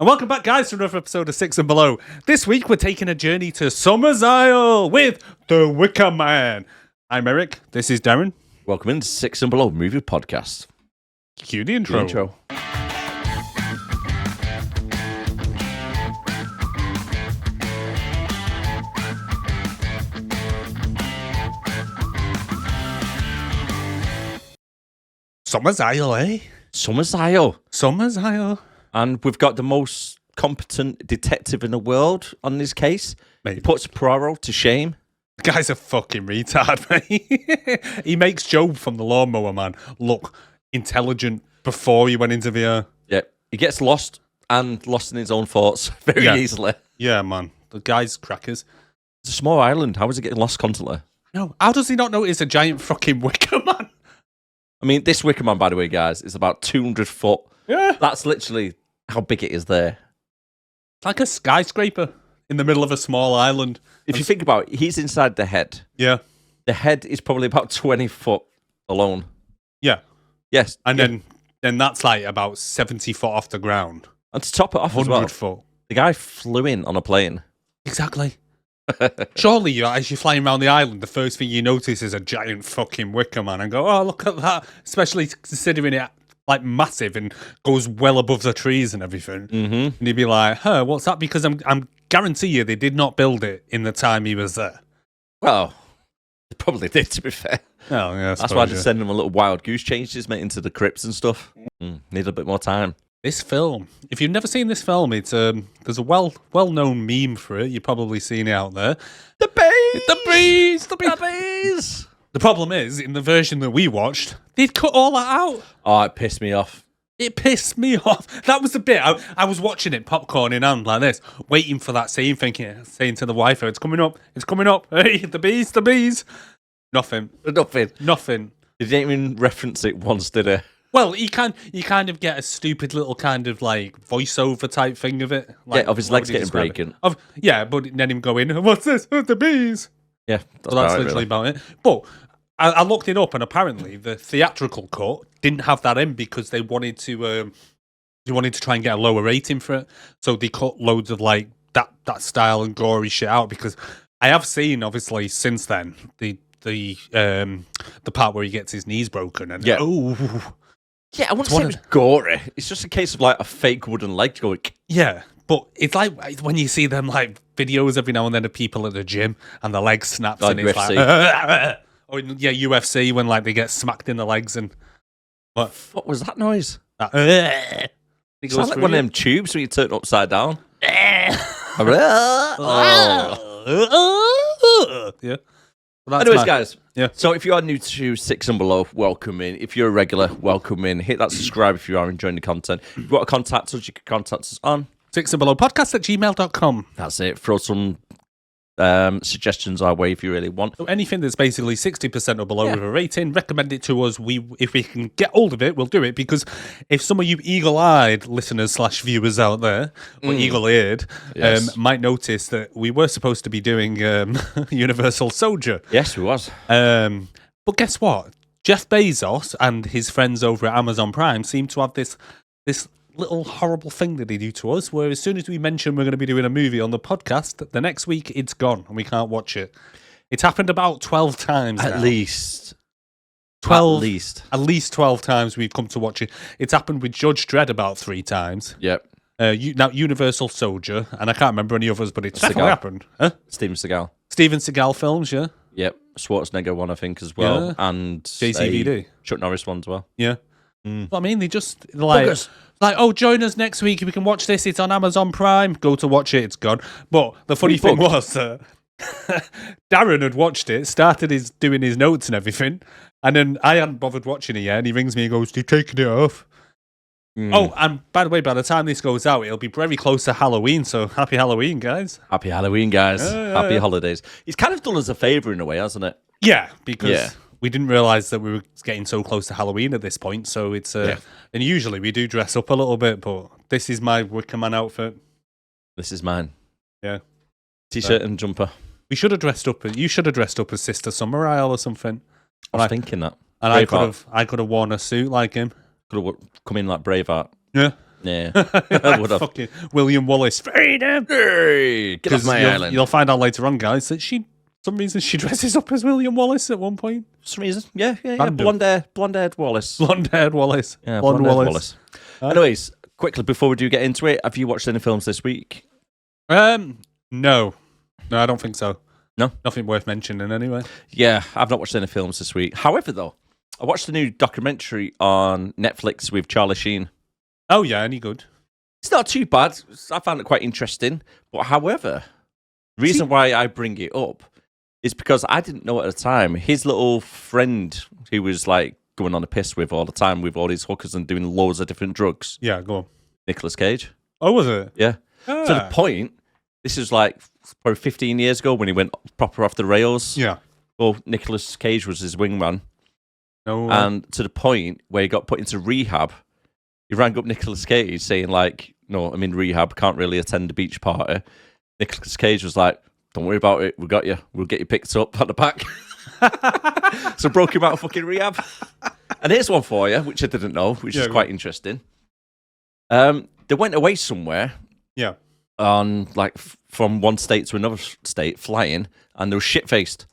And welcome back, guys, to another episode of Six and Below. This week, we're taking a journey to Summer's Isle with the Wicker Man. I'm Erik. This is Darren. Welcome into Six and Below Movie Podcast. Cue the intro. Summer's Isle, eh? Summer's Isle. Summer's Isle. And we've got the most competent detective in the world on this case. Maybe. He puts Poirot to shame. The guy's a fucking retard, mate. He makes Job from the Lawnmower Man look intelligent before he went into VR. Yeah, he gets lost in his own thoughts very easily. Yeah, man. The guy's crackers. It's a small island. How is he getting lost constantly? No, how does he not notice a giant fucking Wicker Man? I mean, this Wicker Man, by the way, guys, is about 200 foot. Yeah. That's literally how big it is there. Like a skyscraper in the middle of a small island. If you think about it, he's inside the head. Yeah. The head is probably about 20 foot alone. Yeah. Yes. And then that's like about 70 foot off the ground. And to top it off as 100 well, foot. the guy flew in on a plane. Exactly. Surely, as you're flying around the island, the first thing you notice is a giant fucking Wicker Man and go, oh, look at that. Especially considering it like massive and goes well above the trees and everything. Mm-hmm. And you'd be like, huh, what's that? Because I'm guarantee you they did not build it in the time he was there. Well, they probably did, to be fair. Oh, yeah, that's why they send him a little wild goose changes, mate, into the crypts and stuff. Need a bit more time. This film, if you've never seen this film, it's there's a well-known meme for it. You've probably seen it out there. The bees! The bees! The bees! The bees! The problem is, in the version that we watched, they'd cut all that out. Oh, it pissed me off. It pissed me off. That was the bit. I was watching it, popcorn in hand like this, waiting for that scene, saying to the wife, it's coming up. Hey, the bees. Nothing. They didn't even reference it once, did they? Well, you kind of get a stupid little kind of like voiceover type thing of it. Like, yeah, of his legs getting breaking. Yeah, but then him going, what's this? Oh, the bees. Yeah, that's literally about it. But I looked it up, and apparently the theatrical cut didn't have that in because they wanted to try and get a lower rating for it. So they cut loads of like that style and gory shit out. Because I have seen, obviously, since then the part where he gets his knees broken and yeah, I wouldn't say it was gory. It's just a case of like a fake wooden leg going. Yeah. But it's like when you see them like videos every now and then of people at the gym and the leg snaps like and it's UFC. like, oh yeah, UFC when like they get smacked in the legs and what was that noise? It sounds like one of them tubes when you turn it upside down. Yeah. Well, anyways, guys. Yeah. So if you are new to Six and Below, welcome in. If you're a regular, welcome in. Hit that subscribe if you are enjoying the content. If you want to contact us, you can contact us on sixandbelowpodcast@gmail.com. That's it. Throw some suggestions our way if you really want. So anything that's basically 60% or below with a rating, recommend it to us. If we can get hold of it, we'll do it. Because if some of you eagle-eyed listeners / viewers out there, or eagle-eared, might notice that we were supposed to be doing Universal Soldier. Yes, we was. But guess what? Jeff Bezos and his friends over at Amazon Prime seem to have this little horrible thing that they do to us, where as soon as we mention we're going to be doing a movie on the podcast, the next week it's gone and we can't watch it. It's happened about 12 times At now. least 12 times we've come to watch it. It's happened with Judge Dredd about 3 times. Yep. Now Universal Soldier, and I can't remember any others, but it's definitely happened. Huh? Steven Seagal films, yeah. Yep. Schwarzenegger one, I think, as well. Yeah. And JCVD. Chuck Norris one as well. Yeah. But I mean, they just like, oh, join us next week. We can watch this. It's on Amazon Prime. Go to watch it. It's gone. But the funny thing was, Darren had watched it, started doing his notes and everything, and then I hadn't bothered watching it yet. And he rings me and goes, "You've taken it off." Oh, and by the way, by the time this goes out, it'll be very close to Halloween. So happy Halloween, guys! Happy Halloween, guys! Happy holidays. He's kind of done us a favour in a way, hasn't it? Yeah, because we didn't realise that we were getting so close to Halloween at this point. So it's and usually we do dress up a little bit, but this is my Wicker Man outfit. This is mine. Yeah, T-shirt and jumper. We should have dressed up. You should have dressed up as Sister Summer Isle or something. I was thinking that. And I could have worn a suit like him. Could have come in like Braveheart. Yeah. Yeah, I would have. Fucking William Wallace. Freedom! Hey, get off my island. You'll find out later on, guys, that some reason she dresses up as William Wallace at one point. For some reason. Yeah. Random. Blonde-haired Wallace. Blonde-haired Wallace. Yeah, Blonde Wallace. Anyways, quickly, before we do get into it, have you watched any films this week? No, I don't think so. No? Nothing worth mentioning anyway. Yeah, I've not watched any films this week. However, though, I watched a new documentary on Netflix with Charlie Sheen. Oh, yeah, any good? It's not too bad. I found it quite interesting. But however, the reason why I bring it up is because I didn't know at the time, his little friend who was like going on a piss with all the time with all these hookers and doing loads of different drugs. Yeah, go on. Nicolas Cage. Oh, was it? Yeah. Ah. To the point, this is like probably 15 years ago when he went proper off the rails. Yeah. Well, Nicolas Cage was his wingman. No. And to the point where he got put into rehab, he rang up Nicolas Cage saying like, no, I'm in rehab, can't really attend the beach party. Nicolas Cage was like, don't worry about it, we got you. We'll get you picked up at the back. So broke him out of fucking rehab. And here's one for you, which I didn't know, which is quite interesting. They went away somewhere. Yeah. On like from one state to another state, flying, and they were shit-faced.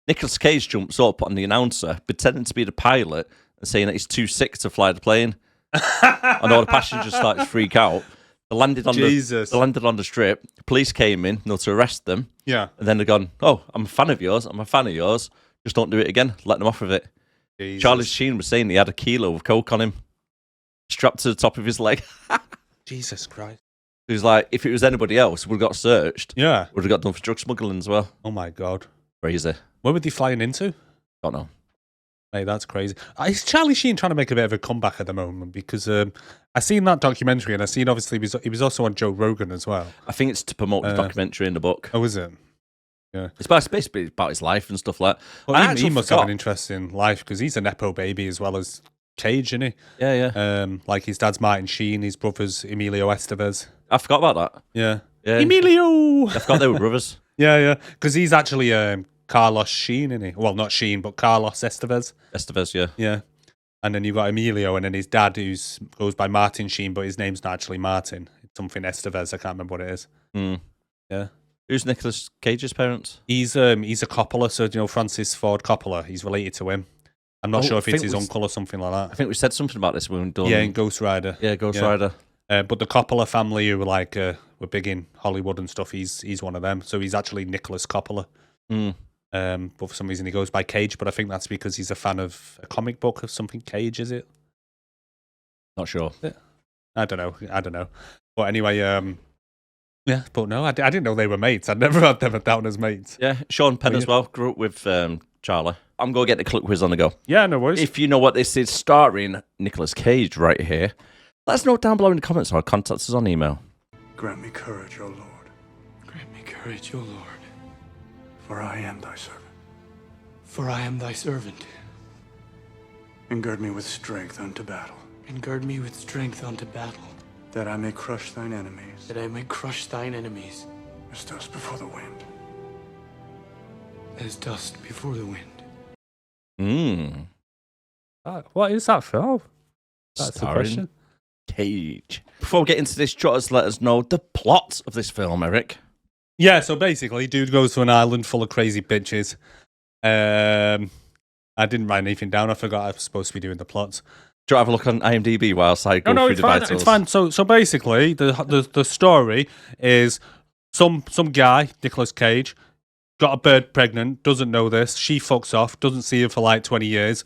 Nicolas Cage jumps up on the announcer, pretending to be the pilot, and saying that he's too sick to fly the plane. And all the passengers started to freak out. They landed on the strip. Police came in, to arrest them. Yeah. And then they're gone, oh, I'm a fan of yours. Just don't do it again. Let them off of it. Jesus. Charlie Sheen was saying he had a kilo of coke on him, strapped to the top of his leg. Jesus Christ. He was like, if it was anybody else, would have got searched. Yeah. Would have got done for drug smuggling as well. Oh my God. Crazy. Where were they flying into? Don't know. Hey, that's crazy. Is Charlie Sheen trying to make a bit of a comeback at the moment? Because I seen that documentary, and I seen obviously he was also on Joe Rogan as well. I think it's to promote the documentary in the book. Oh, is it? Yeah. It's basically about his life and stuff like that. Well, he must have an interesting life because he's a Nepo baby as well as Cage, isn't he? Yeah. Like his dad's Martin Sheen, his brother's Emilio Estevez. I forgot about that. Yeah. Emilio! I forgot they were brothers. Yeah. Because he's actually Carlos Sheen, isn't he? Well, not Sheen, but Carlos Estevez. Estevez, yeah. Yeah. And then you've got Emilio, and then his dad goes by Martin Sheen, but his name's not actually Martin. It's something Estevez. I can't remember what it is. Yeah. Who's Nicolas Cage's parents? He's a Coppola, so Francis Ford Coppola. He's related to him. I'm not sure if it's his uncle or something like that. I think we said something about this when we done. Yeah, in Ghost Rider. Yeah, Ghost Rider. But the Coppola family, who were big in Hollywood and stuff, he's one of them. So he's actually Nicholas Coppola. But for some reason he goes by Cage. But I think that's because he's a fan of a comic book or something. Cage, is it? Not sure. I don't know. But anyway, yeah. But no, I didn't know they were mates. I'd never had them down as mates. Yeah, Sean Penn as well. Grew up with Charlie. I'm going to get the click quiz on the go. Yeah, no worries. If you know what this is, starring Nicolas Cage right here, let us know down below in the comments or contact us on email. Grant me courage, O Lord. Grant me courage, O Lord. For I am thy servant. For I am thy servant. And gird me with strength unto battle. And gird me with strength unto battle. That I may crush thine enemies. That I may crush thine enemies. As dust before the wind. As dust before the wind. What is that film? That's Starring the question. Cage. Before we get into this, just let us know the plot of this film, Eric. Yeah, so basically, dude goes to an island full of crazy bitches. I didn't write anything down. I forgot I was supposed to be doing the plots. Do you have a look on IMDb whilst I go through the vitals? It's fine. So basically, the story is some guy, Nicolas Cage, got a bird pregnant, doesn't know this. She fucks off, doesn't see her for like 20 years.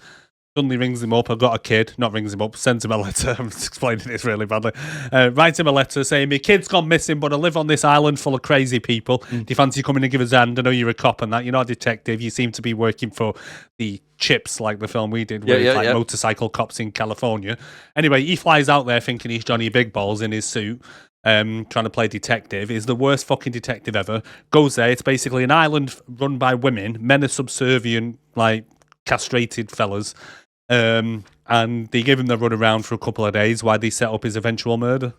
Suddenly rings him up, I've got a kid. Not rings him up, sends him a letter. I'm explaining this really badly. Writes him a letter saying, my kid's gone missing, but I live on this island full of crazy people. Do you fancy coming and give us a hand? I know you're a cop and that. You're not a detective. You seem to be working for the Chips, like the film we did, where it's like motorcycle cops in California. Anyway, he flies out there thinking he's Johnny Big Balls in his suit. Trying to play detective, is the worst fucking detective ever. Goes there, it's basically an island run by women. Men are subservient, like castrated fellas. And they give him the run around for a couple of days while they set up his eventual murder.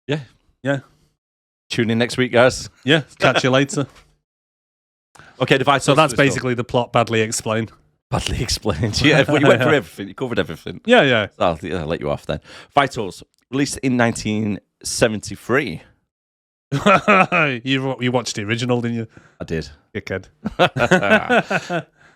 Yeah. Tune in next week, guys. Yeah, catch you later. Okay, so that's basically the plot badly explained. Badly explained. Yeah, when you went through everything, you covered everything. Yeah. So I'll let you off then. Vitals. Released in 1973. You watched the original, didn't you? I did. Dickhead.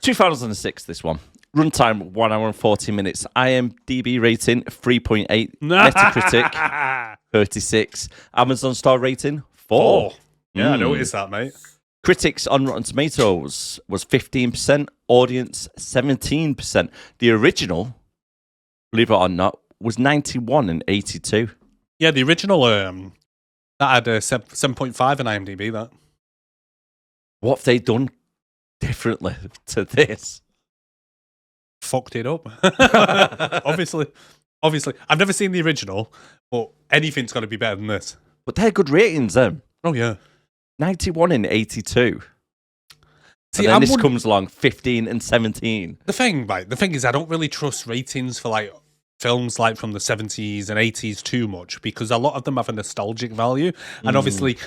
2006, this one. Runtime, 1 hour and 40 minutes. IMDb rating, 3.8. Metacritic, 36. Amazon star rating, 4. Yeah, I noticed that, mate. Critics on Rotten Tomatoes was 15%. Audience, 17%. The original, believe it or not, was 91 and 82. Yeah, the original, that had a 7.5 on IMDb, that. What have they done differently to this? Fucked it up. Obviously. I've never seen the original, but anything's got to be better than this. But they're good ratings, them. Oh, yeah. 91 and 82. See, and then this comes along, 15 and 17. The thing is, I don't really trust ratings for, like, films like from the 70s and 80s too much, because a lot of them have a nostalgic value. And obviously,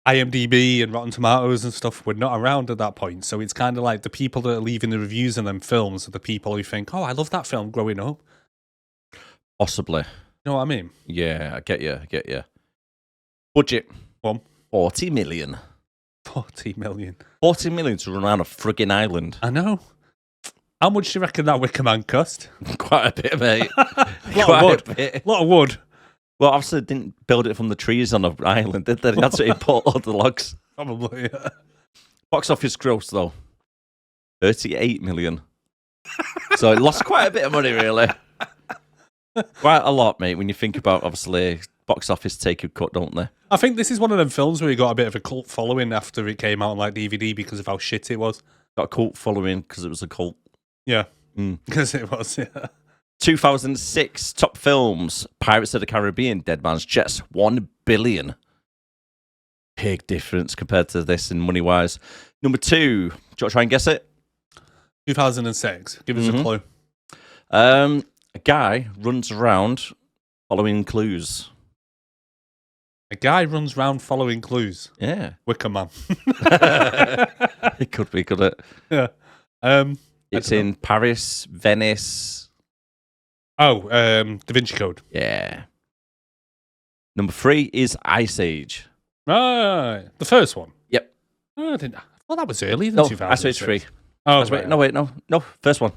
IMDb and Rotten Tomatoes and stuff were not around at that point. So it's kind of like the people that are leaving the reviews on them films are the people who think, oh, I love that film growing up. Possibly. You know what I mean? Yeah, I get you. Budget. 40 million. 40 million. 40 million to run around a frigging island. I know. How much do you reckon that Wicker Man cost? Quite a bit, mate. A lot of wood. Well, obviously, they didn't build it from the trees on an island, did they? They had to import all the logs. Probably, yeah. Box office gross, though, 38 million. So it lost quite a bit of money, really. Quite a lot, mate, when you think about, obviously, box office take a cut, don't they? I think this is one of them films where you got a bit of a cult following after it came out on like DVD because of how shit it was. Got a cult following because it was a cult. Yeah, because it was, yeah. 2006 top films: Pirates of the Caribbean, Dead Man's Chest, 1 billion. Big difference compared to this in money wise. Number 2, do you want to try and guess it? 2006. Give us a clue. A guy runs around following clues. A guy runs around following clues. Yeah. Wicker Man. It could be, could it? Yeah. It's in Paris, Venice. Oh, Da Vinci Code. Yeah. Number 3 is Ice Age. Right. The first one. Yep. Oh, I thought that was earlier than No, 2006. Ice Age 3. Oh, right. No, first one.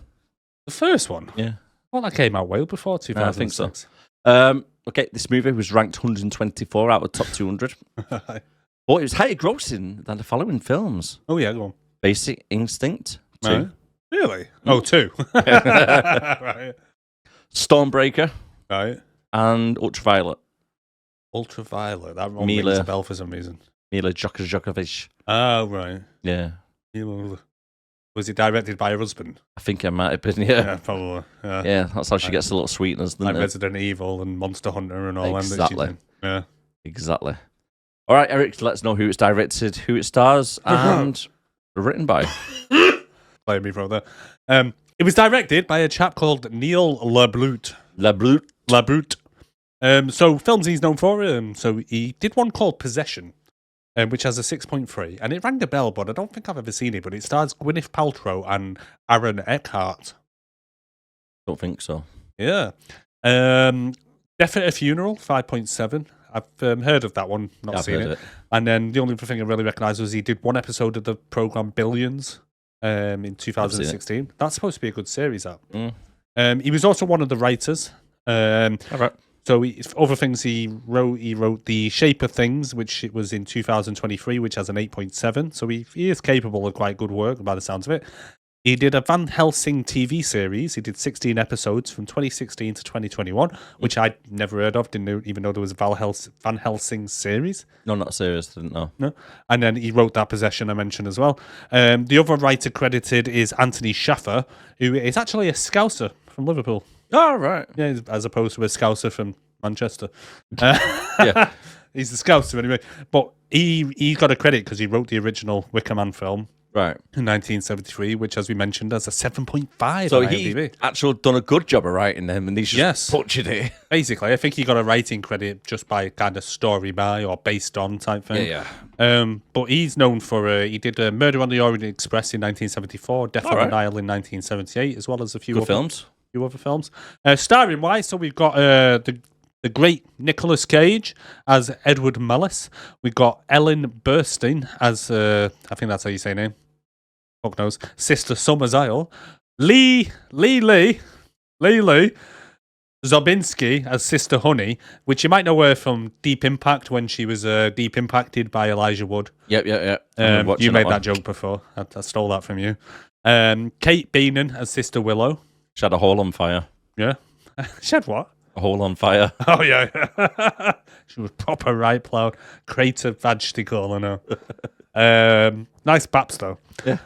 The first one? Yeah. Well, that came out way before 2006. I think so. Okay, this movie was ranked 124 out of top 200. But it was higher grossing than the following films. Oh, yeah, go on. Basic Instinct 2. Right. Really? Oh, 2. Right. Stormbreaker. Right. And Ultraviolet. Ultraviolet. That one rings a bell for some reason. Mila Djokovic. Oh, right. Yeah. Was it directed by her husband? I think it might have been, Yeah, probably. Yeah, that's how she gets a little sweetness, doesn't like it? Resident Evil and Monster Hunter and all Exactly. them. Yeah. Exactly. All right, Eric, let us know who it's directed, who it stars, and written by. Play me, brother. It was directed by a chap called Neil LaBrute. LaBrute. So films he's known for. So he did one called Possession, which has a 6.3, and it rang a bell, but I don't think I've ever seen it. But it stars Gwyneth Paltrow and Aaron Eckhart. Don't think so. Yeah. Death at a Funeral, 5.7. I've heard of that one, not seen it. And then the only thing I really recognised was he did one episode of the programme Billions in 2016. That's supposed to be a good series, that. He was also one of the writers. All right. So other things he wrote The Shape of Things, which it was in 2023, which has an 8.7. So he is capable of quite good work by the sounds of it. He did a Van Helsing TV series. He did 16 episodes from 2016 to 2021, which I'd never heard of. Didn't even know there was a Van Helsing series. No, not serious. Didn't know. No. And then he wrote that Possession I mentioned as well. The other writer credited is Anthony Schaffer, who is actually a Scouser from Liverpool. Oh, right. Yeah, as opposed to a Scouser from Manchester. Yeah. He's a Scouser anyway. But he got a credit because he wrote the original Wicker Man film. Right. In 1973, which, as we mentioned, has a 7.5 so on IMDb. he actually done a good job of writing them, and he's just butchered it. Basically, I think he got a writing credit just by kind of story by or based on type thing. Yeah. But he's known for, he did Murder on the Orient Express in 1974, Death on an Isle in 1978, as well as a few good films. Few other films. Starring wise, so we've got the the great Nicolas Cage as Edward Mellis. We got Ellen Burstyn as, I think that's how you say her name. Fuck knows. Sister Summers Isle. Lee Zobinski as Sister Honey, which you might know her from Deep Impact when she was deep impacted by Elijah Wood. Yep. You made that joke before. I stole that from you. Kate Beenan as Sister Willow. She had a hole on fire. Yeah. She had what? A hole on fire. Oh, yeah. She was proper right ploughed. Crater Vagstical, I know. Nice baps, though. Yeah.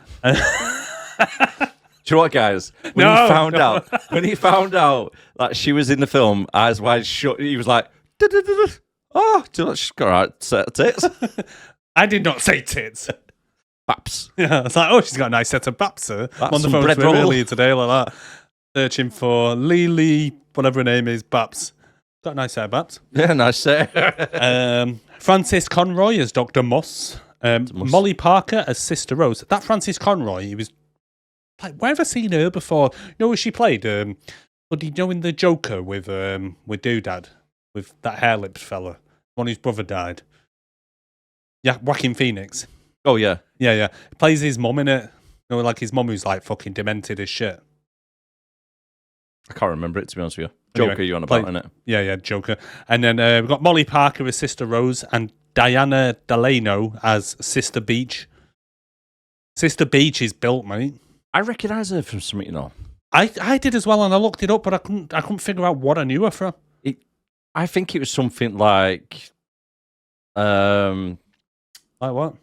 Do you know what, guys? When he found out that she was in the film, eyes wide shut, he was like, "Oh, do you know what? She's got a right set of tits." I did not say tits. Baps. Yeah, I was like, oh, she's got a nice set of baps. I'm on the phone bread to her roll. earlier today, like that, searching for Lee, whatever her name is, baps. Got a nice set of baps. Yeah, nice set. Francis Conroy as Dr. Moss. Molly Parker as Sister Rose. That Francis Conroy, he was like, where have I seen her before? You know who she played? But you know in The Joker with Doodad, with that hair-lipped fella, one whose brother died. Yeah, Joaquin Phoenix. Oh, yeah. Yeah. He plays his mum in it. You know, like his mum who's like fucking demented as shit. I can't remember it, to be honest with you. Anyway, Joker, you on about, innit? Yeah, Joker. And then we've got Molly Parker as Sister Rose and Diana Delano as Sister Beach. Sister Beach is built, mate. I recognise her from something, you know. I did as well, and I looked it up, but I couldn't figure out what I knew her from. I think it was something like, Like what?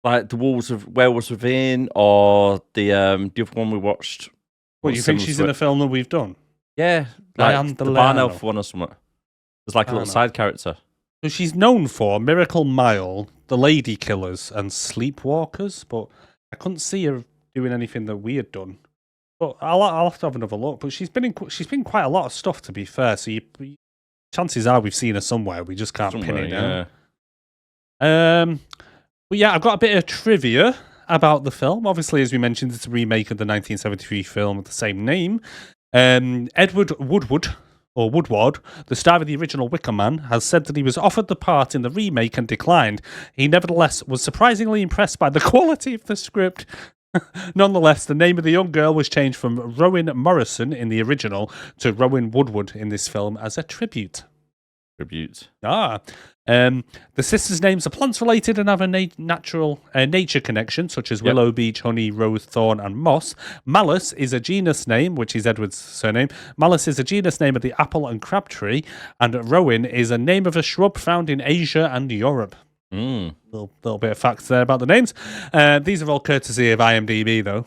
like the Werewolves Within, or the other one we watched. What, you think she's in a film that we've done? Yeah, Diane like the Delano. Barn Elf one or something. There's like a I little don't know. side character. So she's known for Miracle Mile, The Lady Killers, and Sleepwalkers, but I couldn't see her doing anything that we had done. But I'll have to have another look. But she's been in quite a lot of stuff, to be fair. So chances are we've seen her somewhere. We just can't pin it down. Yeah. But yeah, I've got a bit of trivia about the film. Obviously, as we mentioned, it's a remake of the 1973 film with the same name. Edward Woodward, the star of the original Wicker Man, has said that he was offered the part in the remake and declined. He nevertheless was surprisingly impressed by the quality of the script. Nonetheless, the name of the young girl was changed from Rowan Morrison in the original to Rowan Woodward in this film as a tribute. The sisters' names are plant-related and have a nature connection, such as Willow, Beech, Honey, Rose, Thorn, and Moss. Malus is a genus name, which is Edward's surname. Malus is a genus name of the apple and crab tree, and Rowan is a name of a shrub found in Asia and Europe. Little bit of facts there about the names. These are all courtesy of IMDb, though.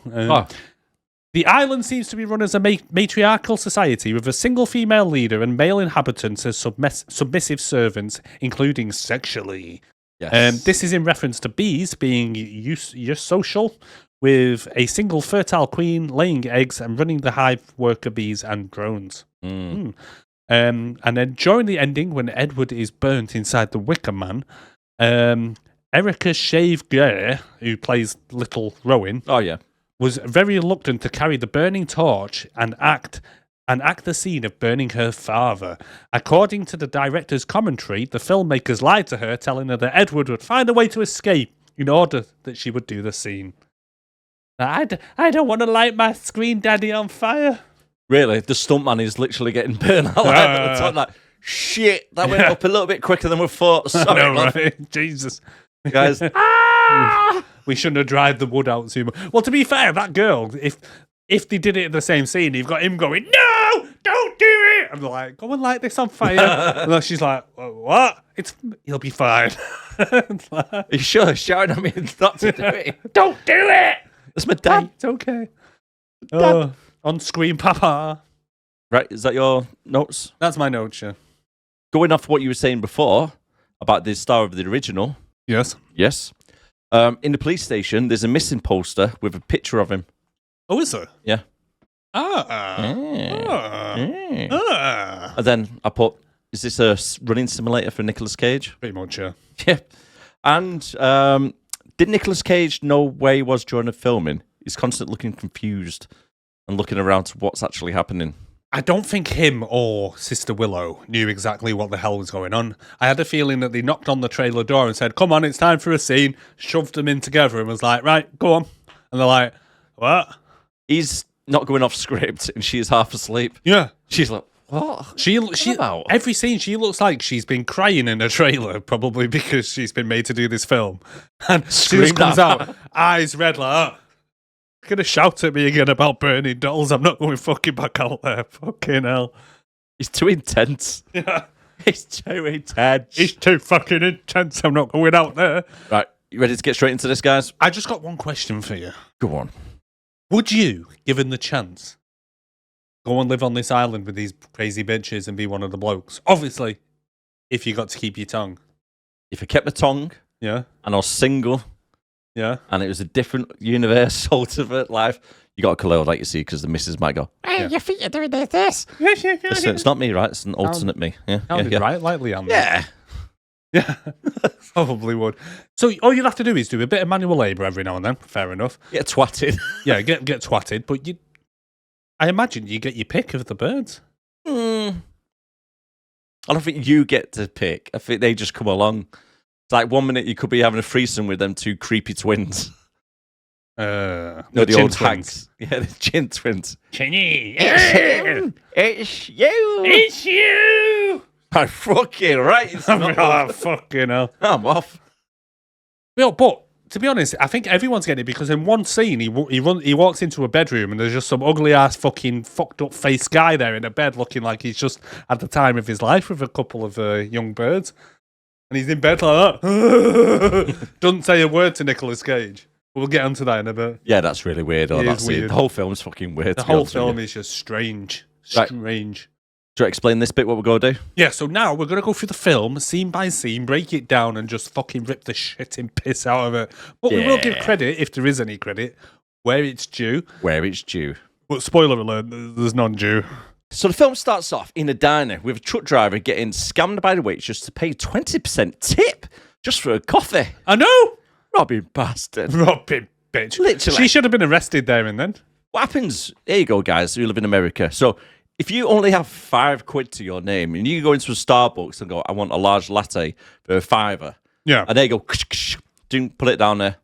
The island seems to be run as a matriarchal society with a single female leader and male inhabitants as submissive servants, including sexually. Yes. This is in reference to bees being eusocial, with a single fertile queen laying eggs and running the hive worker bees and drones. And then during the ending, when Edward is burnt inside the Wicker Man, Erica Shave-Gare, who plays Little Rowan, was very reluctant to carry the burning torch and act the scene of burning her father. According to the director's commentary, the filmmakers lied to her, telling her that Edward would find a way to escape in order that she would do the scene. I don't want to light my screen daddy on fire. Really? The stuntman is literally getting burned out at the top, like, shit, that went up a little bit quicker than we thought. Sorry, I know, right? Jesus. Guys. We shouldn't have dried the wood out too much. Well, to be fair, that girl, if they did it in the same scene, you've got him going, no, don't do it. I'm like, go and light this on fire. And then she's like, what? He'll be fine. Are you sure? Shouting at me not to do it. Don't do it. That's my dad. It's okay. On screen, Papa. Right, is that your notes? That's my notes, yeah. Going off what you were saying before about the star of the original. Yes. In the police station, there's a missing poster with a picture of him. Oh, is there? Yeah. And then I put, is this a running simulator for Nicolas Cage? Pretty much, yeah. Yeah. And did Nicolas Cage know where he was during the filming? He's constantly looking confused and looking around to what's actually happening. I don't think him or Sister Willow knew exactly what the hell was going on. I had a feeling that they knocked on the trailer door and said, come on, it's time for a scene, shoved them in together and was like, right, go on. And they're like, what? He's not going off script and she's half asleep. Yeah. She's like, what? She about? Every scene, she looks like she's been crying in a trailer, probably because she's been made to do this film. And she just comes out, eyes red like, oh, you're going to shout at me again about burning dolls. I'm not going fucking back out there. Fucking hell. He's too intense. Yeah. He's too intense. He's too fucking intense. I'm not going out there. Right, you ready to get straight into this, guys? I just got one question for you. Go on. Would you, given the chance, go and live on this island with these crazy bitches and be one of the blokes? Obviously, if you got to keep your tongue. If I kept my tongue Yeah. and I was single Yeah. and it was a different universe, ultimate life, you got to colour like you see because the missus might go, hey, Yeah. your feet are doing this. Listen, it's not me, right? It's an alternate me. Yeah, Sounded right, like Leanne. Yeah. Yeah. Probably would. So all you'd have to do is do a bit of manual labour every now and then. Fair enough. Get twatted. Yeah, get twatted. But I imagine you get your pick of the birds. I don't think you get to pick. I think they just come along. It's like 1 minute you could be having a threesome with them two creepy twins. The The chin old twins. hags. Yeah, the chin twins. Chinny. It's you. It's you. I'm fucking right. It's not Oh, fucking hell. I'm off. Yeah, but to be honest, I think everyone's getting it because in one scene he walks into a bedroom and there's just some ugly ass fucking fucked up face guy there in a bed looking like he's just had the time of his life with a couple of young birds, and he's in bed like that. Doesn't say a word to Nicolas Cage. We'll get onto that in a bit. Yeah, that's really weird. It That's is weird. The whole film's fucking weird. The to be whole honest with film you. is just strange. Right. Strange. Do you explain this bit? What we're going to do? Yeah, so now we're going to go through the film, scene by scene, break it down, and just fucking rip the shit and piss out of it. But we will give Yeah. credit, if there is any credit, where it's due. Where it's due. But spoiler alert, there's none due. So the film starts off in a diner with a truck driver getting scammed by the waitress to pay 20% tip just for a coffee. I know! Robbing bastard. Robbing bitch. Literally. She should have been arrested there and then. What happens? There you go, guys, who live in America. So if you only have £5 to your name and you go into a Starbucks and go, I want a large latte for £5, Yeah. and they go, don't put it down there.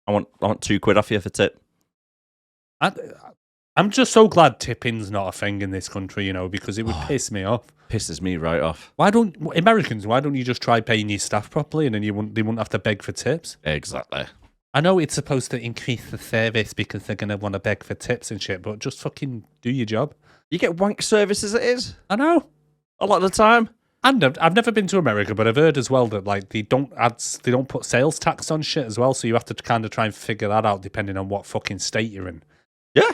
I want £2 off you for tip. I'm just so glad tipping's not a thing in this country, because it would piss me off. Pisses me right off. Why don't you just try paying your staff properly and then they wouldn't have to beg for tips? Exactly. I know it's supposed to increase the service because they're going to want to beg for tips and shit, but just fucking do your job. You get wank service as it is I know. a lot of the time. And I've never been to America, but I've heard as well that like they don't put sales tax on shit as well, so you have to kind of try and figure that out depending on what fucking state you're in. Yeah.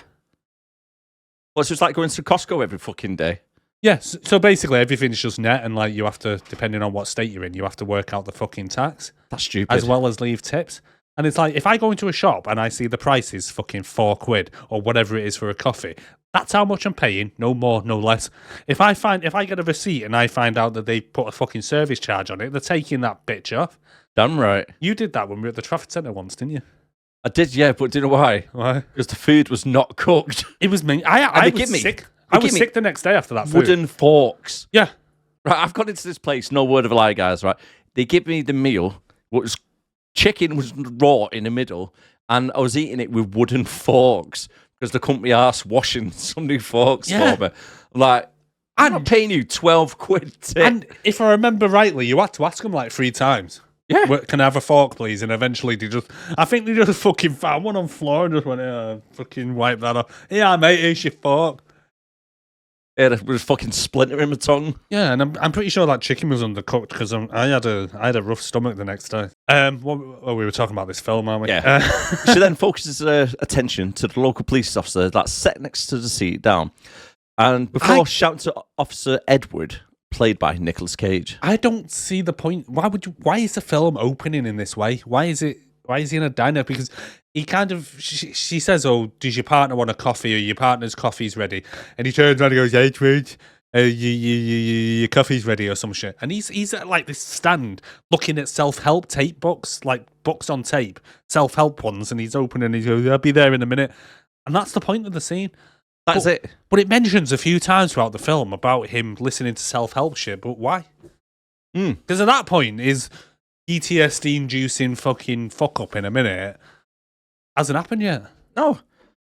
Well, it's just like going to Costco every fucking day. Yes, so basically everything's just net, and like you have to, depending on what state you're in, you have to work out the fucking tax That's stupid. as well as leave tips. And it's like if I go into a shop and I see the price is fucking £4 or whatever it is for a coffee, that's how much I'm paying, no more, no less. If I get a receipt and I find out that they put a fucking service charge on it, they're taking that bitch off. Damn right. You did that when we were at the Trafford Centre once, didn't you? I did, yeah, but do you know why? Why? Because the food was not cooked. It was me. I they was me- sick. they I was give me sick the next day after that food. Wooden forks. Yeah. Right, I've gone into this place, no word of a lie, guys, right? They give me the meal, chicken was raw in the middle, and I was eating it with wooden forks because the company asked washing some new forks for me. Like, I'm not paying you £12 tip. And if I remember rightly, you had to ask them like 3 times. Yeah. Can I have a fork, please? And eventually I think they just fucking found one on the floor and just went, fucking wipe that off. Yeah, mate, here's your fork. Yeah, it was fucking splinter in my tongue. Yeah, and I'm pretty sure that chicken was undercooked because I had a rough stomach the next day. We were talking about this film, aren't we? Yeah. She then focuses her attention to the local police officer that's sat next to the seat down. And before shouting to Officer Edward, played by Nicolas Cage. I don't see the point. Why is the film opening in this way? Why is he in a diner? Because he kind of, she says, "Oh, does your partner want a coffee?" Or your partner's coffee's ready, and he turns around and goes, "Edward, your coffee's ready," or some shit. And he's at like this stand looking at self-help tape books, like books on tape, self-help ones, and he's opening and he goes, "I'll be there in a minute." And that's the point of the scene. That's it. But it mentions a few times throughout the film about him listening to self-help shit, but why? Because at that point, his PTSD-inducing fucking fuck-up in a minute hasn't happened yet. No.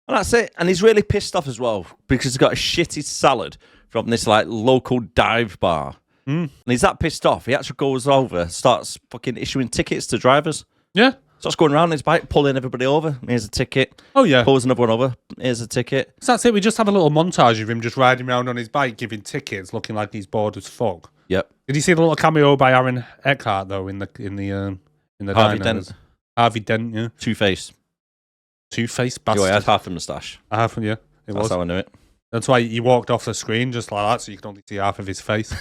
And that's it. And he's really pissed off as well because he's got a shitty salad from this like local dive bar. And he's that pissed off. He actually goes over, starts fucking issuing tickets to drivers. Yeah. Starts going around on his bike, pulling everybody over. Here's a ticket. Oh, yeah. Pulls another one over. Here's a ticket. So that's it. We just have a little montage of him just riding around on his bike, giving tickets, looking like he's bored as fuck. Yep. Did you see the little cameo by Aaron Eckhart though in the Harvey diner? Dent. Harvey Dent, yeah. Two-Face. Two-faced bastard. He had half a moustache. Half, yeah. That's how I knew it. That's why he walked off the screen just like that, so you could only see half of his face.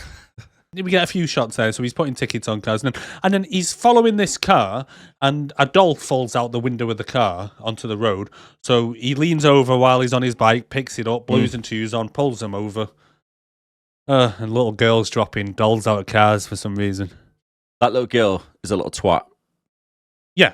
We get a few shots there, so he's putting tickets on cars, and then he's following this car, and a doll falls out the window of the car onto the road. So he leans over while he's on his bike, picks it up, blues and twos on, pulls them over. And little girls dropping dolls out of cars for some reason. That little girl is a little twat. Yeah,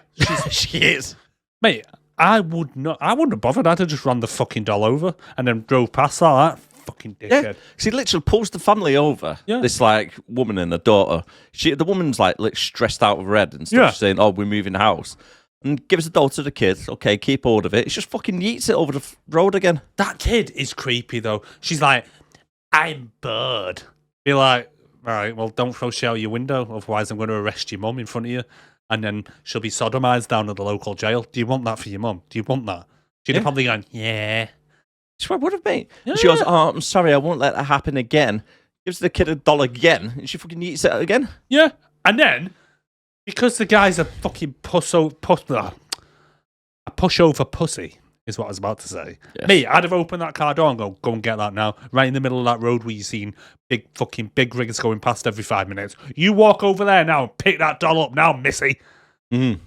She is. mate. I wouldn't have bothered. I'd have just run the fucking doll over and then drove past like that. Fucking dickhead. Yeah, she literally pulls the family over. Yeah. This like woman and a daughter. The woman's like stressed out of red and stuff. Yeah. She's saying, "Oh, we're moving house," and gives the doll to the kids. Okay, keep hold of it. It's just fucking yeets it over the road again. That kid is creepy though. She's like, I'm bored. Be like, all right, well, don't throw shit out your window, otherwise I'm going to arrest your mum in front of you, and then she'll be sodomized down at the local jail. Do you want that for your mum? Do you want that? She'd have probably gone, yeah. She would have been. Yeah. She goes, "Oh, I'm sorry, I won't let that happen again." Gives the kid a doll again, and she fucking yeets it again. Yeah. And then, because the guy's a fucking a pushover pussy, is what I was about to say. Yes. Me, I'd have opened that car door and go and get that now. Right in the middle of that road where you've seen big rigs going past every 5 minutes. You walk over there now and pick that doll up now, missy. I'd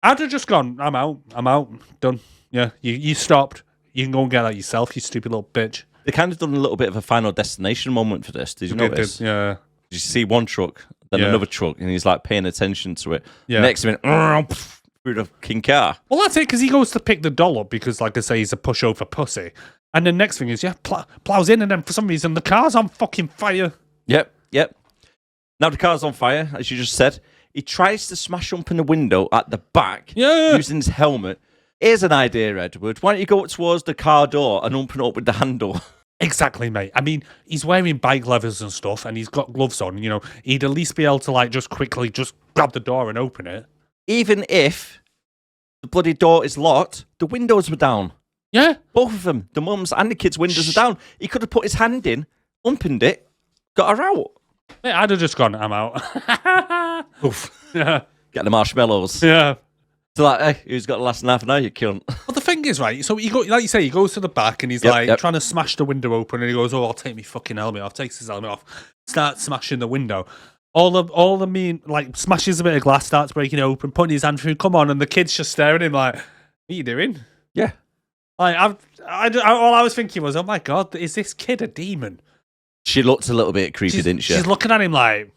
have just gone, I'm out, done. Yeah, you stopped. You can go and get that yourself, you stupid little bitch. They kind of done a little bit of a Final Destination moment for this. Did you notice? Yeah. Did you see one truck, then another truck, and he's like paying attention to it. Yeah. Next minute, through the king car. Well, that's it, because he goes to pick the doll up because, like I say, he's a pushover pussy. And the next thing is, plows in, and then for some reason the car's on fucking fire. Yep. Now the car's on fire, as you just said. He tries to smash open the window at the back using his helmet. Here's an idea, Edward. Why don't you go up towards the car door and open it up with the handle? Exactly, mate. I mean, he's wearing bike leathers and stuff, and he's got gloves on. You know, he'd at least be able to, like, just quickly just grab the door and open it. Even if the bloody door is locked, the windows were down. Yeah. Both of them. The mum's and the kids' windows are down. He could have put his hand in, opened it, got her out. Mate, I'd have just gone, I'm out. Oof. Yeah. Get the marshmallows. Yeah. So like, hey, who's got the last half an hour, you cunt? Well, the thing is, right, so he go, like you say, he goes to the back and he's trying to smash the window open, and he goes, oh, I'll take my fucking helmet off, takes his helmet off, starts smashing the window. All the mean, like, smashes a bit of glass, starts breaking it open, putting his hand through, come on, and the kid's just staring at him like, what are you doing? Yeah. Like, all I was thinking was, oh my God, is this kid a demon? She looked a little bit creepy, didn't she? She's looking at him like,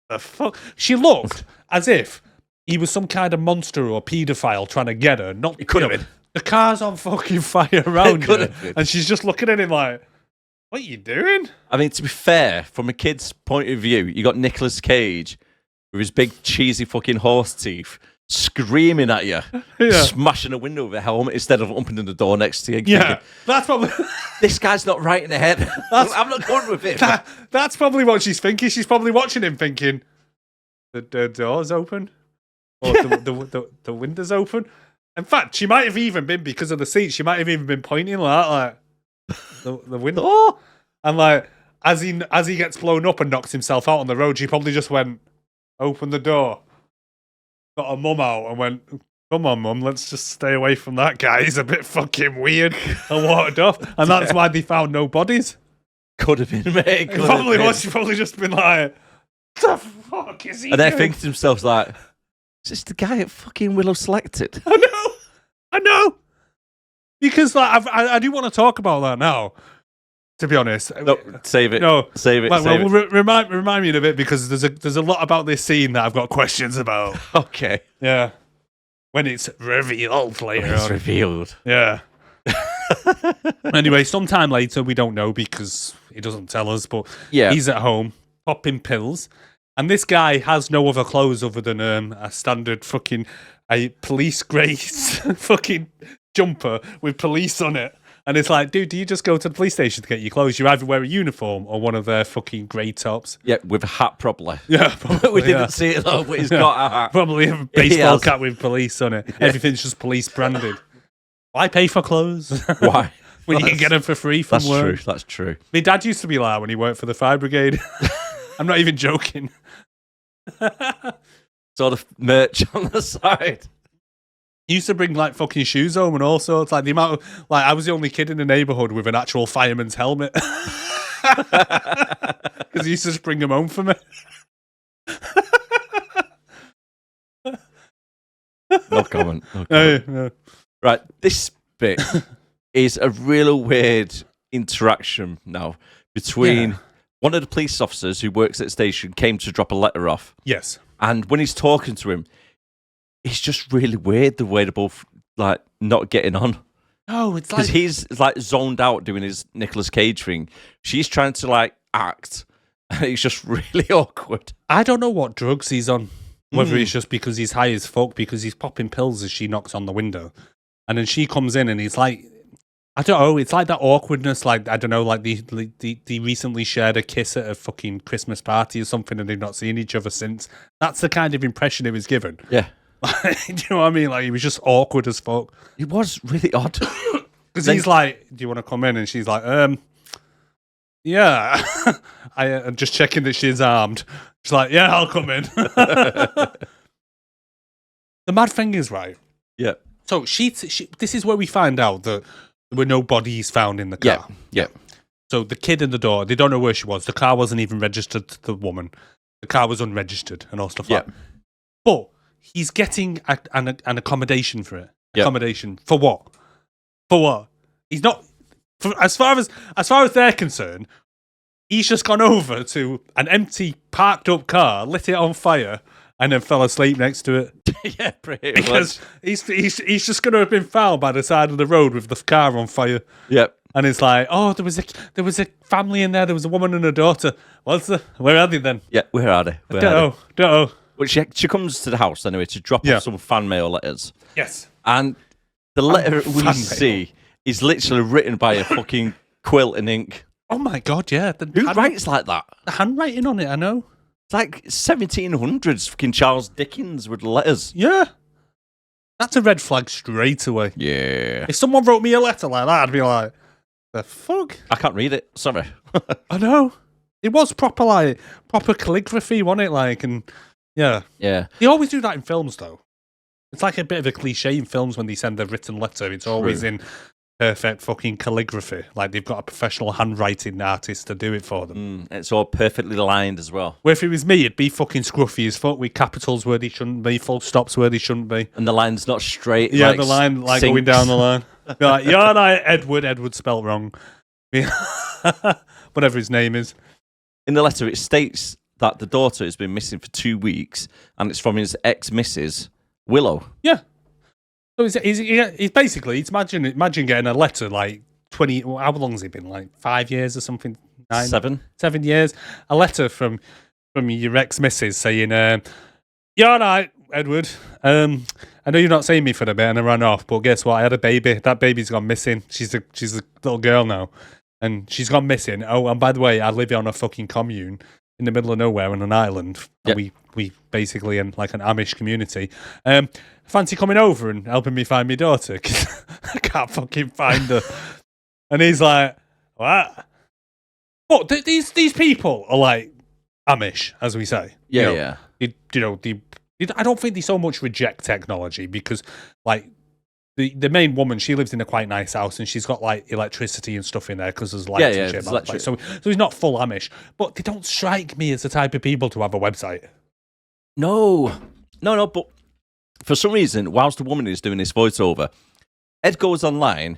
the fuck? She looked as if he was some kind of monster or paedophile trying to get her. Not, it could have been. The car's on fucking fire around could her, have been. and she's just looking at him like, what are you doing? I mean, to be fair, from a kid's point of view, you got Nicolas Cage with his big cheesy fucking horse teeth screaming at you, smashing a window with a helmet instead of opening the door next to you. Yeah, that's probably... This guy's not right in the head. I'm not going with it. That's probably what she's thinking. She's probably watching him thinking, the door's open. Or the window's open. In fact, she might have even been, because of the seat, she might have even been pointing like that, like the window. Oh! And like as he gets blown up and knocks himself out on the road, she probably just went, open the door, got her mum out and went, come on, mum, let's just stay away from that guy. He's a bit fucking weird, and walked off. And that's why they found no bodies. Could have been, mate. It probably was. She probably just been like, what the fuck is he and they're doing? thinking to themselves like, is this the guy at fucking Willow Selected? I know. Because like I do want to talk about that now. To be honest, no, save it. No, save it. Like, save it. Remind me of it, because there's a lot about this scene that I've got questions about. Okay. Yeah. When it's revealed later. When it's revealed. Yeah. Anyway, sometime later, we don't know because he doesn't tell us, but Yeah. he's at home popping pills. And this guy has no other clothes other than a standard fucking a police grey fucking jumper with police on it. And it's like, dude, do you just go to the police station to get your clothes? You either wear a uniform or one of their fucking grey tops. Yeah, with a hat probably. Yeah, probably, We didn't see it though, but he's got a hat. Probably a baseball cap with police on it. Yeah. Everything's just police branded. Why pay for clothes? Why? When you can get them for free from That's work. true. That's true. My dad used to be like when he worked for the fire brigade. I'm not even joking. Sort of merch on the side. He used to bring like fucking shoes home and all sorts. Like the amount of I was the only kid in the neighborhood with an actual fireman's helmet because he used to just bring them home for me. No comment. No comment. Yeah. Right, this bit is a real weird interaction now between one of the police officers who works at the station came to drop a letter off. Yes. And when he's talking to him, it's just really weird the way they're both like not getting on. Oh, it's Because like he's like zoned out doing his Nicolas Cage thing. She's trying to like act, and it's just really awkward. I don't know what drugs he's on. Whether it's just because he's high as fuck, because he's popping pills as she knocks on the window. And then she comes in and he's like, I don't know, it's like that awkwardness, like, I don't know, like they recently shared a kiss at a fucking Christmas party or something and they've not seen each other since. That's the kind of impression he was given. Yeah. Do you know what I mean? Like, he was just awkward as fuck. It was really odd. Because he's like, do you want to come in? And she's like, yeah. I'm just checking that she's armed. She's like, yeah, I'll come in. The mad thing is, right? Yeah. So she this is where we find out that there were no bodies found in the car. Yeah. So the kid and the daughter, they don't know where she was. The car wasn't even registered to the woman. The car was unregistered and all stuff like that. But he's getting an accommodation for it. Accommodation for what? For what? He's not. As far as they're concerned, he's just gone over to an empty parked up car, lit it on fire, and then fell asleep next to it. Yeah, pretty Because he's just going to have been found by the side of the road with the car on fire. Yep. And it's like, oh, there was a family in there. There was a woman and a daughter. Where are they then? Yeah, where are they? Don't know. Well, she comes to the house anyway to drop off some fan mail letters. Yes. And the letter we fan see is literally written by a fucking quill and ink. Oh my god, yeah. Who writes like that? The handwriting on it, I know. It's like 1700s fucking Charles Dickens with letters. Yeah. That's a red flag straight away. Yeah. If someone wrote me a letter like that, I'd be like, the fuck? I can't read it. Sorry. I know. It was proper calligraphy, wasn't it? Like, and yeah. Yeah. They always do that in films, though. It's like a bit of a cliche in films when they send a written letter. It's always in perfect fucking calligraphy. Like, they've got a professional handwriting artist to do it for them. It's all perfectly lined as well. Where if it was me, it'd be fucking scruffy as fuck with capitals where they shouldn't be, full stops where they shouldn't be. And the line's not straight. Yeah, like, the line, like, sinks. going down the line. Be like, you're not Edward spelt wrong. Whatever his name is. In the letter, it states that the daughter has been missing for 2 weeks, and it's from his ex-missus, Willow. Yeah. So he's basically, imagine getting a letter like 20, how long's it been? Like 5 years or something? 7 years. A letter from your ex-missus saying, you're all right, Edward. I know you're not seeing me for a bit and I ran off, but guess what? I had a baby. That baby's gone missing. She's a little girl now. And she's gone missing. Oh, and by the way, I live on a fucking commune in the middle of nowhere on an island. Yep. And we basically in like an Amish community. Fancy coming over and helping me find my daughter? 'Cause I can't fucking find her. And he's like, what? But these people are like Amish, as we say. Yeah, I don't think they so much reject technology because, like, the main woman, she lives in a quite nice house and she's got like electricity and stuff in there because there's lights and shit. there's electric. So he's not full Amish, but they don't strike me as the type of people to have a website. No, but for some reason, whilst the woman is doing this voiceover, Ed goes online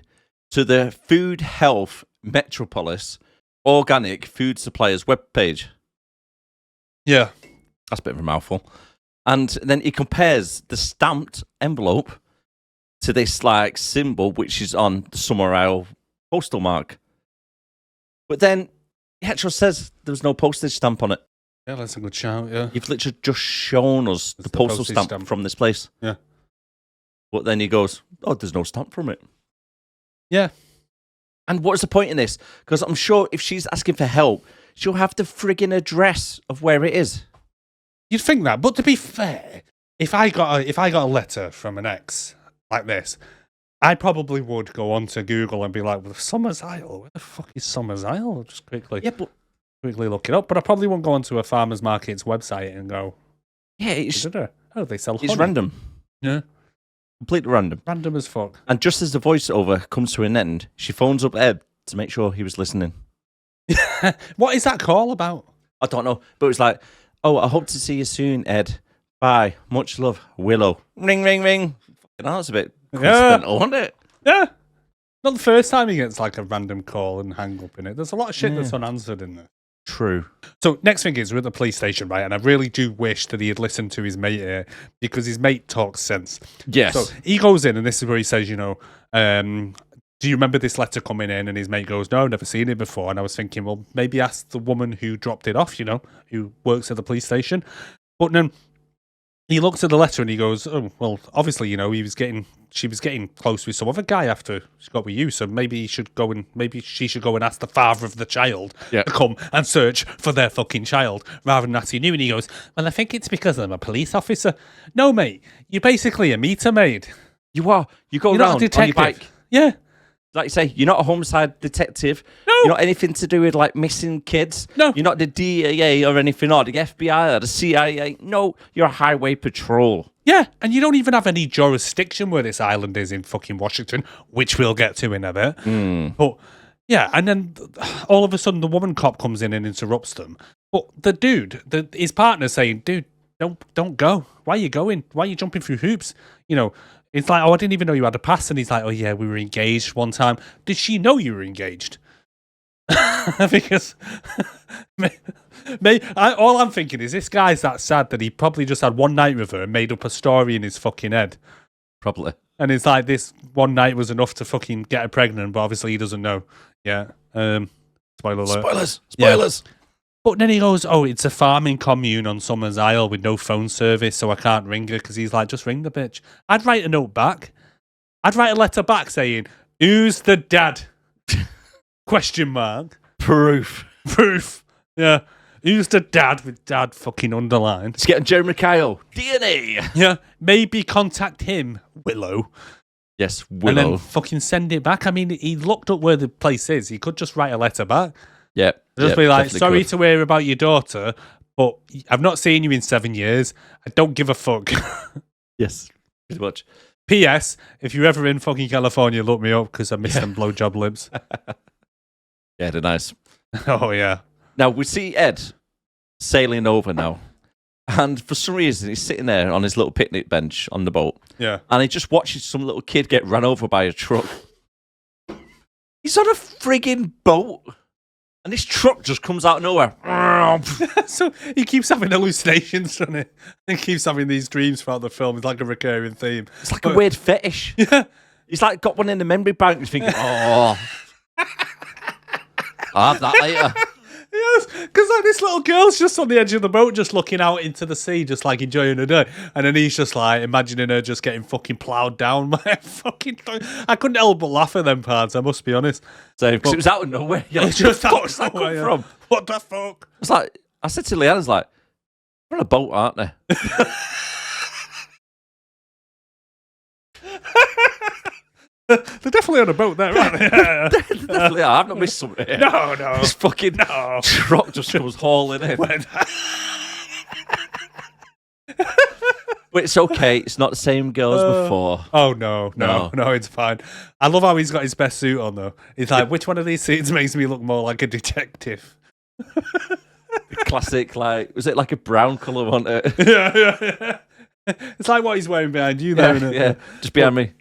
to the Food Health Metropolis Organic Food Suppliers webpage. Yeah. That's a bit of a mouthful. And then he compares the stamped envelope to this like symbol, which is on the Summer Isle postal mark. But then it actually says there was no postage stamp on it. Yeah, that's a good shout, yeah. You've literally just shown us the postal stamp from this place. Yeah. But then he goes, oh, there's no stamp from it. Yeah. And what's the point in this? Because I'm sure if she's asking for help, she'll have the frigging address of where it is. You'd think that, but to be fair, if I got a letter from an ex like this, I probably would go onto Google and be like, well, Somers Isle, where the fuck is Somers Isle? Just quickly look it up. But I probably won't go onto a farmer's market's website and go, yeah, it's they sell honey. It's random. Yeah. Completely random. Random as fuck. And just as the voiceover comes to an end, she phones up Ed to make sure he was listening. What is that call about? I don't know, but it was like, oh, I hope to see you soon, Ed. Bye. Much love, Willow. Ring, ring, ring. Fucking hell, that's a bit coincidental, wasn't it? Yeah. Not the first time he gets like a random call and hang up in it. There's a lot of shit that's unanswered in there. True. So next thing is we're at the police station, right? And I really do wish that he had listened to his mate here because his mate talks sense. Yes. So he goes in and this is where he says, do you remember this letter coming in? And his mate goes, no, I've never seen it before. And I was thinking, well, maybe ask the woman who dropped it off, who works at the police station. But then he looks at the letter and he goes, oh, well, obviously, she was getting close with some other guy after she got with you, so maybe she should go and ask the father of the child to come and search for their fucking child rather than asking you. And he goes, well, I think it's because I'm a police officer. No, mate, you're basically a meter maid. You are. You go You're around not a detective. on your bike. Yeah. Like you say, you're not a homicide detective. No. You're not anything to do with like missing kids. No. You're not the DEA or anything, or the FBI or the CIA. No, you're a highway patrol. Yeah, and you don't even have any jurisdiction where this island is in fucking Washington, which we'll get to in a bit. But yeah, and then all of a sudden the woman cop comes in and interrupts them. But the dude, his partner's saying, dude, don't go. Why are you going? Why are you jumping through hoops? It's like, oh, I didn't even know you had a pass. And he's like, oh yeah, we were engaged one time. Did she know you were engaged? Because all I'm thinking is this guy's that sad that he probably just had one night with her and made up a story in his fucking head. Probably. And it's like this one night was enough to fucking get her pregnant, but obviously he doesn't know. Yeah. Spoiler alert. Spoilers. Yeah. But then he goes, oh, it's a farming commune on Somers Isle with no phone service, so I can't ring her because he's like, just ring the bitch. I'd write a note back. I'd write a letter back saying, who's the dad? Question mark. Proof. Yeah. Who's the dad with dad fucking underlined? It's getting Jeremy Kyle. DNA. Yeah. Maybe contact him, Willow. Yes, Willow. And then fucking send it back. I mean, he looked up where the place is. He could just write a letter back. Yeah. Just be like, sorry to hear about your daughter, but I've not seen you in 7 years. I don't give a fuck. Yes, pretty much. P.S. If you're ever in fucking California, look me up because I miss them blowjob lips. Yeah, they're nice. Oh, yeah. Now, we see Ed sailing over now. And for some reason, he's sitting there on his little picnic bench on the boat. Yeah. And he just watches some little kid get run over by a truck. He's on a frigging boat. And this truck just comes out of nowhere. So he keeps having hallucinations from it. He keeps having these dreams throughout the film. It's like a recurring theme. It's like a weird fetish. Yeah. He's like got one in the memory bank. He's thinking, oh, I'll have that later. Yes, because like this little girl's just on the edge of the boat, just looking out into the sea, just like enjoying her day. And then he's just like imagining her just getting fucking ploughed down by a fucking. I couldn't help but laugh at them parts. I must be honest. So because it was out of nowhere. You're like, It's just where the out fuck's of that come nowhere, from? What the fuck? It's like I said to Leanna's like, they're on a boat, aren't they? They're definitely on a boat there, aren't they? They definitely are. I've not missed something here. No. This fucking truck just comes hauling in. But it's okay. It's not the same girl as before. Oh, no, it's fine. I love how he's got his best suit on, though. He's like, which one of these suits makes me look more like a detective? Classic, like, was it like a brown colour on it? Yeah. It's like what he's wearing behind you, though, isn't it? Yeah, just behind me.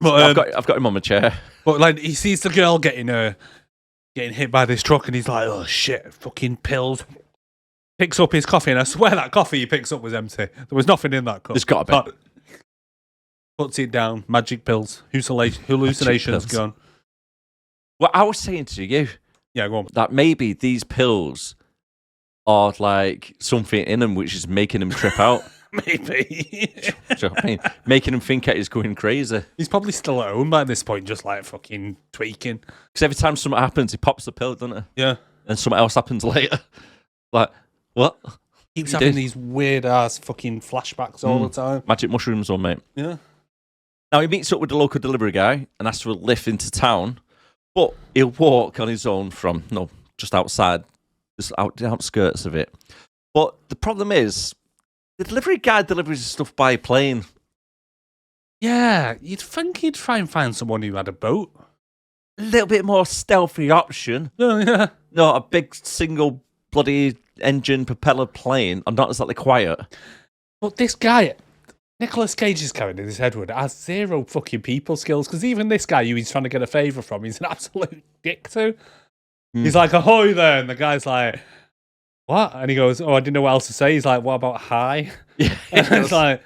But, I've got him on my chair. But like he sees the girl getting hit by this truck, and he's like, "Oh shit, fucking pills." Picks up his coffee, and I swear that coffee he picks up was empty. There was nothing in that cup. There's got to be. Puts it down. Magic pills. Hallucinations gone. Well, I was saying to you Yeah, go on. that maybe these pills are like something in them which is making him trip out. Maybe. Do you know what I mean? Making him think that he's going crazy. He's probably still at home by this point, just like fucking tweaking. Because every time something happens, he pops the pill, doesn't he? Yeah. And something else happens later. Like, what? Keeps You having do. these weird ass fucking flashbacks all the time. Magic mushrooms on, mate. Yeah. Now, he meets up with the local delivery guy and asks for a lift into town, but he'll walk on his own from, just outside, just out the outskirts of it. But the problem is, the delivery guy delivers his stuff by plane. Yeah, you'd think he'd try and find someone who had a boat. A little bit more stealthy option. Oh, yeah. No, a big single bloody engine propeller plane. I'm not exactly quiet. But this guy, Nicolas Cage is carrying in his Edward, has zero fucking people skills, because even this guy who he's trying to get a favour from, he's an absolute dick to. He's like, ahoy there, and the guy's like, what? And he goes, oh, I didn't know what else to say. He's like, what about hi? Yeah, And it's like,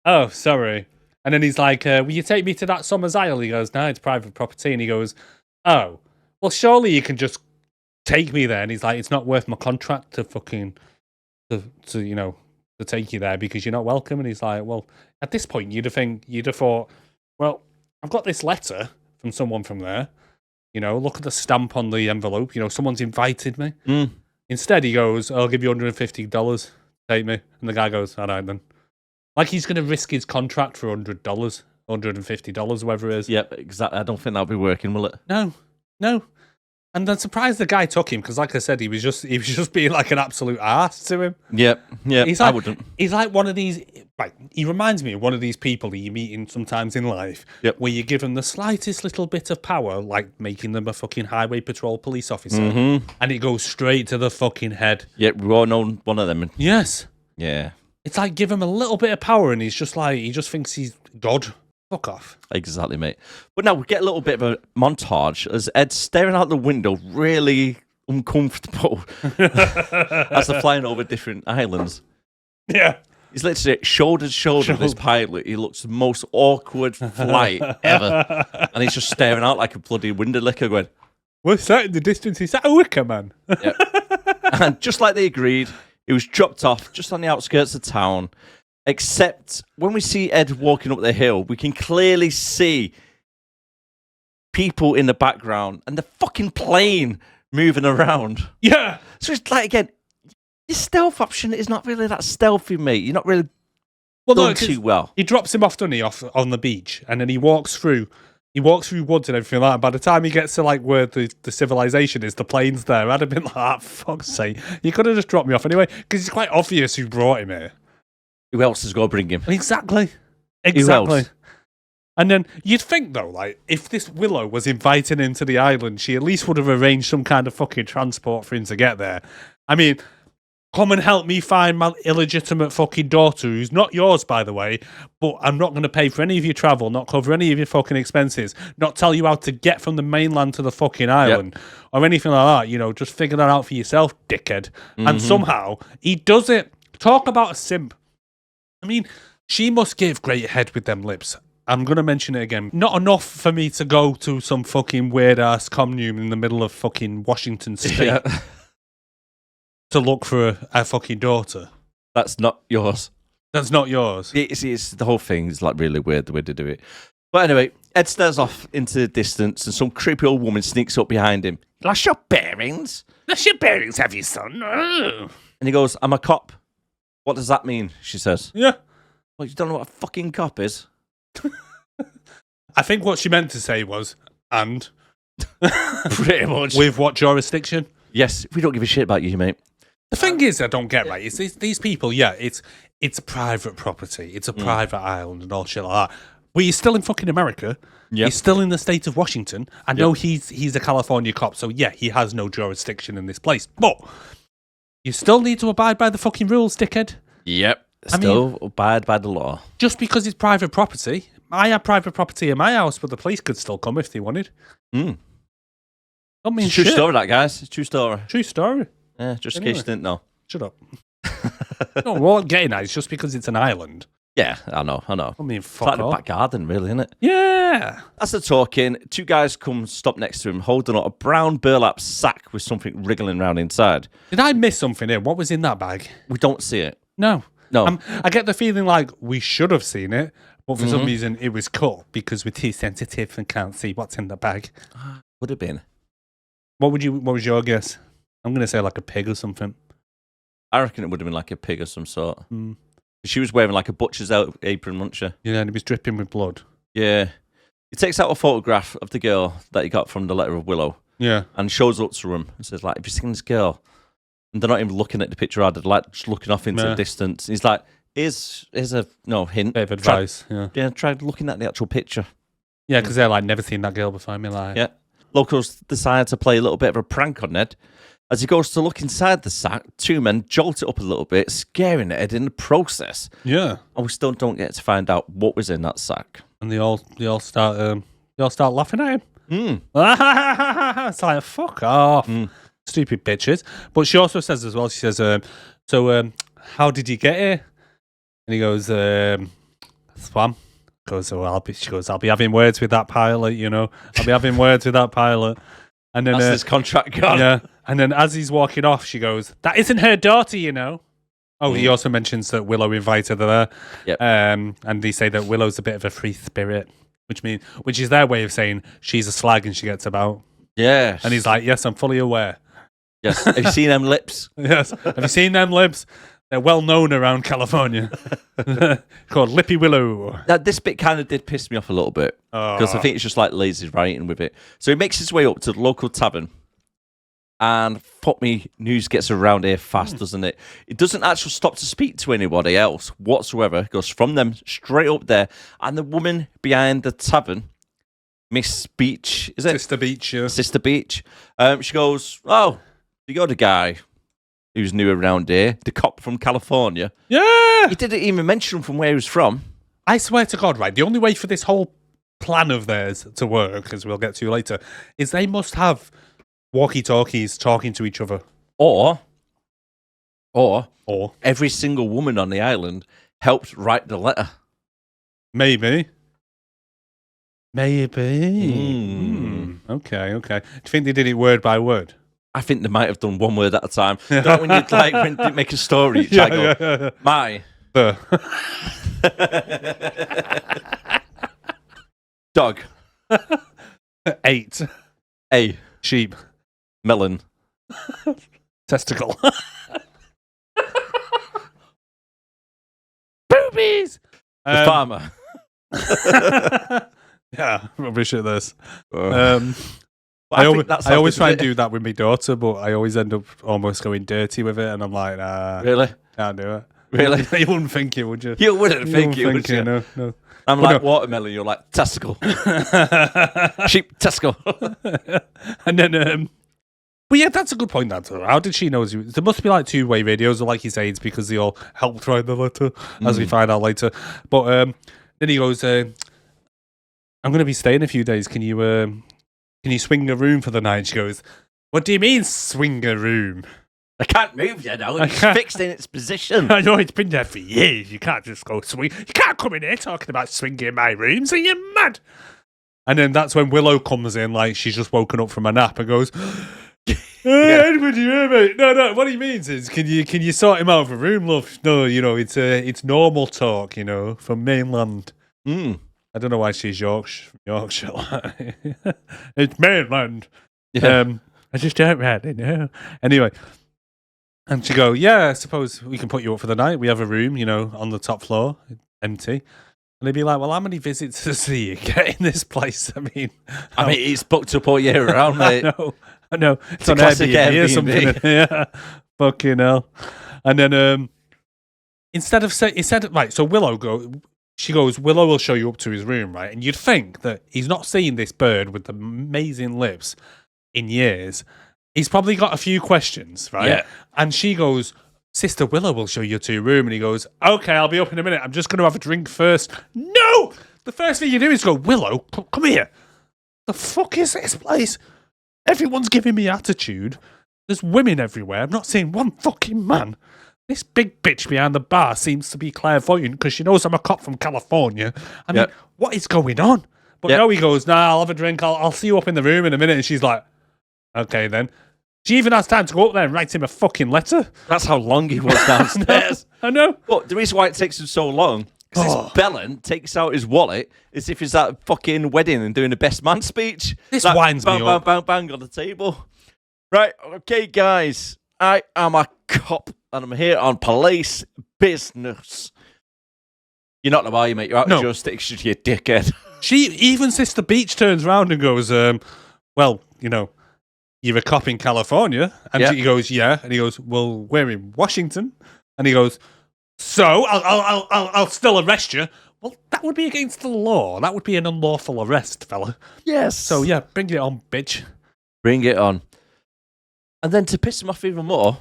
oh, sorry. And then he's like, will you take me to that Somers Isle? He goes, no, it's private property. And he goes, oh, well, surely you can just take me there. And he's like, it's not worth my contract to fucking, to take you there because you're not welcome. And he's like, well, at this point, you'd have thought, well, I've got this letter from someone from there. Look at the stamp on the envelope. Someone's invited me. Instead, he goes, I'll give you $150. Take me. And the guy goes, all right then. Like he's going to risk his contract for $100, $150, whatever it is. Yep, exactly. I don't think that'll be working, will it? No. And I'm surprised the guy took him because, like I said, he was just being like an absolute arse to him. Yep. I wouldn't. He's like one of these. Like he reminds me of one of these people that you meet in sometimes in life, where you give them the slightest little bit of power, like making them a fucking highway patrol police officer, and it goes straight to the fucking head. Yeah, we all know one of them. Yes. Yeah. It's like give him a little bit of power, and he's just like he just thinks he's God. Fuck off. Exactly, mate. But now we get a little bit of a montage as Ed's staring out the window, really uncomfortable as they're flying over different islands. Yeah. He's literally shoulder to shoulder with this pilot. He looks the most awkward flight ever. And he's just staring out like a bloody window licker going, what's that in the distance? Is that a Wicker Man? Yep. And just like they agreed, he was dropped off just on the outskirts of town. Except when we see Ed walking up the hill, we can clearly see people in the background and the fucking plane moving around. Yeah. So it's like, again, your stealth option is not really that stealthy, mate. You're not really done too well. He drops him off, doesn't he, off on the beach, and then he walks through woods and everything like that. By the time he gets to like where the civilization is, the plane's there. I'd have been like, fuck's sake. You could have just dropped me off anyway, because it's quite obvious who brought him here. Who else has got to bring him? Exactly. Who else? And then you'd think, though, like, if this Willow was inviting him to the island, she at least would have arranged some kind of fucking transport for him to get there. I mean, come and help me find my illegitimate fucking daughter, who's not yours, by the way, but I'm not going to pay for any of your travel, not cover any of your fucking expenses, not tell you how to get from the mainland to the fucking island, or anything like that. Just figure that out for yourself, dickhead. And somehow, he does it. Talk about a simp. I mean, she must give great head with them lips. I'm going to mention it again. Not enough for me to go to some fucking weird-ass commune in the middle of fucking Washington State to look for a fucking daughter. That's not yours. That's not yours. It's the whole thing is like really weird the way to do it. But anyway, Ed stares off into the distance and some creepy old woman sneaks up behind him. Lost your bearings? Lost your bearings, have you, son? Oh. And he goes, I'm a cop. What does that mean? She says. Yeah. Well, you don't know what a fucking cop is? I think what she meant to say was, and. Pretty much. With what jurisdiction? Yes, we don't give a shit about you, mate. The thing is, I don't get right. It's these people, it's private property. It's a private island and all shit like that. But he's still in fucking America. Yep. He's still in the state of Washington. I know he's a California cop, so yeah, he has no jurisdiction in this place. But you still need to abide by the fucking rules, dickhead. Yep. Still abide by the law. Just because it's private property. I have private property in my house, but the police could still come if they wanted. Don't mean it's a true story, that, guys. It's a true story. True story. Yeah, just in case you didn't know. Shut up. No, what I'm getting at is just because it's an island Yeah, I know. I mean, It's fuck like the off. back garden, really, isn't it? Yeah. As they're talking, two guys come stop next to him, holding up a brown burlap sack with something wriggling around inside. Did I miss something here? What was in that bag? We don't see it. No. No. I get the feeling like we should have seen it, but for some reason it was cut because we're too sensitive and can't see what's in the bag. Would have been. What was your guess? I'm gonna say like a pig or something. I reckon it would have been like a pig of some sort. Mm. She was wearing like a butcher's apron, wasn't she? Yeah, and it was dripping with blood. Yeah. He takes out a photograph of the girl that he got from the letter of Willow Yeah. and shows up to him and says, like, have you seen this girl? And they're not even looking at the picture, are they? They're like just looking off into the distance. He's like, here's a hint. Bit of advice. Try looking at the actual picture. Yeah, because they're like, never seen that girl before in my life. Yeah. Locals decide to play a little bit of a prank on Ned. As he goes to look inside the sack, two men jolt it up a little bit, scaring Ed in the process. Yeah. And we still don't get to find out what was in that sack. And they all start laughing at him. It's like, fuck off. Stupid bitches. But she also says as well, she says, so how did you get here? And he goes, swam. Goes, well, she goes, I'll be having words with that pilot, you know. I'll be having words with that pilot. And then That's his contract gone. Yeah. And then as he's walking off, she goes, that isn't her daughter, you know. Oh, he also mentions that Willow invited her there. Yep. And they say that Willow's a bit of a free spirit, which is their way of saying she's a slag and she gets about. Yeah. And he's like, yes, I'm fully aware. Yes. Have you seen them lips? Yes. Have you seen them lips? They're well known around California. Called Lippy Willow. Now, this bit kind of did piss me off a little bit because I think it's just like lazy writing with it. So he makes his way up to the local tavern, and fuck me, news gets around here fast, doesn't it? It doesn't actually stop to speak to anybody else whatsoever. It goes from them straight up there, and the woman behind the tavern, Miss Beach, is it? Sister Beach, yeah. Sister Beach. She goes, oh, you got a guy who's new around here, the cop from California. Yeah! He didn't even mention from where he was from. I swear to God, right, the only way for this whole plan of theirs to work, as we'll get to later, is they must have walkie-talkies talking to each other. Or every single woman on the island helped write the letter. Maybe. Mm. Okay. Do you think they did it word by word? I think they might have done one word at a time. Not when you'd like when they make a story, you try to go, my dog 8 a sheep melon testicle boobies the farmer. Yeah, rubbish at this. I I always try and do that with my daughter, but I always end up almost going dirty with it, and I'm like, nah, Really? can't do it. Really? You wouldn't think it, would you? You wouldn't think it, would you? No. I'm like watermelon, you're like testicle. Sheep testicle. And then, but yeah, that's a good point. How did she know? There must be like two-way radios, or like you say, it's because they all helped write the letter, as we find out later. But then he goes, "I'm going to be staying a few days. Can you swing a room for the night?" She goes, "What do you mean swing a room? I can't move you now. It's fixed in its position. I know it's been there for years. You can't just go swing. You can't come in here talking about swinging my rooms. Are you mad?" And then that's when Willow comes in, like she's just woken up from a nap, and goes, Edward, you hear me? No. What he means is, can you sort him out of a room, love? No, it's normal talk, from mainland. I don't know why she's Yorkshire. It's mainland. Yeah. I just don't really know. Anyway. And she go, yeah, I suppose we can put you up for the night. We have a room, on the top floor, empty. And they'd be like, well, how many visitors do you get in this place? I mean, it's booked up all year round, mate. I know. It's on classic Airbnb or Airbnb. something. Yeah. Fucking hell. And then so Willow will show you up to his room, right? And you'd think that he's not seen this bird with the amazing lips in years. He's probably got a few questions, right? Yeah. And she goes, Sister Willow will show you to your room. And he goes, okay, I'll be up in a minute. I'm just going to have a drink first. No! The first thing you do is go, Willow, come here. The fuck is this place? Everyone's giving me attitude. There's women everywhere. I've not seen one fucking man. this big bitch behind the bar seems to be clairvoyant because she knows I'm a cop from California. I mean, what is going on? But no, he goes, nah, I'll have a drink. I'll see you up in the room in a minute. And she's like, okay, then. She even has time to go up there and write him a fucking letter. That's how long he was downstairs. I know. But the reason why it takes him so long, because this bellend takes out his wallet as if he's at a fucking wedding and doing a best man speech. This like, winds me up. Bang, bang, bang on the table. Right, okay, guys. I am a cop and I'm here on police business. You're not the bar, you mate. You're out of jurisdiction, you dickhead. Even Sister Beach turns around and goes, well, you know, you're a cop in California. And she goes, yeah. And he goes, well, we're in Washington. And he goes, so I'll still arrest you. Well, that would be against the law. That would be an unlawful arrest, fella. Yes. So yeah, bring it on, bitch. Bring it on. And then to piss him off even more,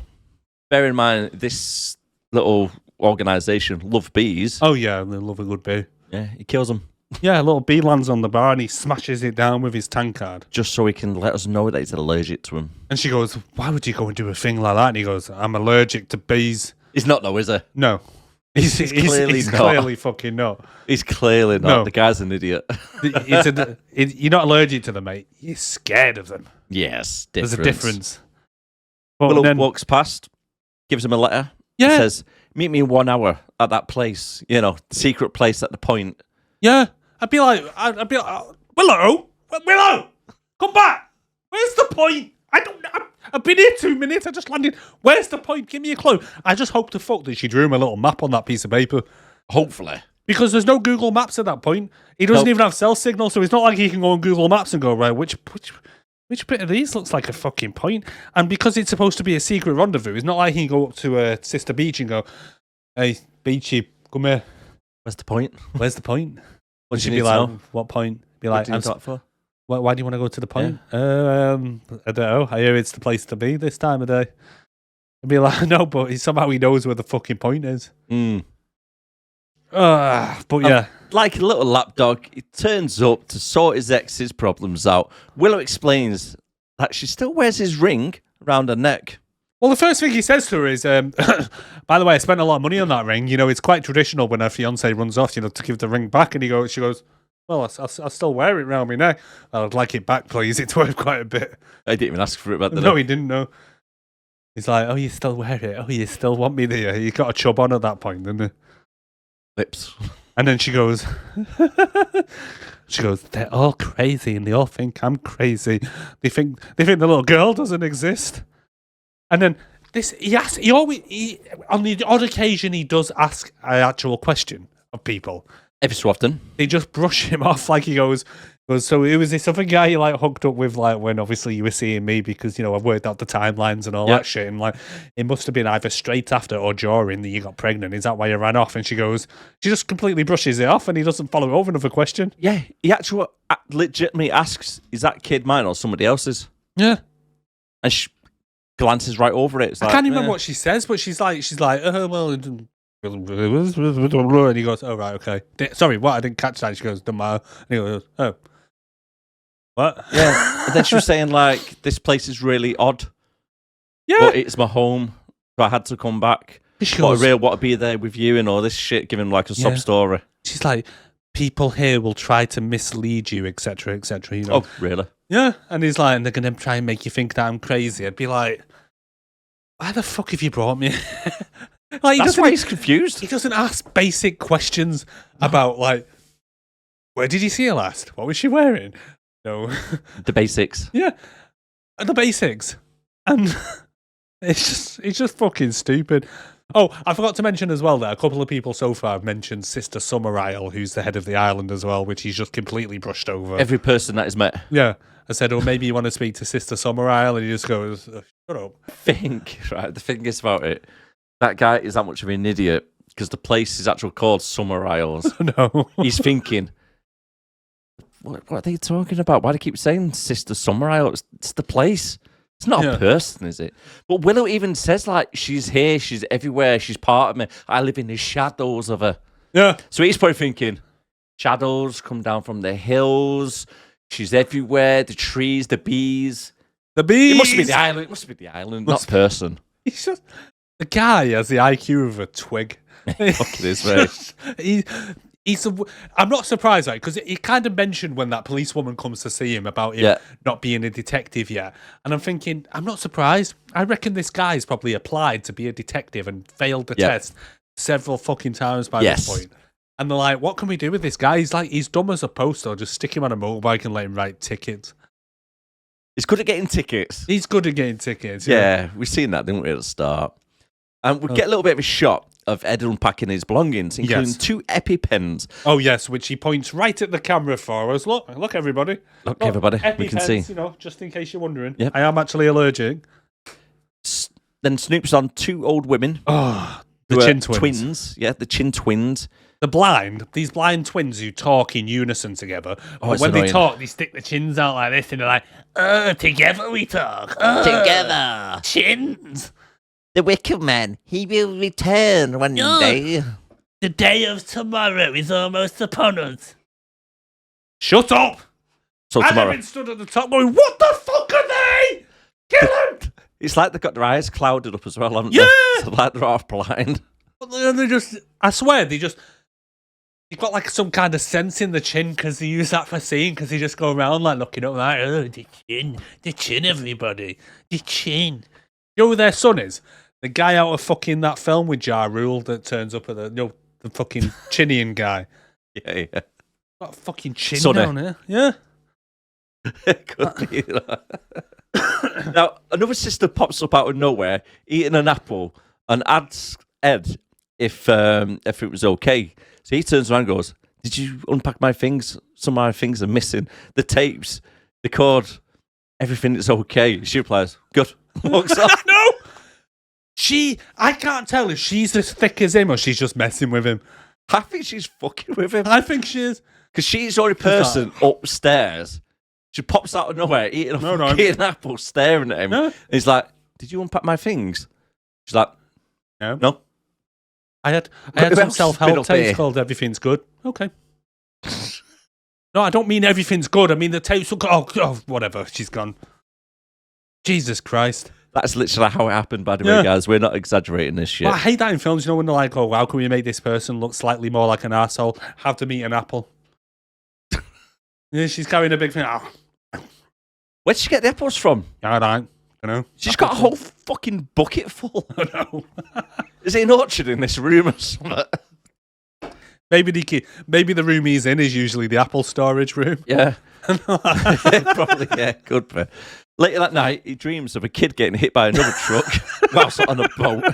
bear in mind this little organisation, Love Bees. Oh yeah, they love a good bee. Yeah, he kills them. Yeah, a little bee lands on the bar and he smashes it down with his tankard. Just so he can let us know that he's allergic to them. And she goes, why would you go and do a thing like that? And he goes, I'm allergic to bees. He's not though, is he? No. He's clearly fucking not. He's clearly not. No. The guy's an idiot. You're not allergic to them, mate. You're scared of them. Yes, difference. There's a difference. Willow then walks past, gives him a letter. Yeah. Says, meet me in 1 hour at that place. You know, secret place at the point. Yeah. I'd be like, Willow, come back. Where's the point? I've been here 2 minutes. I just landed. Where's the point? Give me a clue. I just hope to fuck that she drew him a little map on that piece of paper. Hopefully. Because there's no Google Maps at that point. He doesn't even have cell signal, so it's not like he can go on Google Maps and go, right, which bit of these looks like a fucking point? And because it's supposed to be a secret rendezvous, it's not like he can go up to Sister Beach and go, hey, Beachy, come here. Where's the point? Where's the point? What She'd be like, what point? Be like, what do you talk for? Why do you want to go to the point? Yeah. I don't know. I hear it's the place to be this time of day. I'd be like, no, but somehow he knows where the fucking point is. But yeah. Like a little lapdog, he turns up to sort his ex's problems out. Willow explains that she still wears his ring around her neck. Well, the first thing he says to her is, by the way, I spent a lot of money on that ring. You know, it's quite traditional when her fiancé runs off, you know, to give the ring back. And she goes, well, I still wear it around my neck. I'd like it back, please. It's worth quite a bit. I didn't even ask for it back then. No, he didn't know. He's like, oh, you still wear it? Oh, you still want me there? You got a chub on at that point, didn't you? Lips. And then she goes, they're all crazy and they all think I'm crazy. They think the little girl doesn't exist. And then on the odd occasion, he does ask an actual question of people. Every so often. They just brush him off like he goes, so it was this other guy you like hooked up with, like when obviously you were seeing me because, you know, I've worked out the timelines and all that shit. And like, it must have been either straight after or during that you got pregnant. Is that why you ran off? And she just completely brushes it off and he doesn't follow over another question. Yeah. He actually legitimately asks, is that kid mine or somebody else's? Yeah. And she glances right over it. It's I can't even remember what she says, but she's like, well, and he goes, oh, right, okay. Sorry, what? I didn't catch that. She goes, don't matter. And he goes, oh. What? Yeah. And then she was saying, like, this place is really odd. Yeah. But it's my home, so I had to come back. But I really want to be there with you and all this shit, giving like a sob story. She's like, people here will try to mislead you, etc., etc. You know? Oh, really? Yeah. And he's like, and they're going to try and make you think that I'm crazy. I'd be like, why the fuck have you brought me? Like, that's why he's confused. He doesn't ask basic questions about, like, where did you see her last? What was she wearing? No. The basics. Yeah. The basics. And it's just fucking stupid. Oh, I forgot to mention as well that a couple of people so far have mentioned Sister Summerisle, who's the head of the island as well, which he's just completely brushed over. Every person that is met. Yeah. I said, oh, maybe you want to speak to Sister Summerisle, and he just goes, shut up. The thing is about it, that guy is that much of an idiot because the place is actually called Summerisle. No. He's thinking, what are they talking about? Why do they keep saying Sister Summerisle? It's the place. It's not a person, is it? But Willow even says, like, she's here, she's everywhere, she's part of me. I live in the shadows of her. Yeah. So he's probably thinking, shadows come down from the hills. She's everywhere. The trees, the bees. The bees. It must be the island. It must be the island, not person. He's just... The guy has the IQ of a twig. Fucking is, mate. I'm not surprised, right? Because he kind of mentioned when that policewoman comes to see him about him not being a detective yet. And I'm thinking, I'm not surprised. I reckon this guy's probably applied to be a detective and failed the test several fucking times by this point. And they're like, what can we do with this guy? He's dumb as a post, or just stick him on a motorbike and let him write tickets. He's good at getting tickets. He's good at getting tickets. Yeah, we've seen that, didn't we, at the start? And we get a little bit of a shot of Ed unpacking his belongings, including 2 EpiPens. Oh, yes, which he points right at the camera for us. Look, everybody. Look, everybody, we can see. You know, just in case you're wondering. Yep. I am actually allergic. Then Snoop's on 2 old women. Oh, the chin twins. Yeah, the chin twins. These blind twins who talk in unison together. But when annoying. they talk, they stick the chins out like this and they're like, together we talk. Together. Chins. The Wicker Man, he will return one day. The day of tomorrow is almost upon us. Shut up! So And tomorrow. Erin stood at the top going, what the fuck are they? Kill them! It's like they've got their eyes clouded up as well, haven't Yeah! they? So like they're half blind. But then I swear, you've got like some kind of sense in the chin because they use that for seeing, because they just go around like looking up like, oh, the chin, everybody, the chin. You know who their son is? The guy out of fucking that film with Ja Rule that turns up at the fucking Chinian guy. Yeah. Got a fucking chin Sonny. down here. Yeah. Could be. Now, another sister pops up out of nowhere, eating an apple, and asks Ed if it was okay. So he turns around and goes, did you unpack my things? Some of my things are missing. The tapes, the cord, everything is okay. She replies, good. Walks off. No! I can't tell if she's as thick as him or she's just messing with him. I think she's fucking with him. I think she is. Because she's the only person upstairs. She pops out of nowhere, eating a fucking apple, staring at him. No. And he's like, did you unpack my things? She's like, no. I had some self-help tapes called Everything's Good. Okay. No, I don't mean everything's good. I mean the tapes look. Oh, whatever. She's gone. Jesus Christ. That's literally how it happened, by the way, guys. We're not exaggerating this shit. Well, I hate that in films, you know, when they're like, oh, how can we make this person look slightly more like an arsehole? Have them eat an apple. Yeah, she's carrying a big thing. Oh. Where'd she get the apples from? I don't know. She's got a whole fucking bucket full. I know. Is it an orchard in this room or something? Maybe the room he's in is usually the apple storage room. Yeah. Probably, yeah, could be. Later that night, he dreams of a kid getting hit by another truck whilst on a boat.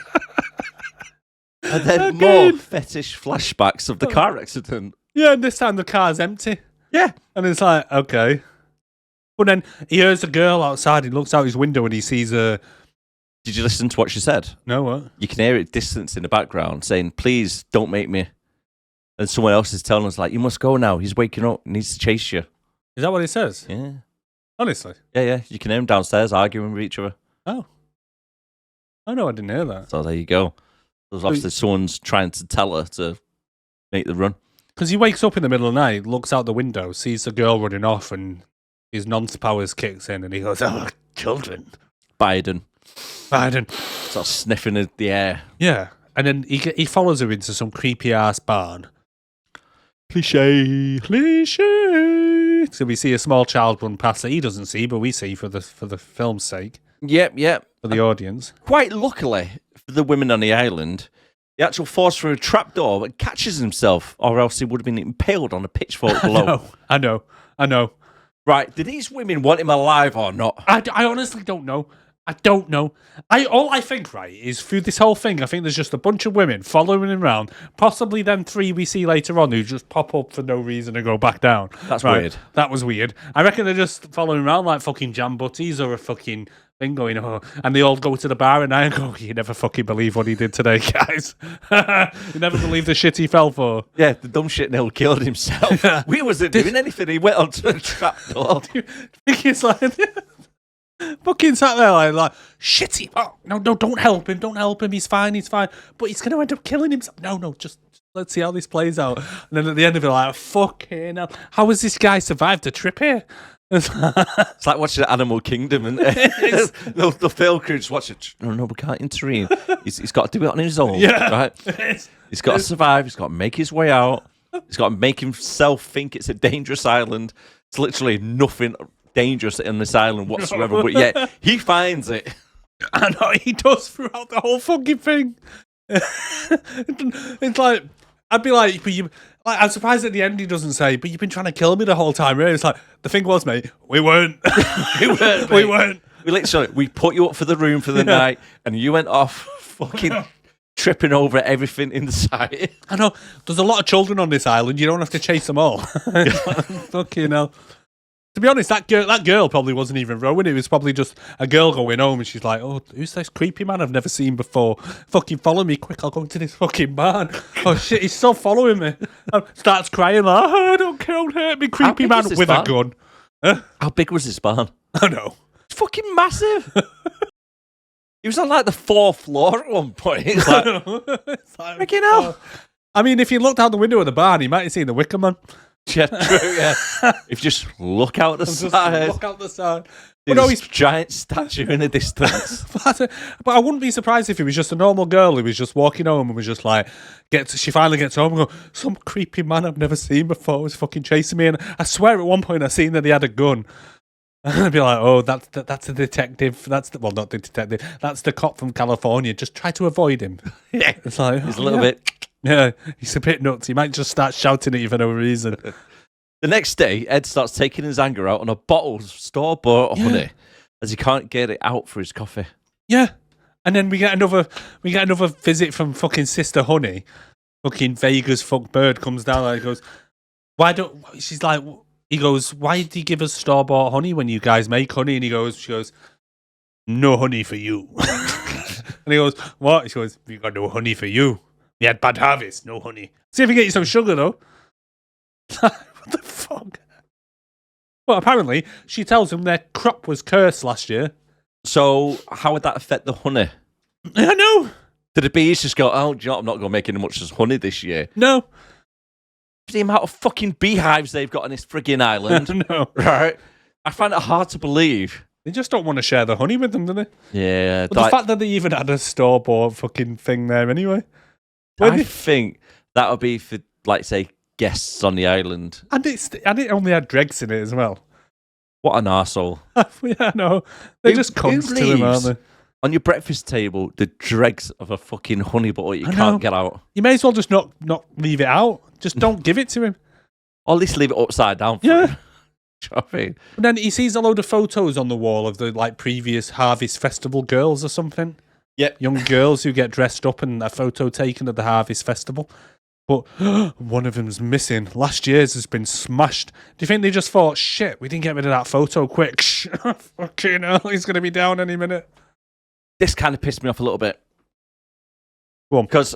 And then more fetish flashbacks of the car accident. Yeah, and this time the car's empty. Yeah. And it's like, okay. But then he hears a girl outside. He looks out his window and he sees a... Did you listen to what she said? No, what? You can hear it distance in the background saying, please don't make me. And someone else is telling us, like, you must go now. He's waking up. He needs to chase you. Is that what he says? Yeah. Honestly? Yeah. You can hear them downstairs arguing with each other. Oh. I know, I didn't hear that. So there you go. There's obviously someone's trying to tell her to make the run. Because he wakes up in the middle of the night, looks out the window, sees the girl running off, and his nonce powers kicks in, and he goes, oh, children. Biden. Biden. Starts sniffing at the air. Yeah. And then he follows her into some creepy-ass barn. Cliche. So we see a small child run past that he doesn't see, but we see for the film's sake. Yep. For the audience. Quite luckily for the women on the island, the actual force through a trapdoor that catches himself, or else he would have been impaled on a pitchfork below. I know. Right, did these women want him alive or not? I honestly don't know. I don't know. All I think, right, is through this whole thing, I think there's just a bunch of women following him around, possibly them 3 we see later on who just pop up for no reason and go back down. That's weird. That was weird. I reckon they're just following around like fucking jam butties or a fucking thing going, oh, and they all go to the bar and I go, you never fucking believe what he did today, guys. You never believe the shit he fell for. Yeah, the dumb shit Neil killed himself. We wasn't doing anything. He went onto a trapdoor. It's like... fucking sat there like shitty. Oh, no, don't help him. He's fine. But he's going to end up killing himself. No, just let's see how this plays out. And then at the end of it, like, fucking hell. How has this guy survived the trip here? It's It's like watching Animal Kingdom, and the film crew just watch it. No, we can't intervene. He's got to do it on his own, right? He's got to survive. He's got to make his way out. He's got to make himself think it's a dangerous island. It's literally nothing dangerous in this island whatsoever, but yet he finds it. I know he does throughout the whole fucking thing. It's like I'd be like, but you. Like, I'm surprised at the end he doesn't say, but you've been trying to kill me the whole time. Really, it's like the thing was, mate, we weren't. We weren't. We literally we put you up for the room for the night, and you went off fucking tripping over everything in the sight. I know. There's a lot of children on this island. You don't have to chase them all. Fucking hell. To be honest, that girl probably wasn't even rowing. It was probably just a girl going home, and she's like, "Oh, who's this creepy man I've never seen before? Fucking follow me quick! I'll go into this fucking barn." Oh shit, he's still following me. Starts crying like, "Oh, don't hurt me, creepy man with a gun." Huh? How big was this barn? I know. It's fucking massive. He was on like the 4th floor at one point. It's like, freaking hell. I mean, if you looked out the window of the barn, you might have seen the Wicker Man. Yeah, true, yeah. If you just look out the side. Look out the side. But no, he's giant statue in the distance. But I wouldn't be surprised if it was just a normal girl who was just walking home and was just like, she finally gets home and goes, some creepy man I've never seen before was fucking chasing me. And I swear at one point I seen that he had a gun. And I'd be like, oh, that's the detective. Not the detective. That's the cop from California. Just try to avoid him. Yeah. It's like, he's a little bit. Yeah, he's a bit nuts. He might just start shouting at you for no reason. The next day, Ed starts taking his anger out on a bottle of store-bought honey, as he can't get it out for his coffee. Yeah, and then we get another visit from fucking Sister Honey. Fucking Vegas fuck bird comes down and goes, "Why don't?" She's like, he goes, "Why do you give us store-bought honey when you guys make honey?" And she goes, "No honey for you." And he goes, "What?" She goes, "We got no honey for you. We had bad harvest, no honey. See if we get you some sugar, though." What the fuck? Well, apparently, she tells him their crop was cursed last year. So, how would that affect the honey? I know. Did the bees just go, "Oh, do you know what? I'm not going to make any much as honey this year"? No. The amount of fucking beehives they've got on this frigging island. No. Right? I find it hard to believe. They just don't want to share the honey with them, do they? Yeah. But the fact that they even had a store-bought fucking thing there anyway. I think that would be for, like, say, guests on the island. And it only had dregs in it as well. What an arsehole. Yeah, no. They just comes to them, aren't they? On your breakfast table, the dregs of a fucking honey butter you can't get out. You may as well just not leave it out. Just don't give it to him. Or at least leave it upside down for him. Do you know what I mean? And then he sees a load of photos on the wall of the previous Harvest Festival girls or something. Yeah. Young girls who get dressed up and a photo taken at the Harvest Festival. But one of them's missing. Last year's has been smashed. Do you think they just thought, shit, we didn't get rid of that photo quick? Fucking hell, he's going to be down any minute. This kind of pissed me off a little bit. Go on. Because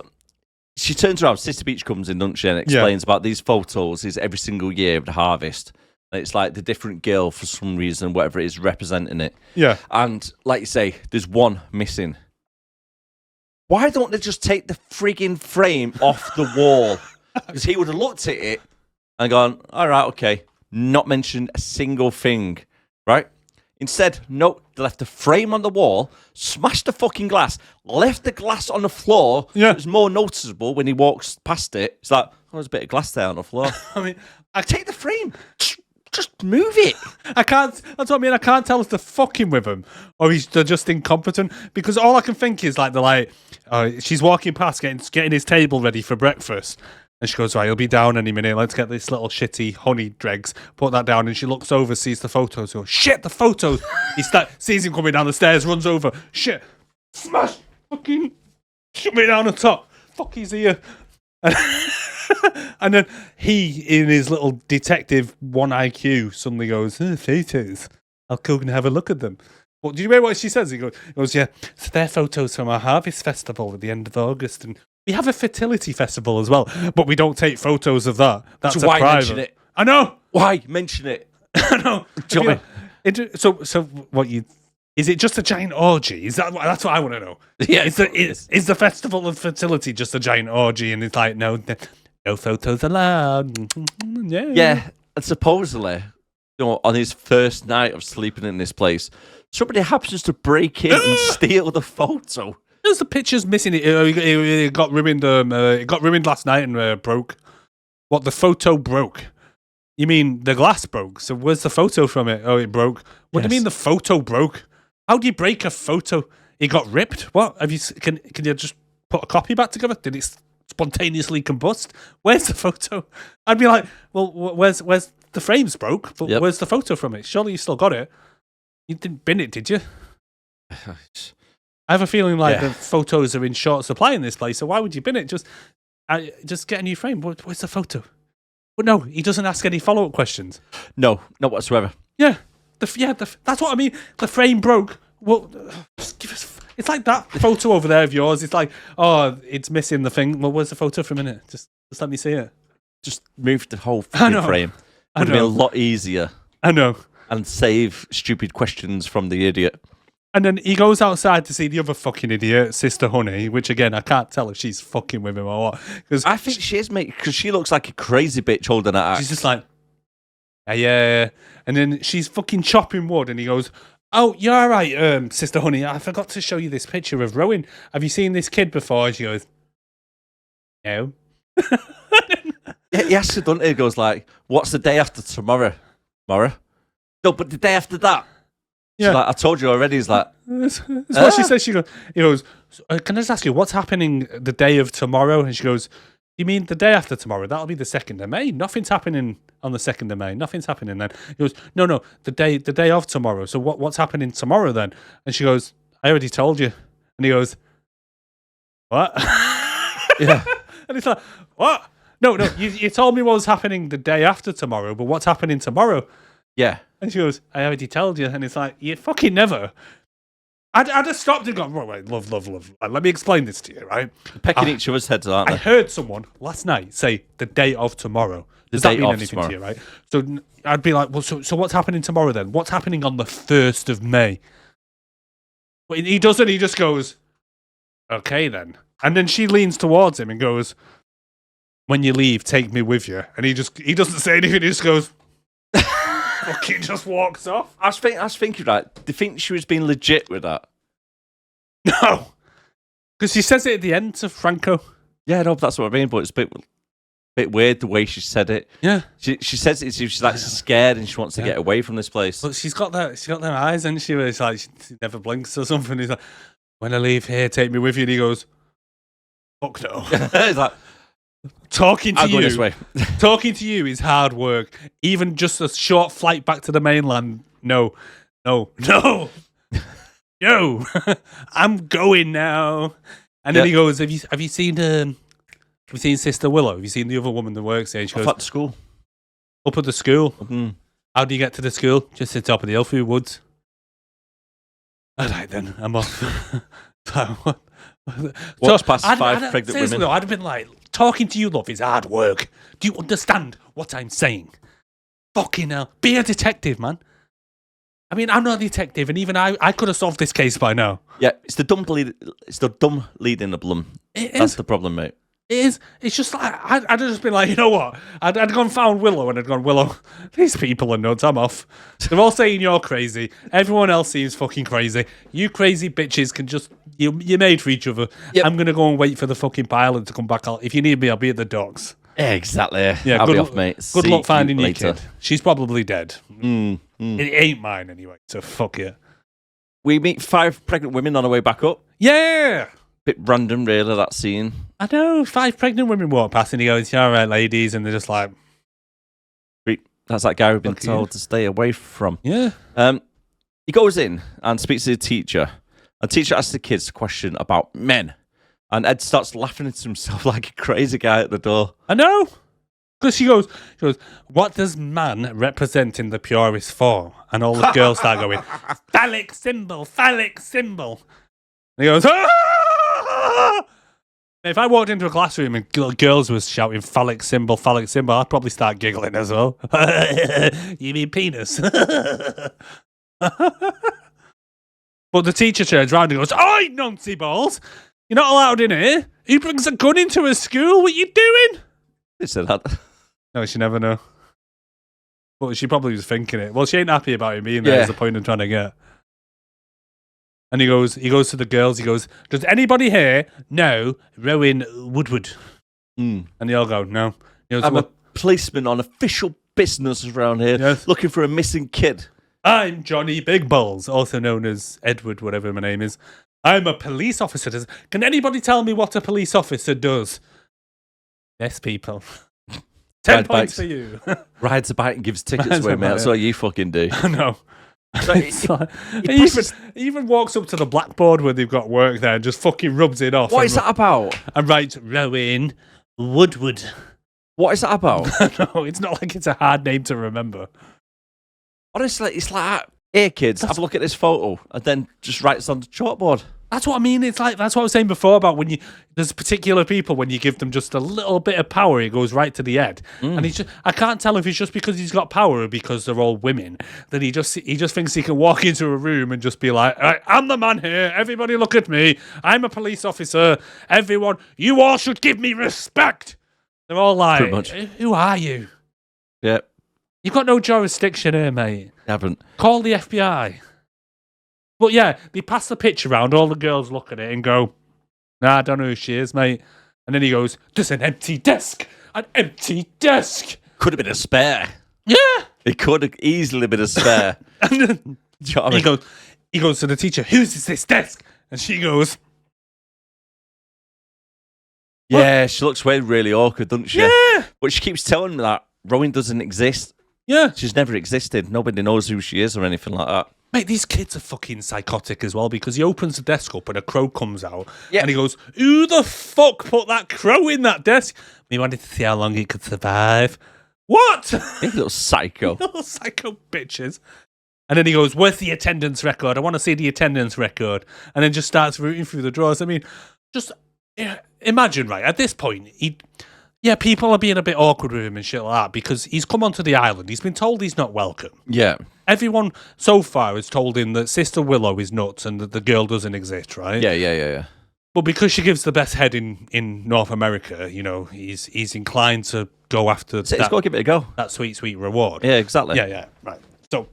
she turns around, Sister Beach comes in, doesn't she, and explains about these photos is every single year of the harvest. And it's like the different girl, for some reason, whatever it is, representing it. Yeah. And like you say, there's one missing. Why don't they just take the frigging frame off the wall? Because he would have looked at it and gone, all right, okay, not mentioned a single thing, right? Instead, nope, they left the frame on the wall, smashed the fucking glass, left the glass on the floor. Yeah. It was more noticeable when he walks past it. It's like, oh, there's a bit of glass there on the floor. I mean, take the frame. Just move it. I can't. That's what I mean. I can't tell if they're fucking with him or they're just incompetent. Because all I can think is she's walking past, getting his table ready for breakfast, and she goes, "Right, he'll be down any minute. Let's get this little shitty honey dregs. Put that down." And she looks over, sees the photos. Goes, "Shit, the photos!" Sees him coming down the stairs, runs over. Shit, smash, fucking, shut me down the top. Fuck, he's here. And then he, in his little detective 1 IQ, suddenly goes, "Photos. I'll go and have a look at them." Well, do you hear what she says? He goes, "Yeah, so they're photos from our Harvest Festival at the end of August, and we have a fertility festival as well, but we don't take photos of that. That's So why private." mention it? I know. Why mention it? I know. Do you know what So what you... Is it just a giant orgy? That's what I want to know. Yeah, Is the Festival of Fertility just a giant orgy? And it's like, no photos allowed. Yeah. Yeah, and supposedly on his first night of sleeping in this place, somebody happens to break in and steal the photo. There's the pictures missing. It got ruined. It got ruined last night and broke. What, the photo broke? You mean the glass broke? So where's the photo from it? Oh, it broke. What do you mean the photo broke? How do you break a photo? It got ripped. What have you? Can you just put a copy back together? Did it spontaneously combust? Where's the photo? I'd be like, well, where's the frames broke? But where's the photo from it? Surely you still got it. You didn't bin it, did you? I have a feeling like the photos are in short supply in this place. So why would you bin it? Just get a new frame. Where's the photo? But no, he doesn't ask any follow-up questions. No, not whatsoever. Yeah, that's what I mean. The frame broke. Well, just give us. It's like that photo over there of yours. It's like, oh, it's missing the thing. Well, where's the photo for a minute? Just let me see it. Just move the whole frame. Would be a lot easier. I know. And save stupid questions from the idiot. And then he goes outside to see the other fucking idiot, Sister Honey, which again, I can't tell if she's fucking with him or what. Because I think she is, mate, because she looks like a crazy bitch holding that axe. She's just like, yeah. And then she's fucking chopping wood, and he goes, oh, you're all right, Sister Honey. I forgot to show you this picture of Rowan. Have you seen this kid before? And she goes, no. He asks her, doesn't he? He goes like, what's the day after tomorrow? Tomorrow? No, but the day after that. She's like, I told you already. He's like, that's what she says. He goes, can I just ask you, what's happening the day of tomorrow? And she goes, you mean the day after tomorrow? That'll be the 2nd of May. Nothing's happening on the 2nd of May. Nothing's happening then. He goes, no, the day of tomorrow. So what's happening tomorrow then? And she goes, I already told you. And he goes, what? yeah. And it's like, what? No, you told me what was happening the day after tomorrow, but what's happening tomorrow? Yeah. And she goes, I already told you. And it's like, you fucking never. I'd have stopped and gone, wait, love. Let me explain this to you, right? Pecking each other's heads, aren't they? I heard someone last night say the day of tomorrow. Does that mean anything to you, right? So I'd be like, well, so what's happening tomorrow then? What's happening on the 1st of May? But he doesn't. He just goes, okay then. And then she leans towards him and goes, when you leave, take me with you. And he doesn't say anything. He just goes, fucking just walks off. I was thinking, right, do you think she was being legit with that? No. Because she says it at the end to Franco. Yeah, no, that's what I mean, but it's a bit weird the way she said it. Yeah. She says it, she's like scared and she wants to get away from this place. But she's got them eyes, and she was like, she never blinks or something. He's like, when I leave here, take me with you. And he goes, fuck no. He's like, Talking to I'll go this way. Talking to you is hard work. Even just a short flight back to the mainland. No. I'm going now. And then he goes, have you seen Sister Willow? Have you seen the other woman that works there? And she goes, at the school. Up at the school. Mm-hmm. How do you get to the school? Just at the top of the hill through woods. All right then, I'm off. What's past 5 pregnant women? Though, I'd have been like, talking to you, love, is hard work. Do you understand what I'm saying? Fucking hell. Be a detective, man. I mean, I'm not a detective, and even I could have solved this case by now. Yeah, it's the dumb lead in the blum. That's the problem, mate. It is. It's just like, I'd have just been like, you know what? I'd gone and found Willow, and I'd gone, Willow, these people are nuts, I'm off. They're all saying you're crazy. Everyone else seems fucking crazy. You crazy bitches can just, you're made for each other. Yep. I'm going to go and wait for the fucking pilot to come back. If you need me, I'll be at the docks. Exactly. Yeah, I'll be off, mate. Good luck finding your later. kid. She's probably dead. It ain't mine anyway, so fuck it. We meet 5 pregnant women on our way back up. Yeah! Bit random, really, that scene. I know, 5 pregnant women walk past and he goes, yeah, all right, ladies, and they're just like... That's that guy we've been told to stay away from. Yeah. He goes in and speaks to the teacher. And the teacher asks the kids a question about men. And Ed starts laughing to himself like a crazy guy at the door. I know. Because she goes, what does man represent in the purest form? And all the girls start going, phallic symbol, phallic symbol. And he goes, ah! If I walked into a classroom and girls was shouting phallic symbol, I'd probably start giggling as well. You mean penis? But the teacher turns around and goes, oi, noncy balls! You're not allowed in here. Who brings a gun into a school? What you doing? They said that. No, she never know. But she probably was thinking it. Well, she ain't happy about him being there. Yeah. Is the point I'm trying to get. And he goes to the girls. He goes, "Does anybody here know Rowan Woodward?" Mm. And they all go, "No." He goes, I'm "Well, a policeman on official business around here, Yes. looking for a missing kid. I'm Johnny Big Balls, also known as Edward, whatever my name is. I'm a police officer. Can anybody tell me what a police officer does?" Yes, people. 10 Ride points bikes. for you. Rides a bike and gives tickets Rides away, a mate. bike, That's yeah. what you fucking do. I know. So It's like- he he even walks up to the blackboard where they've got work there and just fucking rubs it off. What and, is that about? And writes Rowan Woodward. What is that about? No, it's not like it's a hard name to remember. Honestly, it's like, here, kids, have a look at this photo, and then just write it on the chalkboard. That's what I mean. It's like, that's what I was saying before about when there's particular people, when you give them just a little bit of power, it goes right to the head. And I can't tell if it's just because he's got power or because they're all women, that he just thinks he can walk into a room and just be like, "I'm the man here. Everybody look at me. I'm a police officer. Everyone, you all should give me respect." They're all like, Pretty much. "Who are you? Yeah, You've got no jurisdiction here, mate. haven't. Call the FBI." But yeah, they pass the pitch around, all the girls look at it and go, "Nah, I don't know who she is, mate." And then he goes, "There's an empty desk. An empty desk." Could have been a spare. Yeah. It could have easily been a spare. And then Do you know what I mean? he goes to the teacher, "Whose is this desk?" And she goes, Yeah, she looks really awkward, doesn't she? "Yeah. But she keeps telling me that Rowan doesn't exist. Yeah. She's never existed. Nobody knows who she is or anything like that. Mate, these kids are fucking psychotic as well, because he opens the desk up and a crow comes out. Yeah. And he goes, "Who the fuck put that crow in that desk?" We wanted to see how long it could survive. What? You little psycho. Little psycho bitches. And then he goes, "Where's the attendance record? I want to see the attendance record." And then just starts rooting through the drawers. I mean, just imagine, right, at this point, people are being a bit awkward with him and shit like that because he's come onto the island. He's been told he's not welcome. Yeah. Everyone so far has told him that Sister Willow is nuts and that the girl doesn't exist, right? Yeah. But because she gives the best head in North America, you know, he's inclined to go after So it's got to give it a go. that sweet, sweet reward. Yeah, exactly. Yeah, right. So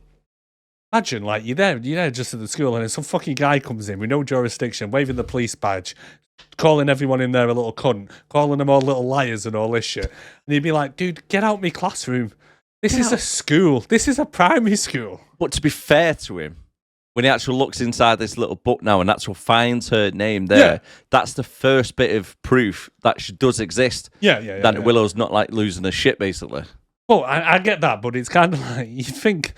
imagine, like, you're there just at the school and then some fucking guy comes in with no jurisdiction, waving the police badge, calling everyone in there a little cunt, calling them all little liars and all this shit. And you'd be like, "Dude, get out my classroom. This is a school. This is a primary school." But to be fair to him, when he actually looks inside this little book now and actually finds her name there, that's the first bit of proof that she does exist. Yeah. That Willow's not like losing her shit, basically. Well, I get that, but it's kind of like, you'd think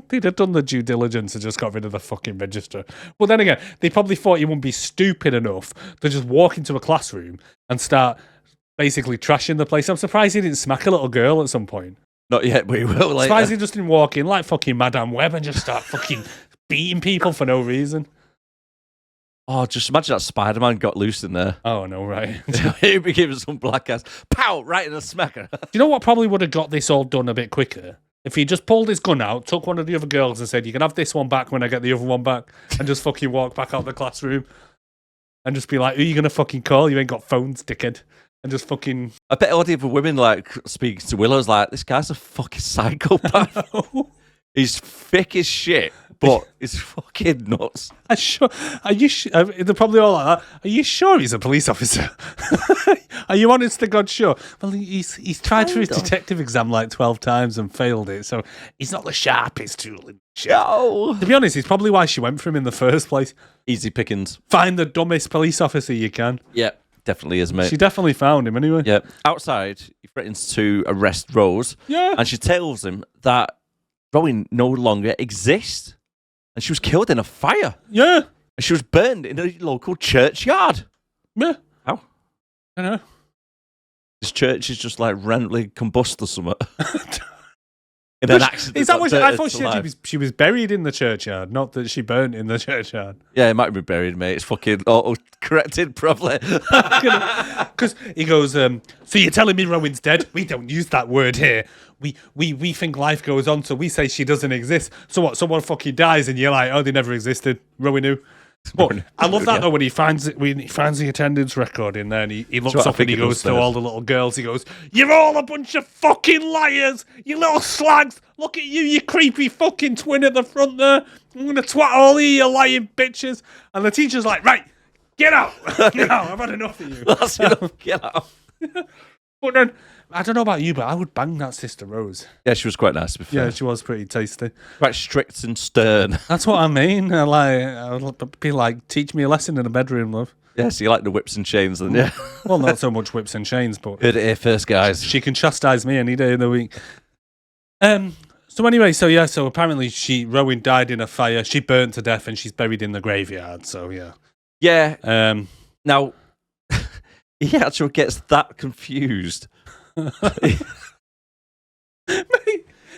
they'd have done the due diligence and just got rid of the fucking register. Well, then again, they probably thought he wouldn't be stupid enough to just walk into a classroom and start basically trashing the place. I'm surprised he didn't smack a little girl at some point. Not yet, but he will later. Surprised he just didn't walk in like fucking Madame Web and just start fucking beating people for no reason. Oh, just imagine that Spider-Man got loose in there. Oh, no, right. He became some black ass. Pow! Right in the smacker. Do you know what probably would have got this all done a bit quicker? If he just pulled his gun out, took one of the other girls and said, "You can have this one back when I get the other one back," and just fucking walk back out the classroom and just be like, "Who are you going to fucking call? You ain't got phones, dickhead." And just fucking... I bet all the other women, like, speaking to Willow's like, "This guy's a fucking psychopath. He's thick as shit, but he's fucking nuts." Are you sure? They're probably all like that. "Are you sure he's a police officer? Are you honest to God sure?" Well, he's tried for his detective exam like 12 times and failed it, so he's not the sharpest tool in the shed. No. To be honest, it's probably why she went for him in the first place. Easy pickings. Find the dumbest police officer you can. Yeah, definitely is, mate. She definitely found him anyway. Yeah. Outside, he threatens to arrest Rose. Yeah. And she tells him that Rowan no longer exists. And she was killed in a fire. Yeah. And she was burned in a local churchyard. Yeah. How? I know. This church is just like randomly combust or something. In an accident. Is that got what I dirted thought to life. she was buried in the churchyard, not that she burnt in the churchyard. Yeah, it might be buried, mate. It's fucking auto-corrected probably. Because he goes, "So you're telling me Rowan's dead? We don't use that word here. We think life goes on, so we say she doesn't exist. So what? Someone fucking dies, and you're like, oh, they never existed. Rowan who?" But I love that though when he finds the attendance record in there and he looks up and he goes to all the little girls. He goes, "You're all a bunch of fucking liars, you little slags. Look at you, you creepy fucking twin at the front there. I'm gonna twat all of you lying bitches." And the teacher's like, "Right, get out. Get out. I've had enough of you. That's enough. Get out." But then, I don't know about you, but I would bang that Sister Rose. Yeah, she was quite nice before. Yeah, she was pretty tasty. Quite strict and stern. That's what I mean. I would be like, teach me a lesson in the bedroom, love. Yeah, so you like the whips and chains then, yeah. Well, not so much whips and chains, but Heard it here first, guys. she can chastise me any day of the week. So anyway, so apparently Rowan died in a fire. She burnt to death and she's buried in the graveyard. So yeah. Yeah. Now, he actually gets that confused. Right,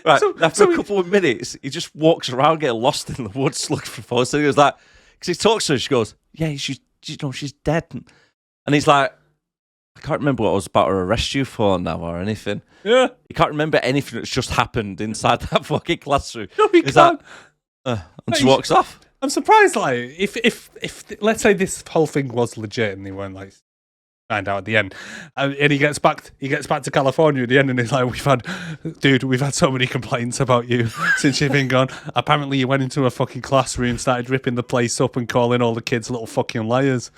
after a couple of minutes, he just walks around, getting lost in the woods, looking for photos. So he was like, because he talks to her, she goes, "Yeah, she's dead," and he's like, "I can't remember what I was about to arrest you for now or anything." Yeah, he can't remember anything that's just happened inside that fucking classroom. No, he can't. And just walks off. I'm surprised, like, if let's say this whole thing was legit and they weren't like find out at the end, and he gets back to California at the end, and he's like, we've had so many complaints about you since you've been gone. Apparently you went into a fucking classroom, started ripping the place up and calling all the kids little fucking liars.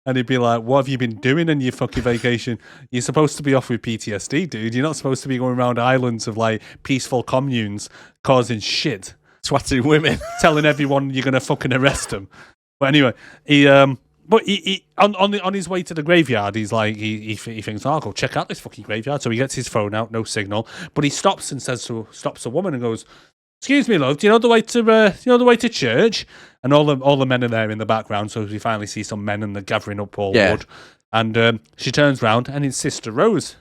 And he'd be like, "What have you been doing in your fucking vacation? You're supposed to be off with PTSD, dude. You're not supposed to be going around islands of like peaceful communes causing shit, twatting women, telling everyone you're gonna fucking arrest them." But anyway, he on his way to the graveyard, he's like, he thinks, "Oh, I'll go check out this fucking graveyard." So he gets his phone out, no signal, but he stops a woman and goes, "Excuse me, love, do you know the way to church?" And all the men are there in the background, so we finally see some men and they're gathering up all wood. And she turns round and it's Sister Rose.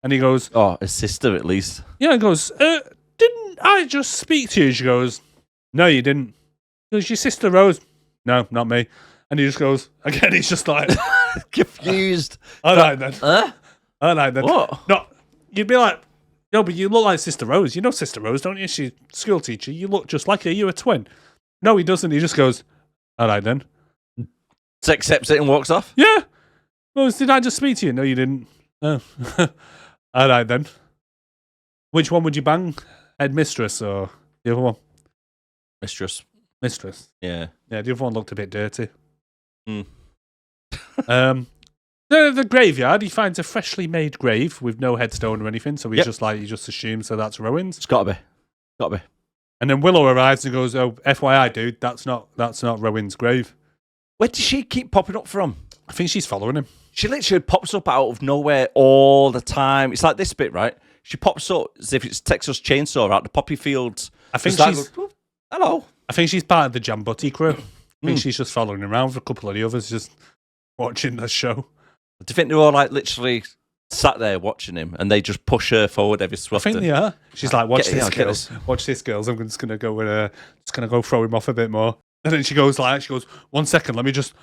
And he goes, "Oh, a sister at least." Yeah, he goes, "Didn't I just speak to you?" She goes, "No, you didn't." He goes, "Your Sister Rose?" "No, not me." And he just goes, again, he's just like confused. All right then. Huh? All right then. What? No, you'd be like, "No, but you look like Sister Rose. You know Sister Rose, don't you? She's a school teacher. You look just like her. You're a twin." No, he doesn't. He just goes, "All right then." Just accepts it and walks off? Yeah. Well, did I just speak to you? No, you didn't. Oh. All right then. Which one would you bang? Headmistress or the other one? Mistress. Yeah, Yeah. the other one looked a bit dirty. Mm. The graveyard, he finds a freshly made grave with no headstone or anything, so he just assumes that that's Rowan's. It's gotta be. And then Willow arrives and goes, "Oh, FYI, dude, that's not Rowan's grave." Where does she keep popping up from? I think she's following him. She literally pops up out of nowhere all the time. It's like this bit, right? She pops up as if it's Texas Chainsaw out the poppy fields. I think she's... Hello. I think she's part of the Jambutti crew. I think she's just following him around with a couple of the others, just watching the show. Do you think they're all like literally sat there watching him and they just push her forward every so often? I think they are. She's like, watch this, girls. I'm just gonna go throw him off a bit more. And then she goes, 1 second, let me just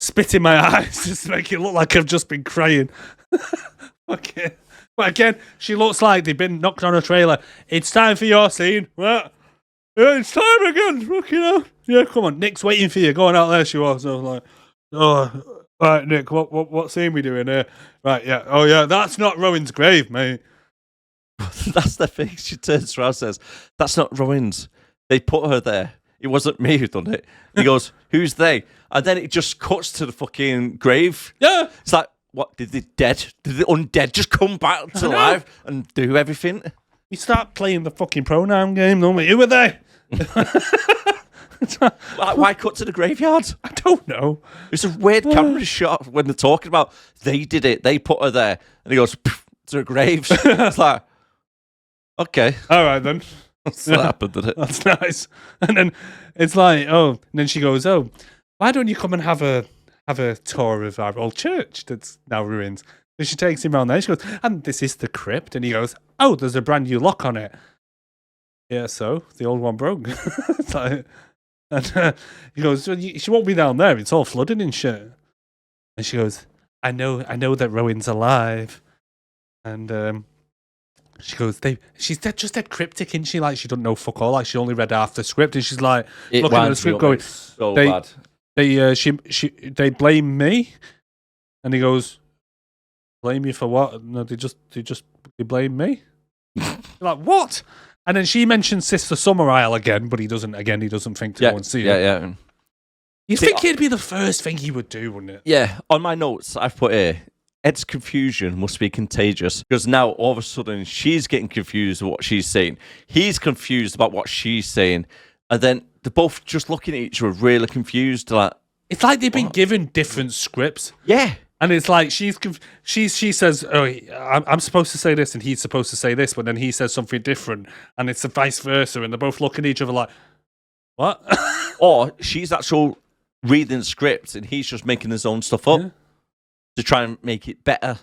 spit in my eyes just to make it look like I've just been crying. Okay. But again, she looks like they've been knocked on a trailer. "It's time for your scene." What? "Yeah, it's time again. Fucking hell. Yeah, come on. Nick's waiting for you. Going out there, she was. I was like, "Oh, right, Nick, what scene we doing here?" "Right, yeah. Oh, yeah, that's not Rowan's grave, mate." That's the thing. She turns around and says, "That's not Rowan's. They put her there. It wasn't me who done it." He goes, "Who's they?" And then it just cuts to the fucking grave. Yeah. It's like, what? Did the undead just come back to life and do everything? We start playing the fucking pronoun game, don't we? Who are they? Why cut to the graveyard? I don't know. It's a weird camera shot when they're talking about they did it, they put her there, and he goes to her graves. It's like, okay, all right then. That's what happened, did it? That's nice. And then it's like, oh, and then she goes, "Oh, why don't you come and have a tour of our old church that's now ruined?" So she takes him around there. She goes, "And this is the crypt." And he goes, "Oh, there's a brand new lock on it." "Yeah, so the old one broke." It's like, and he goes, "She won't be down there. It's all flooded and shit." And she goes, I know that Rowan's alive." And she goes, she's just dead cryptic, isn't she? Like, she doesn't know fuck all. Like, she only read half the script, and she's like, looking at the script going, so bad. they blame me, and he goes, blame you for what? No, they blame me. Like, what? And then she mentions Sister Summerisle again, but he doesn't think to go and see it. Yeah. You'd think it'd be the first thing he would do, wouldn't it? Yeah, on my notes, I've put here, Ed's confusion must be contagious, because now all of a sudden she's getting confused with what she's saying. He's confused about what she's saying, and then they're both just looking at each other really confused. Like, it's like they've been given different scripts. Yeah. And it's like she says, "Oh, I'm supposed to say this," and he's supposed to say this, but then he says something different, and it's the vice versa, and they're both looking at each other like, "What?" Or she's actually reading the script, and he's just making his own stuff up to try and make it better.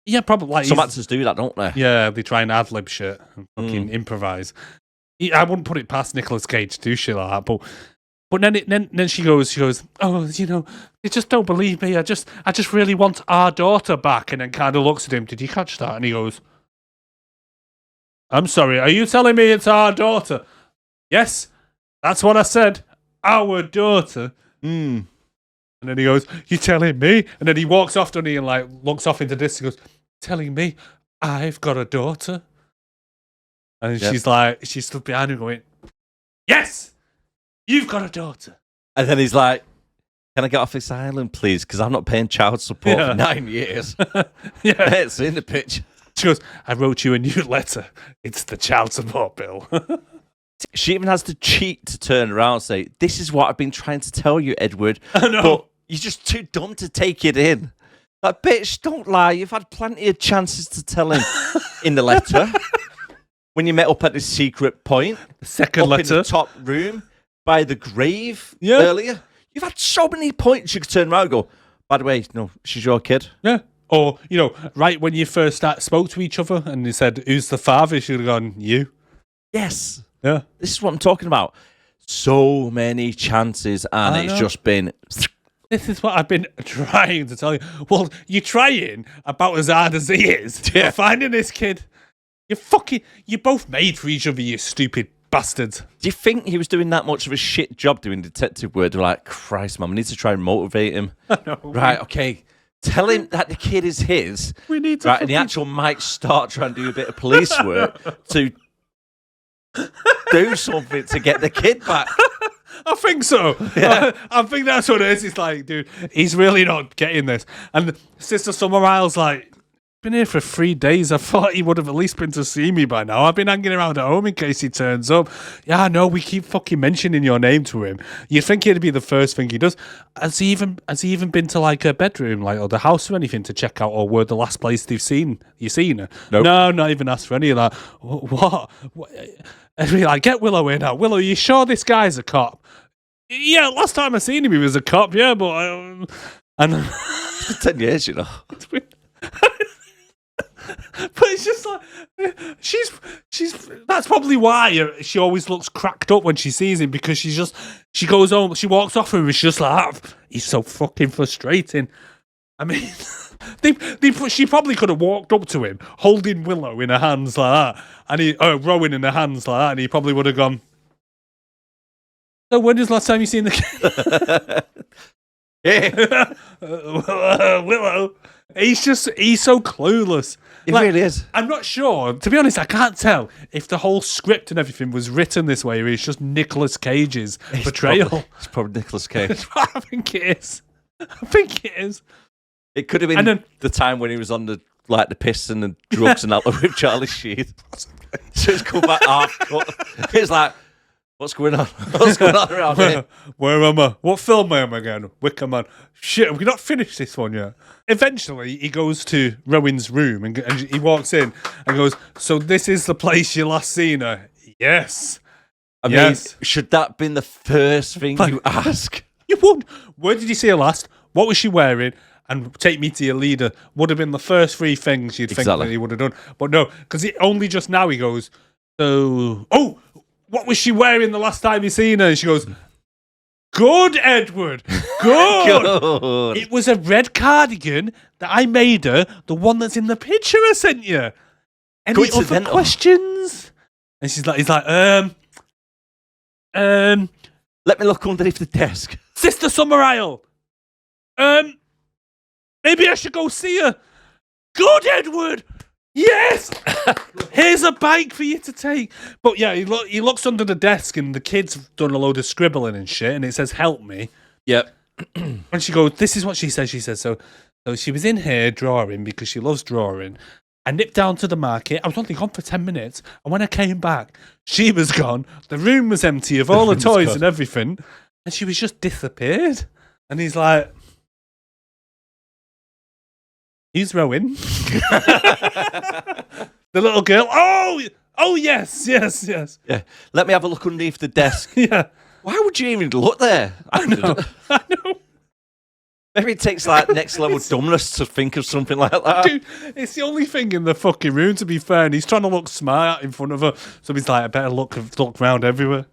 Yeah, probably. Like, some actors do that, don't they? Yeah, they try and ad-lib shit and fucking improvise. I wouldn't put it past Nicolas Cage to do shit like that, but then she goes, "Oh, they just don't believe me. I just really want our daughter back." And then kind of looks at him. Did you catch that? And he goes, "I'm sorry. Are you telling me it's our daughter?" Yes, that's what I said. Our daughter. And then he goes, "You telling me?" And then he walks off, doesn't he, and like looks off into this. He goes, "Telling me I've got a daughter?" And she's like, she stood behind him going, "Yes! You've got a daughter." And then he's like, "Can I get off this island, please? Because I'm not paying child support for 9 years." Yeah. It's in the pitch. She goes, "I wrote you a new letter. It's the child support bill." She even has to cheat to turn around and say, "This is what I've been trying to tell you, Edward." I know. But you're just too dumb to take it in. Like, bitch, don't lie. You've had plenty of chances to tell him in the letter. When you met up at the secret point. The second letter. In the top room. By the grave earlier. You've had so many points you could turn around and go, "By the way, no, she's your kid." Yeah. Or, right when you first spoke to each other and they said, "Who's the father?" She would have gone, "You." Yes. Yeah. This is what I'm talking about. So many chances, and it's just been... This is what I've been trying to tell you. Well, you're trying about as hard as he is for finding this kid. You're both made for each other, you stupid bastards. Do you think he was doing that much of a shit job doing detective work? They're like, "Christ, man, we need to try and motivate him." I know. Right, okay. Tell him that the kid is his. We need to. Right, and he actually might start trying to do a bit of police work to do something to get the kid back. I think so. Yeah. I think that's what it is. It's like, dude, he's really not getting this. And Sister Summerisle's like, "Been here for 3 days. I thought he would have at least been to see me by now. I've been hanging around at home in case he turns up." "Yeah, I know. We keep fucking mentioning your name to him." You'd think it'd be the first thing he does. Has he even been to like her bedroom, like, or the house or anything to check out, or were the last place you seen her? Nope. No, not even asked for any of that. What? And we're like, "Get Willow in now. Willow, you sure this guy's a cop?" "Yeah, last time I seen him, he was a cop. Yeah, but and It's been 10 years, you know. But it's just like she's. That's probably why she always looks cracked up when she sees him, because she goes home, she walks off him, and she's just like, "He's so fucking frustrating." I mean, she probably could have walked up to him holding Willow in her hands like that, and Rowan in her hands like that, and he probably would have gone, "So when was the last time you seen the kid?" Yeah. Willow. He's so clueless. It really is. I'm not sure. To be honest, I can't tell if the whole script and everything was written this way, or it's just Nicolas Cage's portrayal. It's probably Nicolas Cage. I think it is. It could have been the time when he was on the piss and the drugs and that with Charlie Sheen. So he's come back half cut. He's like, "What's going on? What's going on around here?" Where am I? What film am I again? Wicker Man. Shit, have we not finished this one yet? Eventually, he goes to Rowan's room and he walks in and goes, "So this is the place you last seen her?" "Yes." I mean, should that have been the first thing you ask? You would. Where did you see her last? What was she wearing? And "Take me to your leader" would have been the first 3 things you'd think that he would have done. But no, because only just now he goes, "So, what was she wearing the last time you seen her?" And she goes, "Good, Edward. Good. Good. It was a red cardigan that I made her, the one that's in the picture I sent you. Any other questions?" And he's like, Let me look underneath the desk. Sister Summerisle. Maybe I should go see her. Good, Edward. Yes. Here's a bike for you to take. But yeah, he looks under the desk and the kid's done a load of scribbling and shit, and it says "Help me." Yep. And she goes, "This is what she says." She says, "So she was in here drawing because she loves drawing. I nipped down to the market. I was only gone for 10 minutes, and when I came back, she was gone. The room was empty of all the toys and everything, and she was just disappeared." And he's like, "He's rowing." The little girl, oh yes. Yeah. Let me have a look underneath the desk. Yeah. Why would you even look there? I know. Maybe it takes like next level dumbness to think of something like that. Dude, it's the only thing in the fucking room, to be fair, and he's trying to look smart in front of her, so he's like, I better look round everywhere.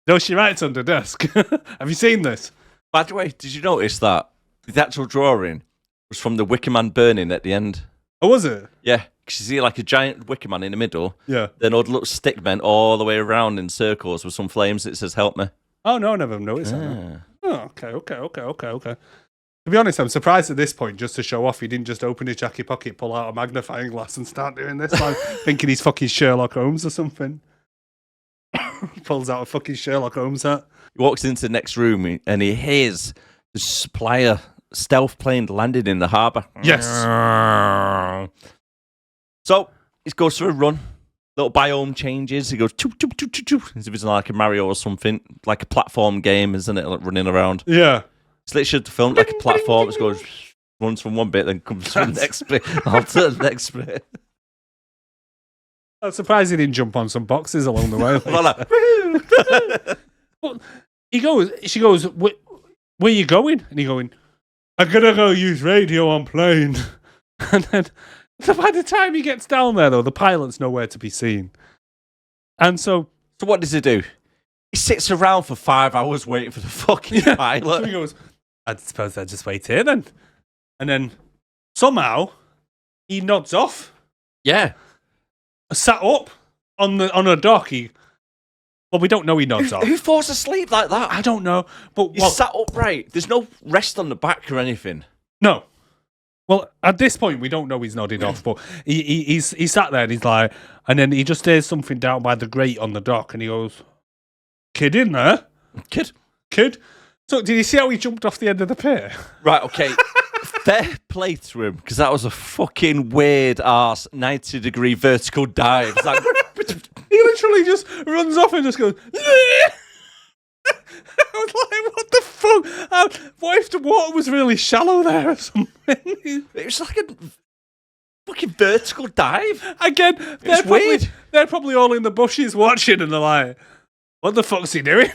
No, she writes on the desk. Have you seen this? By the way, did you notice that the actual drawing was from the Wicker Man burning at the end? Oh, was it? Yeah, because you see like a giant Wicker Man in the middle. Yeah. Then all the little stick men all the way around in circles with some flames that says "Help me." Oh, no, I never noticed that. Oh, okay. To be honest, I'm surprised at this point, just to show off, he didn't just open his jacket pocket, pull out a magnifying glass and start doing this, like thinking he's fucking Sherlock Holmes or something. Pulls out a fucking Sherlock Holmes hat. He walks into the next room and he hears the supplier stealth plane landed in the harbour. Yes. So he goes for a run. Little biome changes. He goes choo choo choo choo choo. As if it's like a Mario or something, like a platform game, isn't it? Like running around. Yeah. It's literally filmed like a platform. It goes runs from one bit, then comes from the next bit, after the next bit. I'm surprised he didn't jump on some boxes along the way. Well, she goes, where you going? And he going, I'm gonna go use radio on plane. And then by the time he gets down there, though, the pilot's nowhere to be seen. And so what does he do? He sits around for 5 hours waiting for the fucking pilot. So he goes, I suppose I'll just wait here then. And then somehow he nods off. Yeah. Sat up on a dock. Well, we don't know he nods off. Who falls asleep like that? I don't know. But He sat upright. There's no rest on the back or anything. No. Well, at this point, we don't know he's nodded off, but he sat there and he's like, and then he just hears something down by the grate on the dock, and he goes, "Kid in there? Kid? So, did you see how he jumped off the end of the pier?" Right, okay. Fair play to him, because that was a fucking weird ass 90-degree vertical dive. It's like, he literally just runs off and just goes, I was like, what the fuck? What if the water was really shallow there or something? it was like a fucking vertical dive. Again, weird. They're probably all in the bushes watching, and they're like, what the fuck's he doing?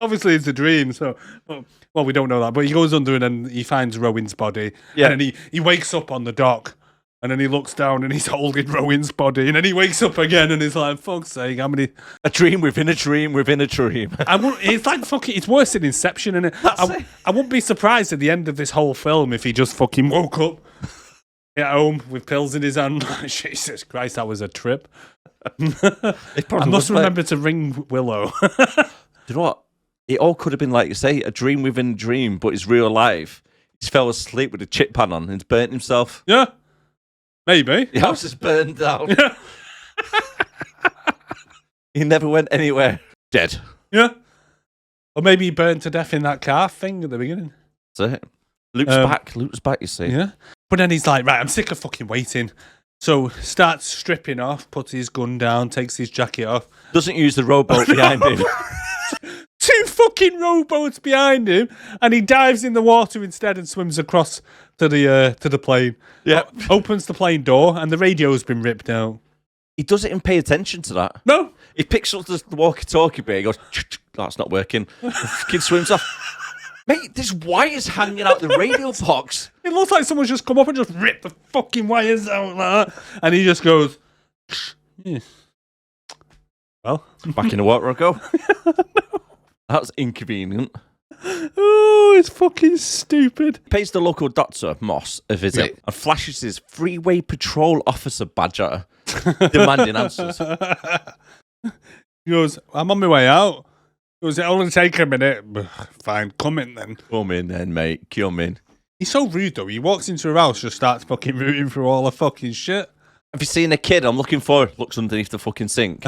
Obviously, it's a dream, so... Well, we don't know that, but he goes under and then he finds Rowan's body. Yeah. And then he wakes up on the dock, and then he looks down and he's holding Rowan's body, and then he wakes up again and he's like, fuck's sake, how many... A dream within a dream within a dream. It's like fucking... It's worse than Inception, isn't it? I wouldn't be surprised at the end of this whole film if he just fucking woke up at home with pills in his hand. Jesus Christ, that was a trip. I must remember to ring Willow. Do you know what? It all could have been, like you say, a dream within a dream, but it's real life. He just fell asleep with a chip pan on and burnt himself. Yeah. Maybe. The house is burned down. Yeah. He never went anywhere. Dead. Yeah. Or maybe he burned to death in that car thing at the beginning. That's it. Luke's back, you see. Yeah. But then he's like, right, I'm sick of fucking waiting. So starts stripping off, puts his gun down, takes his jacket off. Doesn't use the rowboat behind him. 2 fucking rowboats behind him, and he dives in the water instead and swims across to the plane. Yeah. Opens the plane door, and the radio's been ripped out. He doesn't even pay attention to that. No. He picks up the walkie-talkie bit, he goes, that's not working. The kid swims off. Mate, there's wires hanging out the radio box. It looks like someone's just come up and just ripped the fucking wires out like that. And he just goes, yeah. Well. Back in the water I go. No. That was inconvenient. Oh, it's fucking stupid. Pays the local doctor, Moss, a visit and flashes his freeway patrol officer badge at her, demanding answers. He goes, I'm on my way out. He goes, it'll only take a minute. Fine, come in then. Come in then, mate. Come in. He's so rude though. He walks into her house, just starts fucking rooting through all the fucking shit. Have you seen a kid I'm looking for? Looks underneath the fucking sink.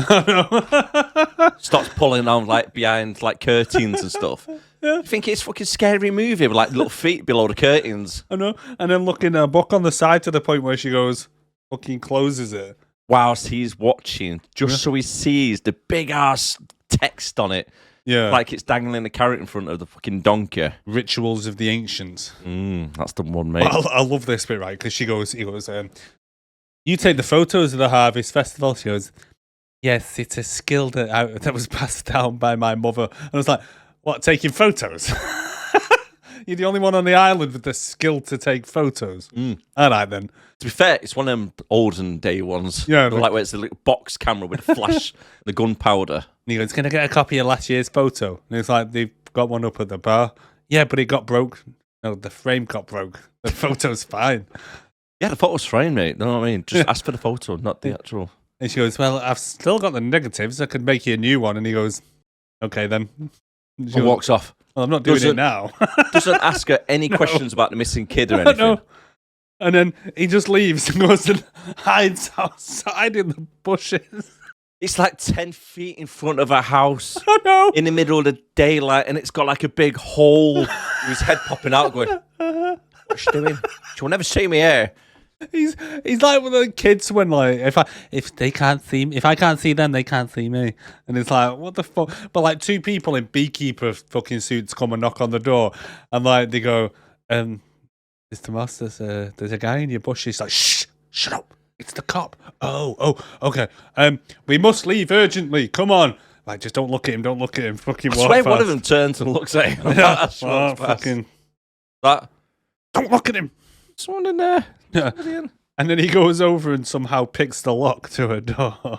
Starts pulling on like behind like curtains and stuff. Yeah. You think it's a fucking scary movie with like little feet below the curtains. I know. And then looking at a book on the side to the point where she goes, fucking closes it. Whilst he's watching, just so he sees the big ass text on it. Yeah. Like it's dangling a carrot in front of the fucking donkey. Rituals of the Ancients. That's the one, mate. Well, I love this bit, right? Because he goes, you take the photos of the Harvest Festival. She goes, yes, it's a skill that was passed down by my mother. And I was like, what, taking photos? You're the only one on the island with the skill to take photos. All right, then. To be fair, it's one of them olden day ones. Yeah. Like where it's a little box camera with a flash, the gunpowder. And he goes, can I get a copy of last year's photo? And it's like, they've got one up at the bar. Yeah, but it got broke. No, the frame got broke. The photo's fine. Yeah, the photo's fine, mate. You know what I mean? Just ask for the photo, not the actual. And she goes, well, I've still got the negatives. I could make you a new one. And he goes, okay, then. And walks off. Well, I'm not doing it now. Doesn't ask her any questions about the missing kid or anything. No. And then he just leaves and goes and hides outside in the bushes. It's like 10 feet in front of a house. I know. In the middle of the daylight, and it's got like a big hole with his head popping out going, what's she doing? She'll never see me here. He's like one of the kids when like if I can't see them, they can't see me. And it's like, what the fuck? But like two people in beekeeper fucking suits come and knock on the door, and like they go, Mr. Moss, there's a guy in your bush. He's like, shut up. It's the cop. Oh, okay. We must leave urgently. Come on. Like, just don't look at him. Don't look at him. Fucking walk swear fast. one of them turns and looks at him. Fucking. That. Don't look at him. Someone in there. Yeah. And then he goes over and somehow picks the lock to a door.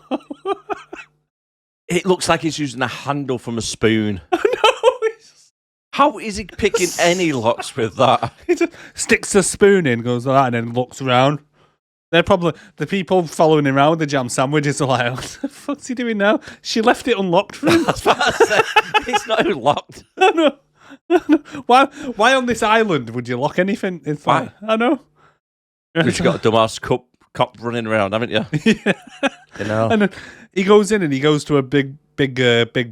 It looks like he's using a handle from a spoon. No. How is he picking any locks with that? He just sticks a spoon in, goes like that, and then looks around. They're probably the people following him around with the jam sandwiches are like, what the fuck's he doing now? She left it unlocked for him. That's what I said. It's not locked. I know. Why on this island would you lock anything? It's like, I know. Because you got a dumbass cop running around, haven't you? Yeah. You know. And then he goes in and he goes to a big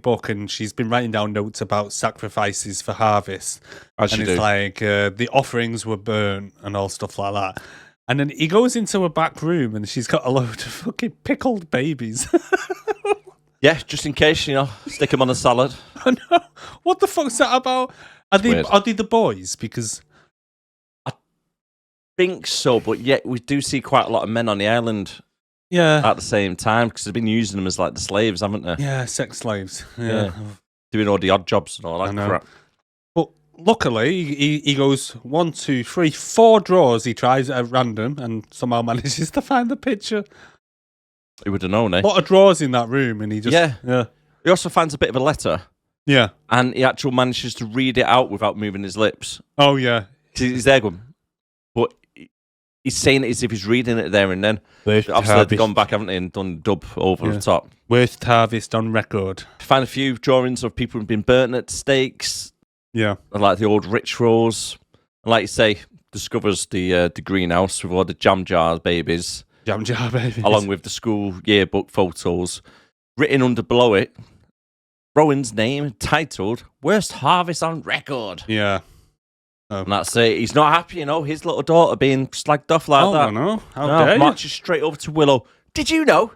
book, and she's been writing down notes about sacrifices for harvest. As and you it's do. like the offerings were burnt and all stuff like that. And then he goes into a back room and she's got a load of fucking pickled babies. Yeah, just in case, stick them on a salad. I know. What the fuck's that about? Are weird. they the boys? Because Think so, but yet we do see quite a lot of men on the island yeah, at the same time because they've been using them as like the slaves, haven't they? yeah, sex slaves. Yeah. Doing all the odd jobs and all I that know. crap. But luckily, he goes 1, 2, 3, 4 drawers. He tries at random and somehow manages to find the picture. Who would have known, eh? A lot of drawers in that room, and he just yeah. He also finds a bit of a letter, Yeah. and he actually manages to read it out without moving his lips. Oh yeah. He's there going, but he's saying it as if he's reading it there and then. Worst Obviously, they've gone back, haven't they, and done dub over the top. Worst harvest on record. Find a few drawings of people who've been burnt at stakes, Yeah. and like the old rituals. And like you say, discovers the greenhouse with all the jam jar babies, Jam jar babies. along with the school yearbook photos. Written under below it, Rowan's name titled "Worst Harvest on Record." Yeah. And that's it. He's not happy, his little daughter being slagged off like that. Oh no! How No, dare you? marches straight over to Willow. Did you know?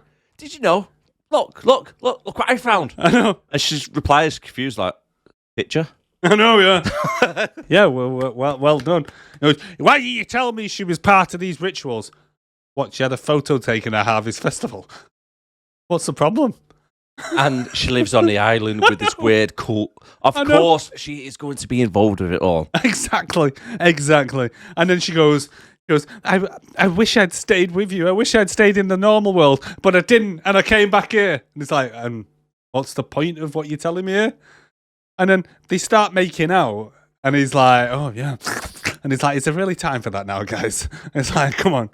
Look what I found. I know. And she replies, confused, like, picture? I know. Yeah. Yeah. Well done. He goes, why did you tell me she was part of these rituals? What? She had a photo taken at Harvest Festival. What's the problem? And she lives on the island with this weird cult. Of I know. course, she is going to be involved with it all. Exactly. And then she goes, I wish I'd stayed with you. I wish I'd stayed in the normal world, but I didn't, and I came back here. And it's like, what's the point of what you're telling me here? And then they start making out, and he's like, oh yeah. And he's like, is there really time for that now, guys? And it's like, come on.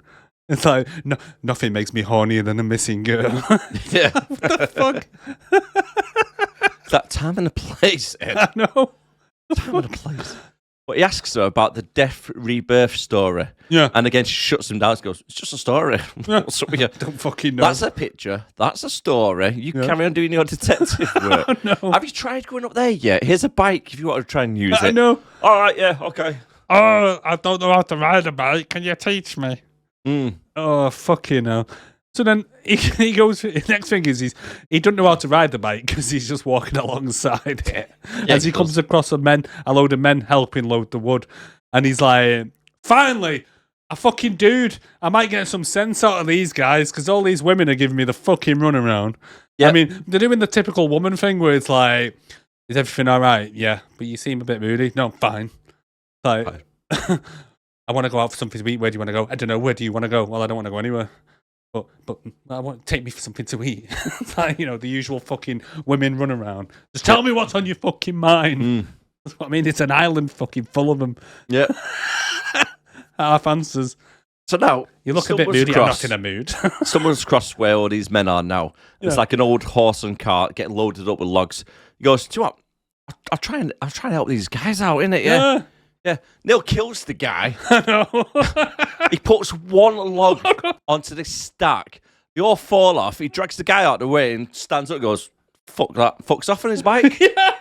It's like, no, nothing makes me hornier than a missing girl. Yeah. What the fuck? That time and a place, Ed. I know. Time and a place. But he asks her about the death rebirth story. Yeah. And again, she shuts him down and goes, it's just a story. What's up with you? Don't fucking know. That's a picture. That's a story. You carry on doing your detective work. No. Have you tried going up there yet? Here's a bike if you want to try and use it. I know. All right, yeah, okay. Oh, I don't know how to ride a bike. Can you teach me? Oh, fucking hell. So then he goes, next thing is he doesn't know how to ride the bike because he's just walking alongside it. As he comes across a load of men helping load the wood. And he's like, finally, a fucking dude. I might get some sense out of these guys because all these women are giving me the fucking runaround. Yep. I mean, they're doing the typical woman thing where it's like, is everything all right? Yeah, but you seem a bit moody. No, fine. Like, I want to go out for something to eat. Where do you want to go? I don't know. Where do you want to go? Well, I don't want to go anywhere. But I want take me for something to eat. Like, the usual fucking women run around. Just tell me what's on your fucking mind. That's what I mean. It's an island fucking full of them. Yeah. Half answers. So now you look a bit moody. I'm not in a mood. Someone's crossed where all these men are now. It's like an old horse and cart getting loaded up with logs. He goes, do you know what? I'll try and help these guys out, innit? Yeah. Yeah, Neil kills the guy. I know. He puts one log onto this stack. They all fall off. He drags the guy out of the way and stands up and goes, fuck that. Fucks off on his bike. Yeah.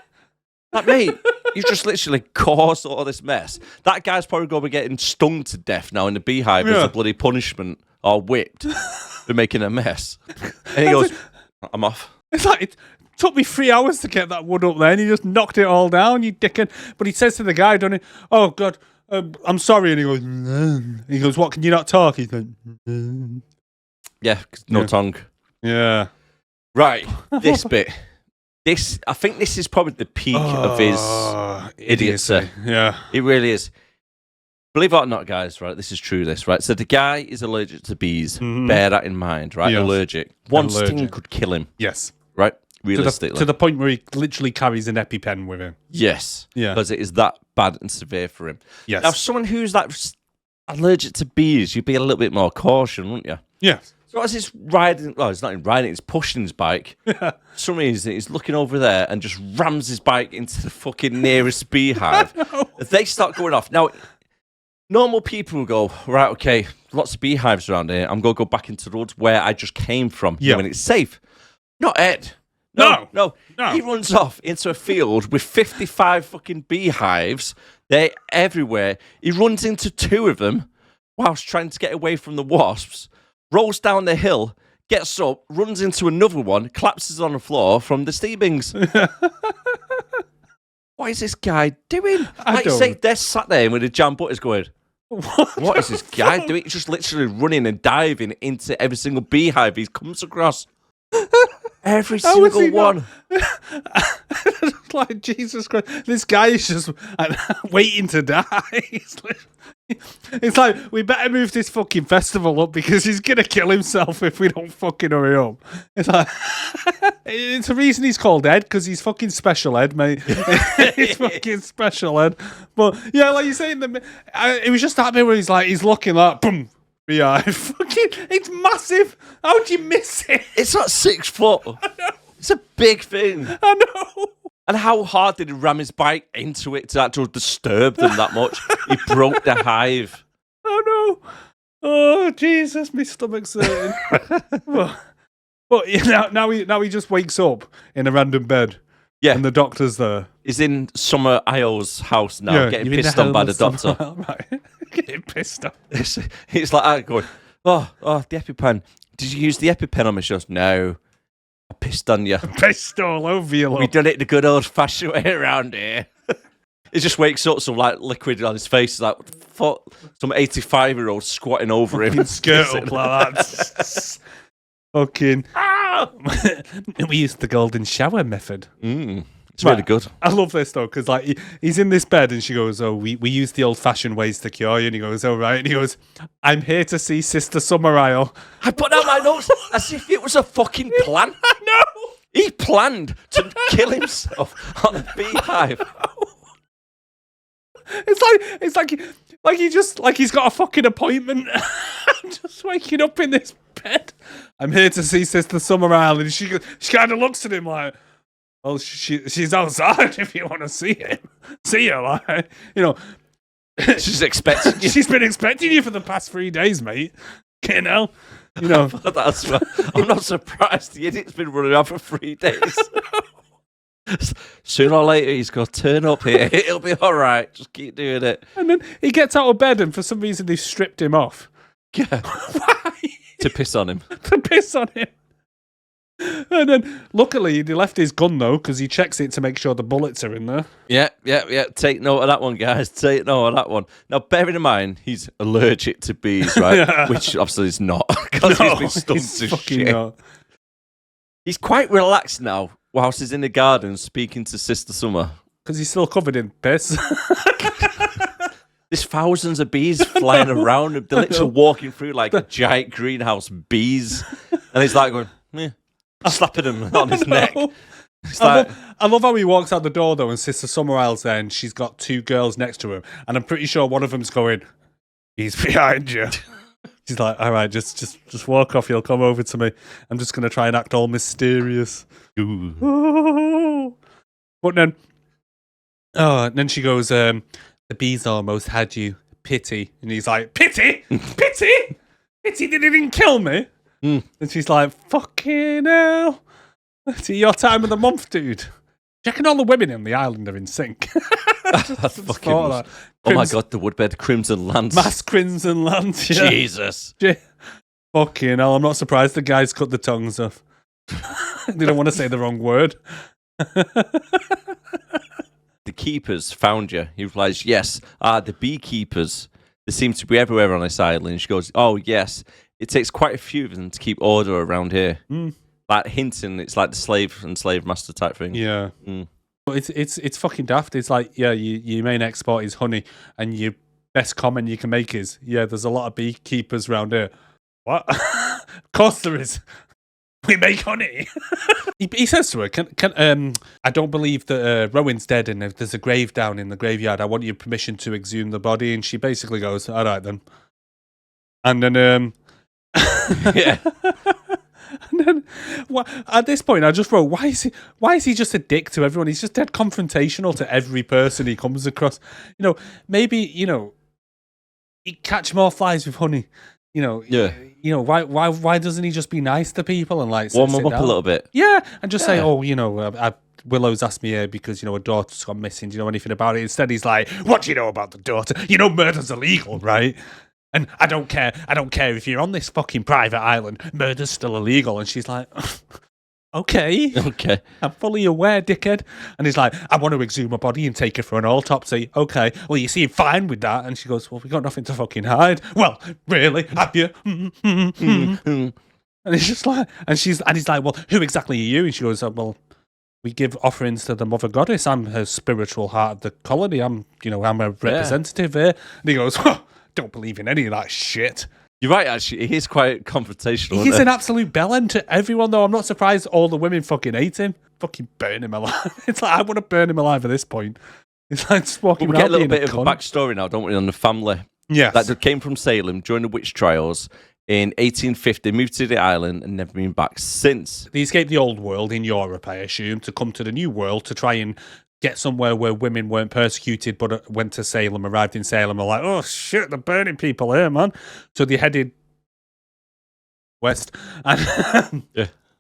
Like, mate, you've just literally caused all this mess. That guy's probably going to be getting stung to death now in the beehive as a bloody punishment or whipped for making a mess. And he goes, I'm off. It's like... It took me 3 hours to get that wood up there, and he just knocked it all down, you dickhead. But he says to the guy, don't he? Oh, God, I'm sorry. And he goes, no. He goes, what, can you not talk? He's like, no. Yeah, no tongue. Yeah. Right, this bit. I think this is probably the peak of his idiocy. Yeah. It really is. Believe it or not, guys, right, this is true, right? So the guy is allergic to bees. Bear that in mind, right? Yes. Allergic. One sting could kill him. Yes. Right? Realistically. To the point where he literally carries an EpiPen with him. Yes. Yeah. Because it is that bad and severe for him. Yes. Now, someone who's allergic to bees, you'd be a little bit more cautious, wouldn't you? Yes. So as he's riding, well, he's not even riding, he's pushing his bike. For some reason, he's looking over there and just rams his bike into the fucking nearest beehive. They start going off. Now, normal people will go, right, okay, lots of beehives around here. I'm going to go back into the woods where I just came from when it's safe. Not Ed. No. He runs off into a field with 55 fucking beehives. They're everywhere. He runs into 2 of them whilst trying to get away from the wasps, rolls down the hill, gets up, runs into another one, collapses on the floor from the steamings. What is this guy doing? Like you say, they're sat there with the jam butters going, what is this guy doing? He's just literally running and diving into every single beehive he comes across. Every single one. Like, Jesus Christ. This guy is just waiting to die. It's like, we better move this fucking festival up because he's going to kill himself if we don't fucking hurry up. It's like, it's the reason he's called Ed, because he's fucking special Ed, mate. He's fucking special Ed. But yeah, like you say, it was just that bit where he's looking like, boom. Yeah, fucking, it's massive. How'd you miss it? It's not 6 foot. I know. It's a big thing. I know. And how hard did he ram his bike into it to actually disturb them that much? He broke the hive. Oh no. Oh Jesus, my stomach's hurting. but now he just wakes up in a random bed. Yeah. And the doctor's there. He's in Summer Isle's house now, getting pissed on by the doctor. Right. Getting pissed off. It's like that going, oh, the EpiPen. Did you use the EpiPen on me? She goes, no. I pissed on you. Pissed all over you, love. We done it the good old-fashioned way around here. He just wakes up, some like liquid on his face, like fuck, some 85-year-old squatting over him. Skirt up like that. Fucking. We used the golden shower method. It's really good. I love this though, because like he's in this bed and she goes, "Oh, we use the old-fashioned ways to cure you." And he goes, "Oh right." And he goes, "I'm here to see Sister Summer Isle." I put out my notes as if it was a fucking plan. No, he planned to kill himself on a beehive. It's like like he's got a fucking appointment. I'm just waking up in this bed. I'm here to see Sister Summer Island. She kind of looks at him like, well, she's outside if you want to see her, like, you know. She's expecting you. She's been expecting you for the past 3 days, mate. You know. I'm not surprised the idiot's been running around for 3 days. Sooner or later, he's going to turn up here. It'll be all right. Just keep doing it. And then he gets out of bed, and for some reason, they've stripped him off. Yeah. Why? To piss on him. To piss on him. And then, luckily, he left his gun, though, because he checks it to make sure the bullets are in there. Yeah. Take note of that one, guys. Take note of that one. Now, bearing in mind, he's allergic to bees, right? Yeah. Which obviously is not, because he's been stung to shit. Not. He's quite relaxed now, whilst he's in the garden speaking to Sister Summer. Because he's still covered in piss. There's thousands of bees flying around. They're literally walking through like a giant greenhouse bees. And he's like going, slapping him on his neck. I love how he walks out the door, though, and Sister Summerisle's there, and she's got 2 girls next to him. And I'm pretty sure one of them's going, he's behind you. She's like, all right, just walk off. He'll come over to me. I'm just going to try and act all mysterious. Ooh. But then she goes, the bees almost had you. Pity. And he's like, pity? Pity? Pity that it didn't kill me? And she's like, fucking hell. It's your time of the month, dude. Checking all the women on the island are in sync. Oh my God, the Woodbed Crimson Lance. Mass Crimson Lance, yeah. Jesus. Fucking hell, I'm not surprised the guys cut the tongues off. They don't want to say the wrong word. The keepers found you. He replies, yes. The beekeepers. They seem to be everywhere on this island. She goes, oh, yes. It takes quite a few of them to keep order around here. Like hinting, it's like the slave and slave master type thing. Yeah. But it's fucking daft. It's like, yeah, your main export is honey, and your best comment you can make is, yeah, there's a lot of beekeepers around here. What? Of course there is. We make honey. He says to her, "Can I don't believe that Rowan's dead, and if there's a grave down in the graveyard, I want your permission to exhume the body." And she basically goes, "All right then." And then, yeah. And then, at this point, I just wrote, "Why is he just a dick to everyone? He's just dead confrontational to every person he comes across. You know, maybe he catch more flies with honey." You know, yeah. You know, why doesn't he just be nice to people and like warm them up a little bit? Yeah, and just say, oh, Willow's asked me here because her daughter's gone missing. Do you know anything about it? Instead, he's like, what do you know about the daughter? You know, murder's illegal, right? And I don't care if you're on this fucking private island. Murder's still illegal. And she's like, okay, I'm fully aware, dickhead. And he's like, I want to exhume a body and take her for an autopsy. Okay, well, you seem fine with that. And she goes, well, we got nothing to fucking hide. Well, really, have you? And he's just like, and he's like, well, who exactly are you? And she goes, well, we give offerings to the mother goddess. I'm her spiritual heart of the colony. I'm a representative here. And he goes, don't believe in any of that shit. You're right, actually. He is quite confrontational. He's an absolute bellend to everyone, though. I'm not surprised all the women fucking hate him. Fucking burn him alive. It's like, I want to burn him alive at this point. It's like just walking around. We get a little bit of a backstory now, don't we, on the family? Yes. That came from Salem during the witch trials in 1850, moved to the island and never been back since. They escaped the old world in Europe, I assume, to come to the new world to try and get somewhere where women weren't persecuted, but went to Salem, arrived in Salem, and like, oh shit, they're burning people here, man. So they headed west and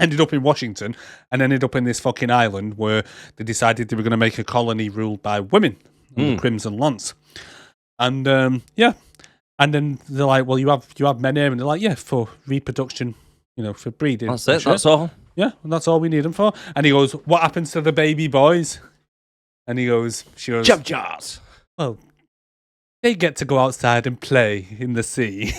ended up in Washington and ended up in this fucking island where they decided they were going to make a colony ruled by women, the Crimson Lance. And and then they're like, well, you have men here, and they're like, yeah, for reproduction, for breeding. That's it. That's all. Yeah, that's all we need them for. And he goes, what happens to the baby boys? And she goes, jump jars. Well, they get to go outside and play in the sea.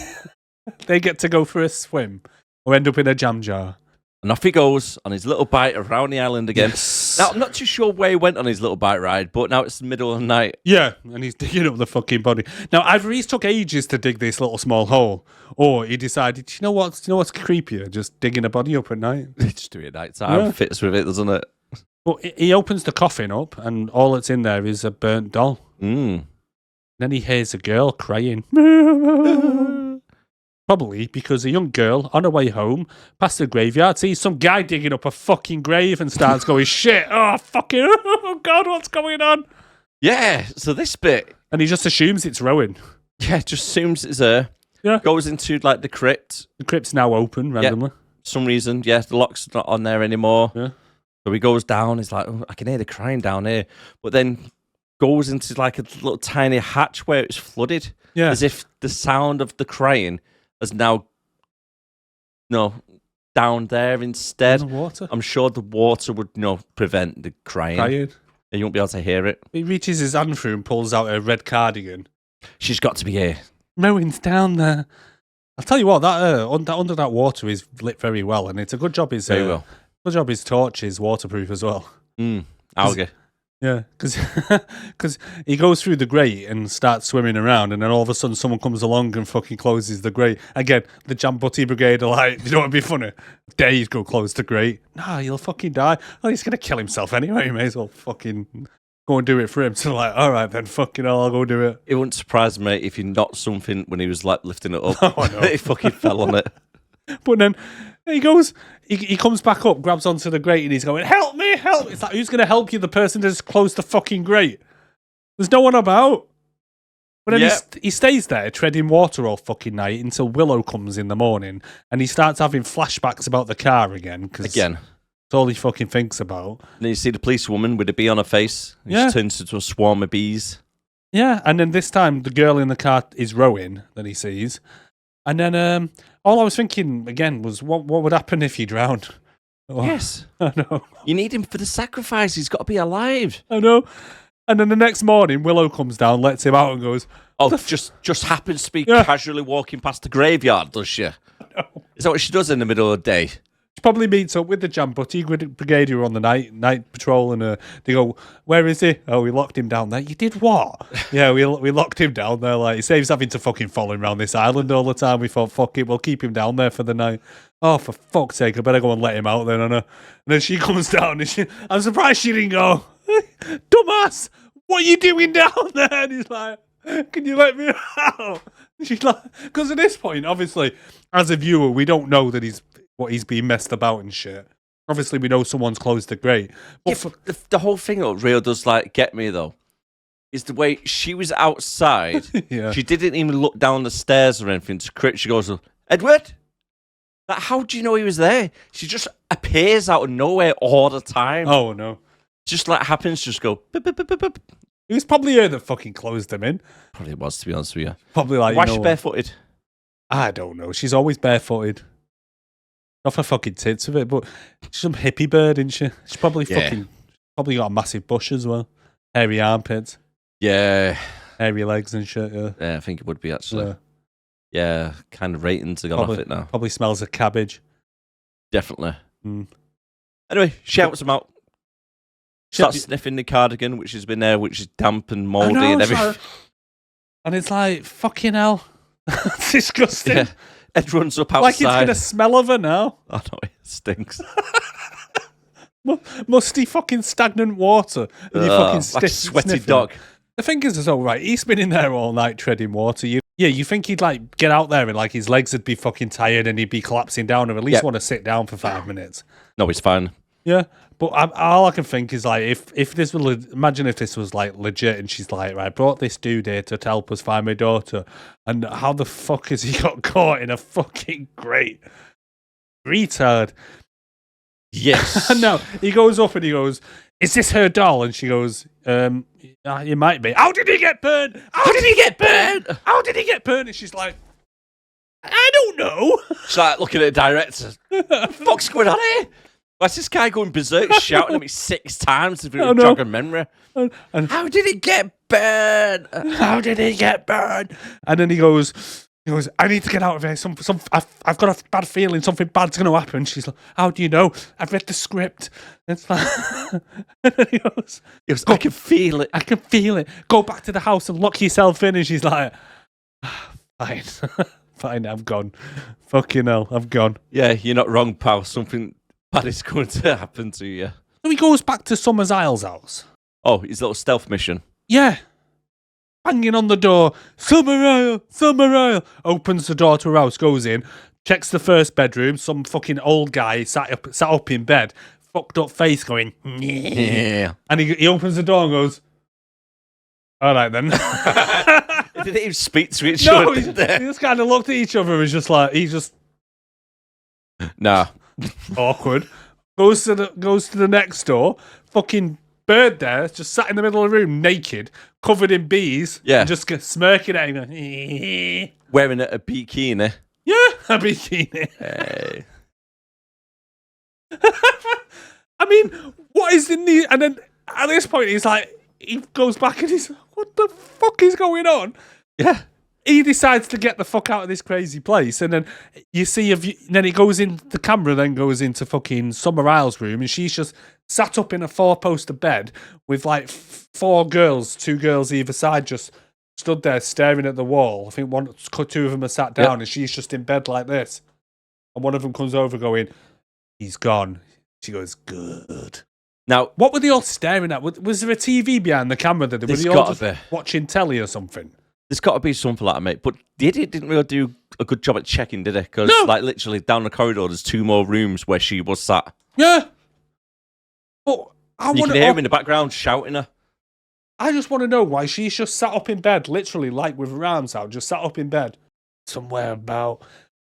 They get to go for a swim or end up in a jam jar. And off he goes on his little bite around the island again. Yes. Now, I'm not too sure where he went on his little bite ride, but now it's the middle of the night. Yeah, and he's digging up the fucking body. Now, either he's took ages to dig this little small hole, or he decided, you know what's creepier? Just digging a body up at night. Just do it at night time. Yeah. Fits with it, doesn't it? But he opens the coffin up, and all that's in there is a burnt doll. Then he hears a girl crying. Probably because a young girl on her way home past the graveyard sees some guy digging up a fucking grave and starts going, shit, oh, fucking, oh, God, what's going on? Yeah, so this bit. And he just assumes it's Rowan. Yeah, just assumes it's her. Yeah. Goes into, like, the crypt. The crypt's now open randomly. Some reason, the lock's not on there anymore. Yeah. So he goes down, he's like, oh, I can hear the crying down here. But then goes into, like, a little tiny hatch where it's flooded. Yeah. As if the sound of the crying is now down there instead. In the water. I'm sure the water would prevent the crying. And you won't be able to hear it. He reaches his hand through and pulls out a red cardigan. She's got to be here. Rowan's down there. I'll tell you what, that under that water is lit very well, and it's a good job his good job his torch is waterproof as well. Algae. Yeah, because he goes through the grate and starts swimming around, and then all of a sudden someone comes along and fucking closes the grate. Again, the Jambutty Brigade are like, you know what'd be funny? Dare you go close the grate? Nah, you'll fucking die. Oh, he's going to kill himself anyway. You may as well fucking go and do it for him. So like, all right then, fucking hell, I'll go do it. It wouldn't surprise me if he knocked something when he was like lifting it up. Oh, I know. He fucking fell on it. But then he goes, he comes back up, grabs onto the grate, and he's going, help me, help. It's like, who's going to help you? The person that's closed the fucking grate. There's no one about. But then he stays there, treading water all fucking night until Willow comes in the morning, and he starts having flashbacks about the car again. It's all he fucking thinks about. And then you see the policewoman with a bee on her face. And she turns into a swarm of bees. Yeah, and then this time the girl in the car is Rowan that he sees. And then all I was thinking again was, what would happen if he drowned? Oh, yes. I know. You need him for the sacrifice. He's got to be alive. I know. And then the next morning, Willow comes down, lets him out, and goes, "Oh, just happens to be casually walking past the graveyard, does she? Is that what she does in the middle of the day?" She probably meets up with the Jambutty Brigade who are on the night patrol, and they go, "Where is he? Oh, we locked him down there." You did what? Yeah, we locked him down there. Like, he saves having to fucking follow him around this island all the time. We thought, fuck it, we'll keep him down there for the night. Oh, for fuck's sake, I better go and let him out then. And then she comes down, and I'm surprised she didn't go, "Dumbass, what are you doing down there?" And he's like, "Can you let me out?" And she's like, because at this point, obviously, as a viewer, we don't know that he's being messed about and shit. Obviously, we know someone's closed the grate. But the whole thing that really does get me though is the way she was outside. Yeah. She didn't even look down the stairs or anything to crit. She goes, "Edward, how do you know he was there?" She just appears out of nowhere all the time. Oh no. Just happens, just go. Beep, beep, beep, beep, beep. It was probably her that fucking closed them in. Probably was, to be honest with you. Probably like, why is she barefooted? I don't know. She's always barefooted. Off her fucking tits with it, but she's some hippie bird, isn't she? She's probably probably got a massive bush as well. Hairy armpits. Yeah. Hairy legs and shit, yeah. Yeah, I think it would be actually. Yeah, kind of ratings have gone off it now. Probably smells of cabbage. Definitely. Mm. Anyway, shouts him out. Starts sniffing the cardigan, which has been there, which is damp and mouldy and everything. And it's like, fucking hell. It's disgusting. Yeah. Ed runs up outside. Like it's going to smell of her now. I know, it stinks. Musty fucking stagnant water. And you fucking like a sweaty dog. The thing is, all right, he's been in there all night treading water. You think he'd get out there and his legs would be fucking tired and he'd be collapsing down, or at least want to sit down for 5 minutes. No, he's fine. Yeah, but all I can think is if this was imagine if this was legit and she's like, right, I brought this dude here to help us find my daughter, and how the fuck has he got caught in a fucking grate? Retard. Yes. No, he goes up and he goes, "Is this her doll?" And she goes, "It might be." "How did he get burned? How did he get burned? How did he get burned?" And she's like, "I don't know." She's like looking at the director. What the fuck's going on here? Why's this guy going berserk, shouting at me 6 times to jog a memory? And how did he get burned? How did he get burned? And then he goes, "I need to get out of here. I've got a bad feeling something bad's going to happen." She's like, "How do you know?" "I've read the script." It's like, and then he goes, "I can feel it. I can feel it. Go back to the house and lock yourself in." And she's like, "Fine, fine, I'm gone. Fucking hell, I'm gone." Yeah, you're not wrong, pal. Something bad is going to happen to you. So he goes back to Summers Isles' house. Oh, his little stealth mission. Yeah. banging on the door. Summer Isle. Opens the door to her house, goes in, checks the first bedroom. Some fucking old guy sat up in bed, fucked up face going, Yeah. and he opens the door and goes, all right then. They didn't even speak to each No, other, he did they? just kind of looked at each other and was just like, he's just Nah. awkward. Goes to the next door. Fucking bird there, just sat in the middle of the room, naked, covered in bees. Yeah. And just smirking at him. Going, Wearing a bikini. yeah, a bikini. Hey. I mean, what is the need? And then at this point, he's like, he goes back and he's like, what the fuck is going on? Yeah. He decides to get the fuck out of this crazy place, and then you see then he goes in. The camera then goes into fucking Summer Isle's room, and she's just sat up in a 4-poster bed with like 4 girls, 2 girls either side, just stood there staring at the wall. I think 2 of them are sat down, and she's just in bed like this. And one of them comes over, going, "He's gone." She goes, "Good." Now, What were they all staring at? Was there a TV behind the camera? Were There's they all gotta just be. watching telly or something? there's got to be something like that, mate. But the idiot didn't really do a good job at checking, did he? Because, No. like, literally down the corridor, there's 2 more rooms where she was sat. Yeah. But I You want can hear him in the background shouting her. I just want to know why she's just sat up in bed, literally, like with her arms out, just sat up in bed somewhere about.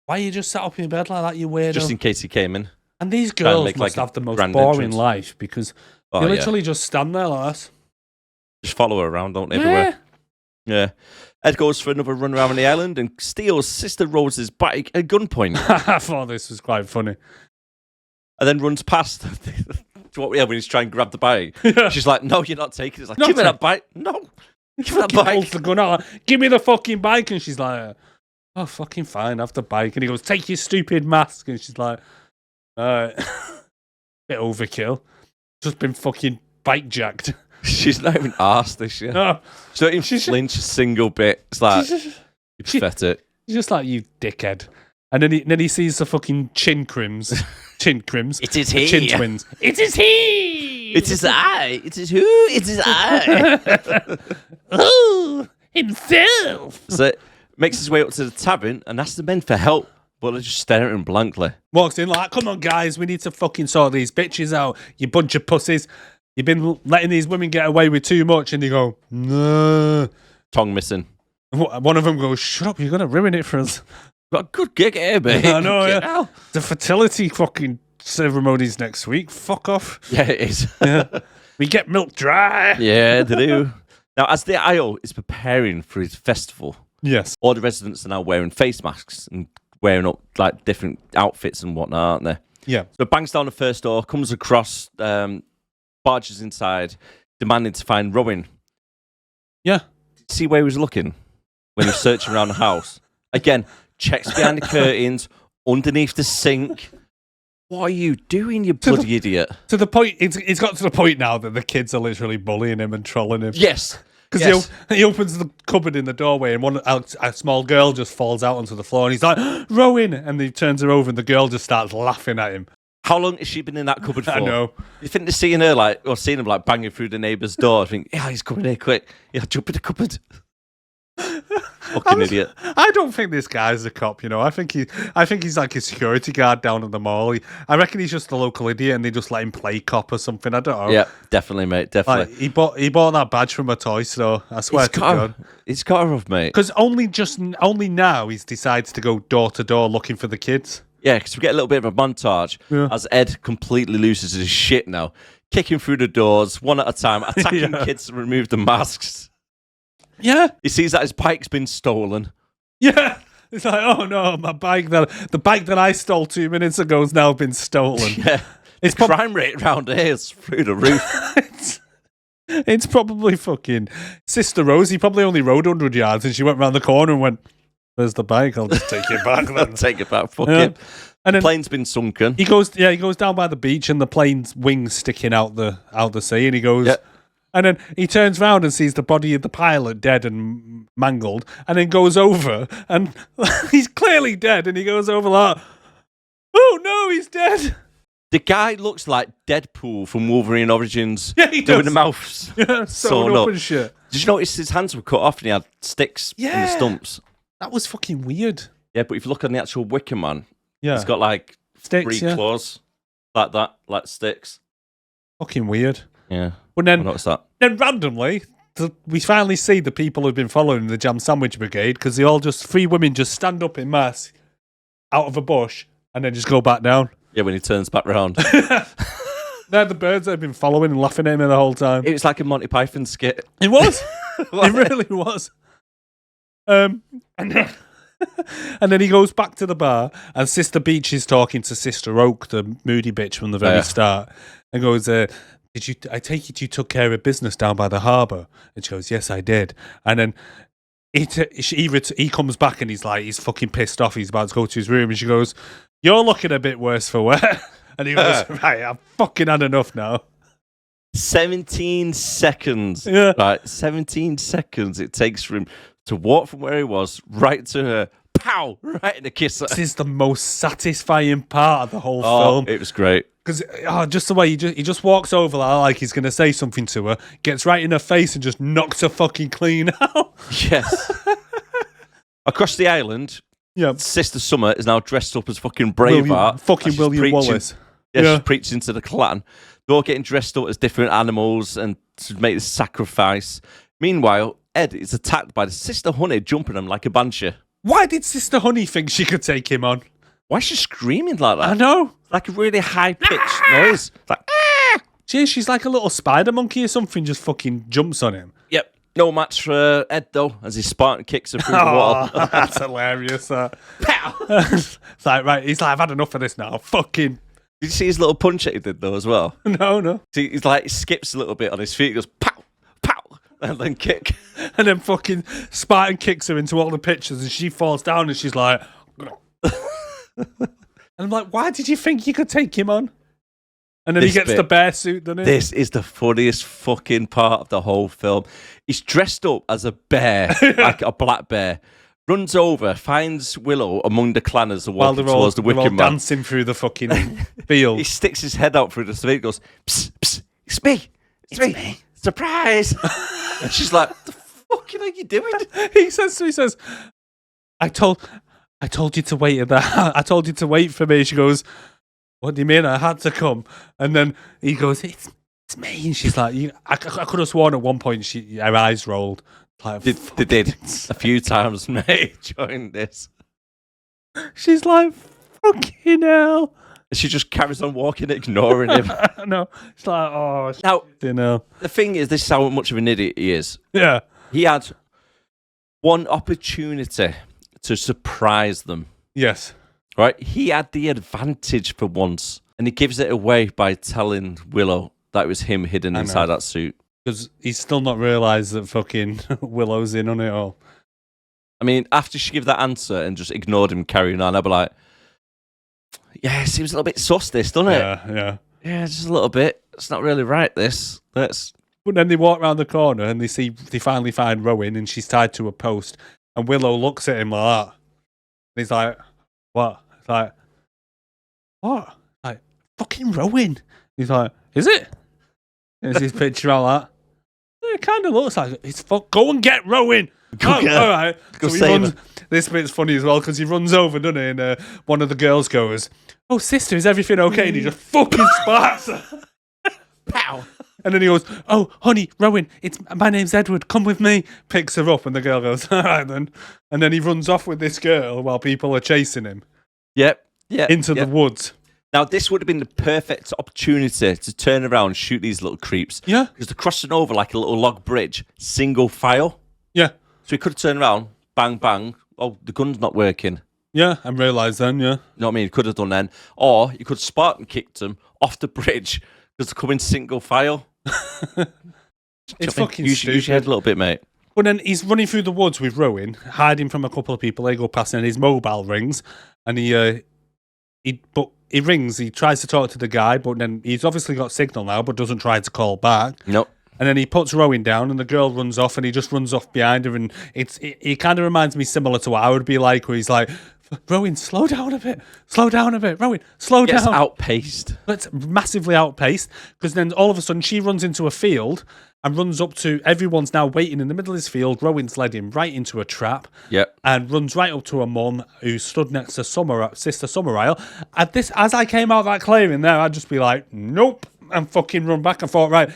Why you just sat up in bed like that, you weirdo? Just in case he came in. And these trying to girls make, must like, a have the most grand boring entrance. life because Oh, they yeah. literally just stand there like that. Just follow her around, don't they, everywhere. Yeah. Ed goes for another run around the island and steals Sister Rose's bike at gunpoint. I thought this was quite funny. And then runs past what we have when he's trying to grab the bike. Yeah. She's like, "No, you're not taking it." It's like, Not "Give me take- that bike." No. Give me that Fucking pulls bike. the gun out. Give me the fucking bike. And she's like, oh, fucking fine, have the bike. And he goes, take your stupid mask. And she's like, alright. Bit overkill. Just been fucking bike jacked. She's not even arsed this year. No. She don't even She's- flinch a single bit. It's like, She's you she- pathetic. just like, you dickhead. And then he sees the fucking chin crims. It is The chin twins. It is he! It is I. It is who? It is I. Oh, himself! So makes his way up to the tavern and asks the men for help, but they're just staring at him blankly. Walks in like, come on, guys, we need to fucking sort these bitches out, you bunch of pussies. You've been letting these women get away with too much. And they go, no. Tongue missing. One of them goes, shut up, you're going to ruin it for us. Got a good gig here, mate. I know, Get yeah. out. The fertility fucking ceremonies next week. Fuck off. Yeah, it is. We get milk dry. Yeah, they do. Now, as the Isle is preparing for his festival, Yes. all the residents are now wearing face masks and wearing up like different outfits and whatnot, aren't they? Yeah. So bangs down the first door, comes across, barges inside, demanding to find Rowan. Yeah. See where he was looking when he was searching around the house. Again, checks behind the curtains, underneath the sink. What are you doing, you bloody idiot? To the point, it's got to the point now that the kids are literally bullying him and trolling him. Yes. Because Yes. he opens the cupboard in the doorway and a small girl just falls out onto the floor and he's like, Rowan! And he turns her over and the girl just starts laughing at him. How long has she been in that cupboard for? I know. You think they're seeing her like, or seeing him like banging through the neighbour's door? I think, yeah, he's coming here quick. Yeah, jump in the cupboard. Fucking idiot. I don't think this guy's a cop, you know. I think he's like a security guard down at the mall. I reckon he's just a local idiot and they just let him play cop or something. I don't know. Yeah, definitely, mate. Definitely. Like, he bought that badge from a toy store. I swear to God. It's got her off, mate. Because only now he's decided to go door to door looking for the kids. Yeah, because we get a little bit of a montage as Ed completely loses his shit now, kicking through the doors one at a time, attacking kids to remove the masks. Yeah. He sees that his bike's been stolen. Yeah. It's like, oh no, the bike that I stole 2 minutes ago has now been stolen. Yeah, It's the crime rate around here is through the roof. it's probably fucking Sister Rose. He probably only rode 100 yards and she went round the corner and went, there's the bike, I'll just take it back then. Take it back, fuck Yeah. it. And then Plane's been sunken. he goes down by the beach and the plane's wings sticking out the sea and he goes, Yeah. and then he turns round and sees the body of the pilot dead and mangled and then goes over and he's clearly dead and he goes over like, oh no, he's dead. The guy looks like Deadpool from Wolverine Origins. Yeah, he doing does. the mouth. Yeah, sewn up and shit. Did you notice his hands were cut off and he had sticks in the stumps? That was fucking weird. Yeah, but if you look on the actual Wicker Man, Yeah. he's got like Sticks, 3 claws. Like that, like sticks. Fucking weird. Yeah. But I then, noticed that. randomly, we finally see the people who've been following the Jam Sandwich Brigade because they all just, 3 women just stand up in mass out of a bush and then just go back down. Yeah, when he turns back round. They're the birds that have been following and laughing at him the whole time. It was like a Monty Python skit. It was. It really was. And then he goes back to the bar, and Sister Beach is talking to Sister Oak, the moody bitch from the very start, and goes, "Did you? I take it you took care of business down by the harbour?" And she goes, "Yes, I did." And then he comes back, and he's fucking pissed off. He's about to go to his room, and she goes, "You're looking a bit worse for wear." And he goes, "Right, I've fucking had enough now." 17 seconds. Yeah. Right, 17 seconds it takes for him to walk from where he was right to her. Pow! Right in the kisser. This is the most satisfying part of the whole film. It was great. Because just the way he just walks over like he's going to say something to her, gets right in her face and just knocks her fucking clean out. Yes. Across the island, Yeah. Sister Summer is now dressed up as fucking Braveheart. William Wallace. Yeah, she's preaching to the clan. They're all getting dressed up as different animals and to make this sacrifice. Meanwhile, Ed is attacked by the Sister Honey jumping him like a banshee. Why did Sister Honey think she could take him on? Why is she screaming like that? I know. Like a really high-pitched noise. It's like, She's like a little spider monkey or something, just fucking jumps on him. Yep. No match for Ed, though, as he Spartan kicks her through the wall. That's hilarious. Pow! It's like, right, he's like, I've had enough of this now. Fucking. Did you see his little punch that he did, though, as well? No. See, he's like, he skips a little bit on his feet. He goes, pow, pow, and then kick. And then fucking Spartan kicks her into all the pictures and she falls down and she's like... And I'm like, why did you think you could take him on? And then he gets the bear suit, doesn't he? This is the funniest fucking part of the whole film. He's dressed up as a bear, like a black bear. Runs over, finds Willow among the clan as they're walking towards the Wicker Man. Dancing through the fucking field. He sticks his head out through the street and goes, psst, psst, it's me. It's me. Surprise. And she's like, what the fuck are you doing? He says, I told you to wait at that. I told you to wait for me. She goes, what do you mean? I had to come. And then he goes, it's me. And she's like, I could have sworn at one point her eyes rolled. Like, they did a few times, mate, during this. She's like, fucking hell. She just carries on walking, ignoring him. No, it's like, oh, now, you know. the thing is, this is how much of an idiot he is. Yeah. He had one opportunity to surprise them. Yes. Right? He had the advantage for once, and he gives it away by telling Willow that it was him hidden inside that suit. Because he's still not realised that fucking Willow's in on it all. I mean, after she gave that answer and just ignored him carrying on, I'd be like, yeah, it seems a little bit sus, this, doesn't it? Yeah. Yeah, just a little bit. It's not really right, this. But then they walk around the corner and they finally find Rowan and she's tied to a post. And Willow looks at him like that. And he's like, what? It's like, what? Like, fucking Rowan. He's like, is it? There's his picture out like that. It kind of looks like it's go and get Rowan. All right. Go so he save runs. This bit's funny as well because he runs over, doesn't he? And one of the girls goes, "Oh, sister, is everything okay?" And he just fucking sparks her. Pow. And then he goes, "Oh, honey, Rowan, my name's Edward. Come with me." Picks her up, and the girl goes, "All right then." And then he runs off with this girl while people are chasing him. Yep. Into the woods. Now, this would have been the perfect opportunity to turn around and shoot these little creeps. Yeah. Because they're crossing over like a little log bridge, single file. Yeah. So he could have turned around, bang, bang. Oh, the gun's not working. Yeah, and realised then, yeah. You know what I mean? He could have done then. Or you could have Spartan kicked them off the bridge because they're coming single file. It's fucking stupid. Use your head a little bit, mate. But then he's running through the woods with Rowan, hiding from a couple of people. They go past and his mobile rings. And he rings, he tries to talk to the guy, but then he's obviously got signal now, but doesn't try to call back. Nope. And then he puts Rowan down and the girl runs off and he just runs off behind her. And it kind of reminds me similar to what I would be like, where he's like, Rowan, slow down a bit. Slow down a bit. Rowan, slow Gets down. outpaced. It's massively outpaced because then all of a sudden she runs into a field and runs up to everyone's now waiting in the middle of this field. Rowan's led him right into a trap. Yep. And runs right up to a mum who stood next to Sister Summerisle. As I came out of that clearing there, I'd just be like, nope, and fucking run back. And thought, right,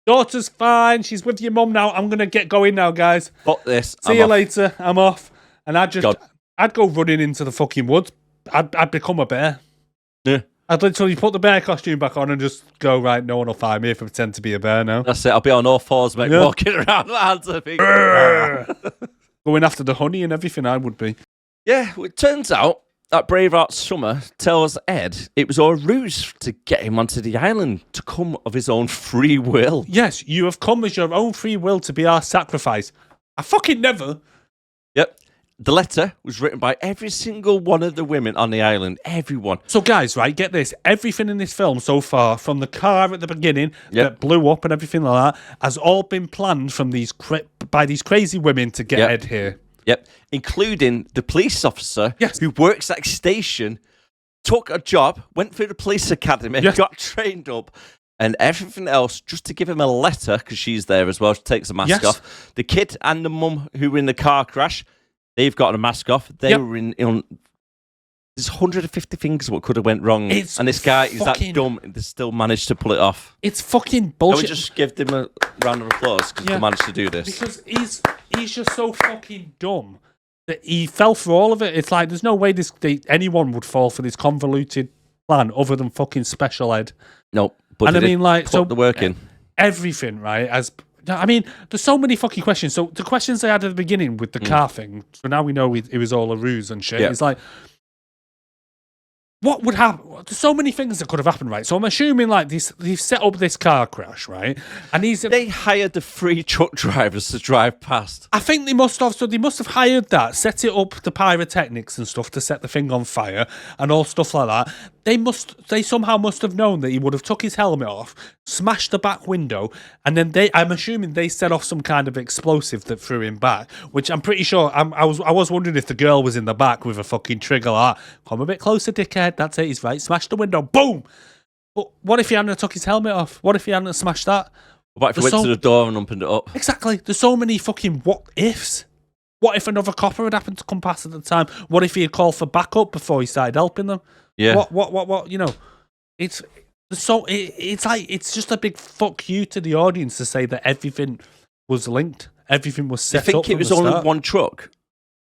daughter's fine. She's with your mum now. I'm going to get going now, guys. Fuck this. See you later. I'm off. And I'd go running into the fucking woods. I'd become a bear. Yeah. I'd literally put the bear costume back on and just go, right, no one will find me if I pretend to be a bear now. That's it. I'll be on all fours, mate, walking around with hands of Going after the honey and everything, I would be. Yeah, well, it turns out that Braveheart Summer tells Ed it was all a ruse to get him onto the island to come of his own free will. Yes, you have come as your own free will to be our sacrifice. I fucking never. Yep. The letter was written by every single one of the women on the island. Everyone. So, guys, right, get this. Everything in this film so far, from the car at the beginning that blew up and everything like that, has all been planned from by these crazy women to get Ed here. Yep. Including the police officer who works at a station, took a job, went through the police academy, got trained up, and everything else just to give him a letter, because she's there as well. She takes the mask off. The kid and the mum who were in the car crash, they've got a mask off. They were in there's 150 things what could have went wrong. And this guy is that dumb and they still managed to pull it off. It's fucking bullshit. I would just give them a round of applause because they managed to do this. Because he's just so fucking dumb that he fell for all of it. It's like there's no way anyone would fall for this convoluted plan other than fucking Special Ed. Nope. But and I mean, like, put the work in. Everything, right? I mean, there's so many fucking questions. So the questions they had at the beginning with the car thing, so now we know it was all a ruse and shit. It's like, what would happen? There's so many things that could have happened, right? So I'm assuming like they've set up this car crash, right? And they hired the free truck drivers to drive past. I think they must have. So they must have hired that, set it up, the pyrotechnics and stuff to set the thing on fire and all stuff like that. They somehow must have known that he would have took his helmet off, smashed the back window, and then I'm assuming they set off some kind of explosive that threw him back. Which I'm pretty sure. I was wondering if the girl was in the back with a fucking trigger like, come a bit closer, dickhead. That's it. He's right. Smash the window. Boom. But what if he hadn't took his helmet off? What if he hadn't smashed that? What if he went to the door and opened it up? Exactly. There's so many fucking what ifs. What if another copper had happened to come past at the time? What if he had called for backup before he started helping them? Yeah. What? You know, it's like it's just a big fuck you to the audience to say that everything was linked, everything was set up. I think it was only one truck.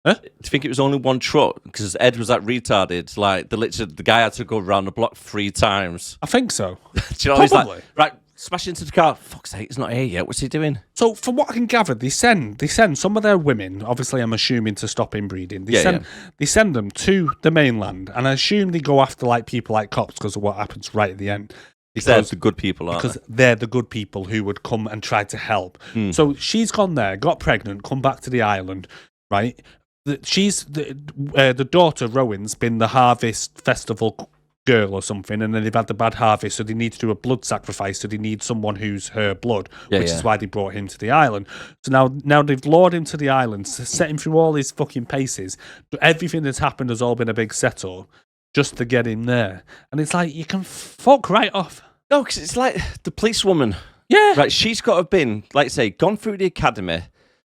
Huh? Do you think it was only one truck? Because Ed was that retarded. Like the guy had to go around the block 3 times. I think so. Do you know? He's like, right, smash into the car. Fuck's sake, it's not here yet. What's he doing? So from what I can gather, they send some of their women. Obviously, I'm assuming to stop inbreeding. They send them to the mainland, and I assume they go after like people like cops because of what happens right at the end. Because they're the good people, aren't because they're the good people who would come and try to help. So she's gone there, got pregnant, come back to the island, right? She's the daughter Rowan's been the harvest festival girl or something, and then they've had the bad harvest, so they need to do a blood sacrifice. So they need someone who's her blood, which is why they brought him to the island. So now they've lured him to the island, set him through all his fucking paces. Everything that's happened has all been a big setup just to get him there, and it's like you can fuck right off. No, because it's like the policewoman. Yeah, right. She's got to have been, like, say, gone through the academy.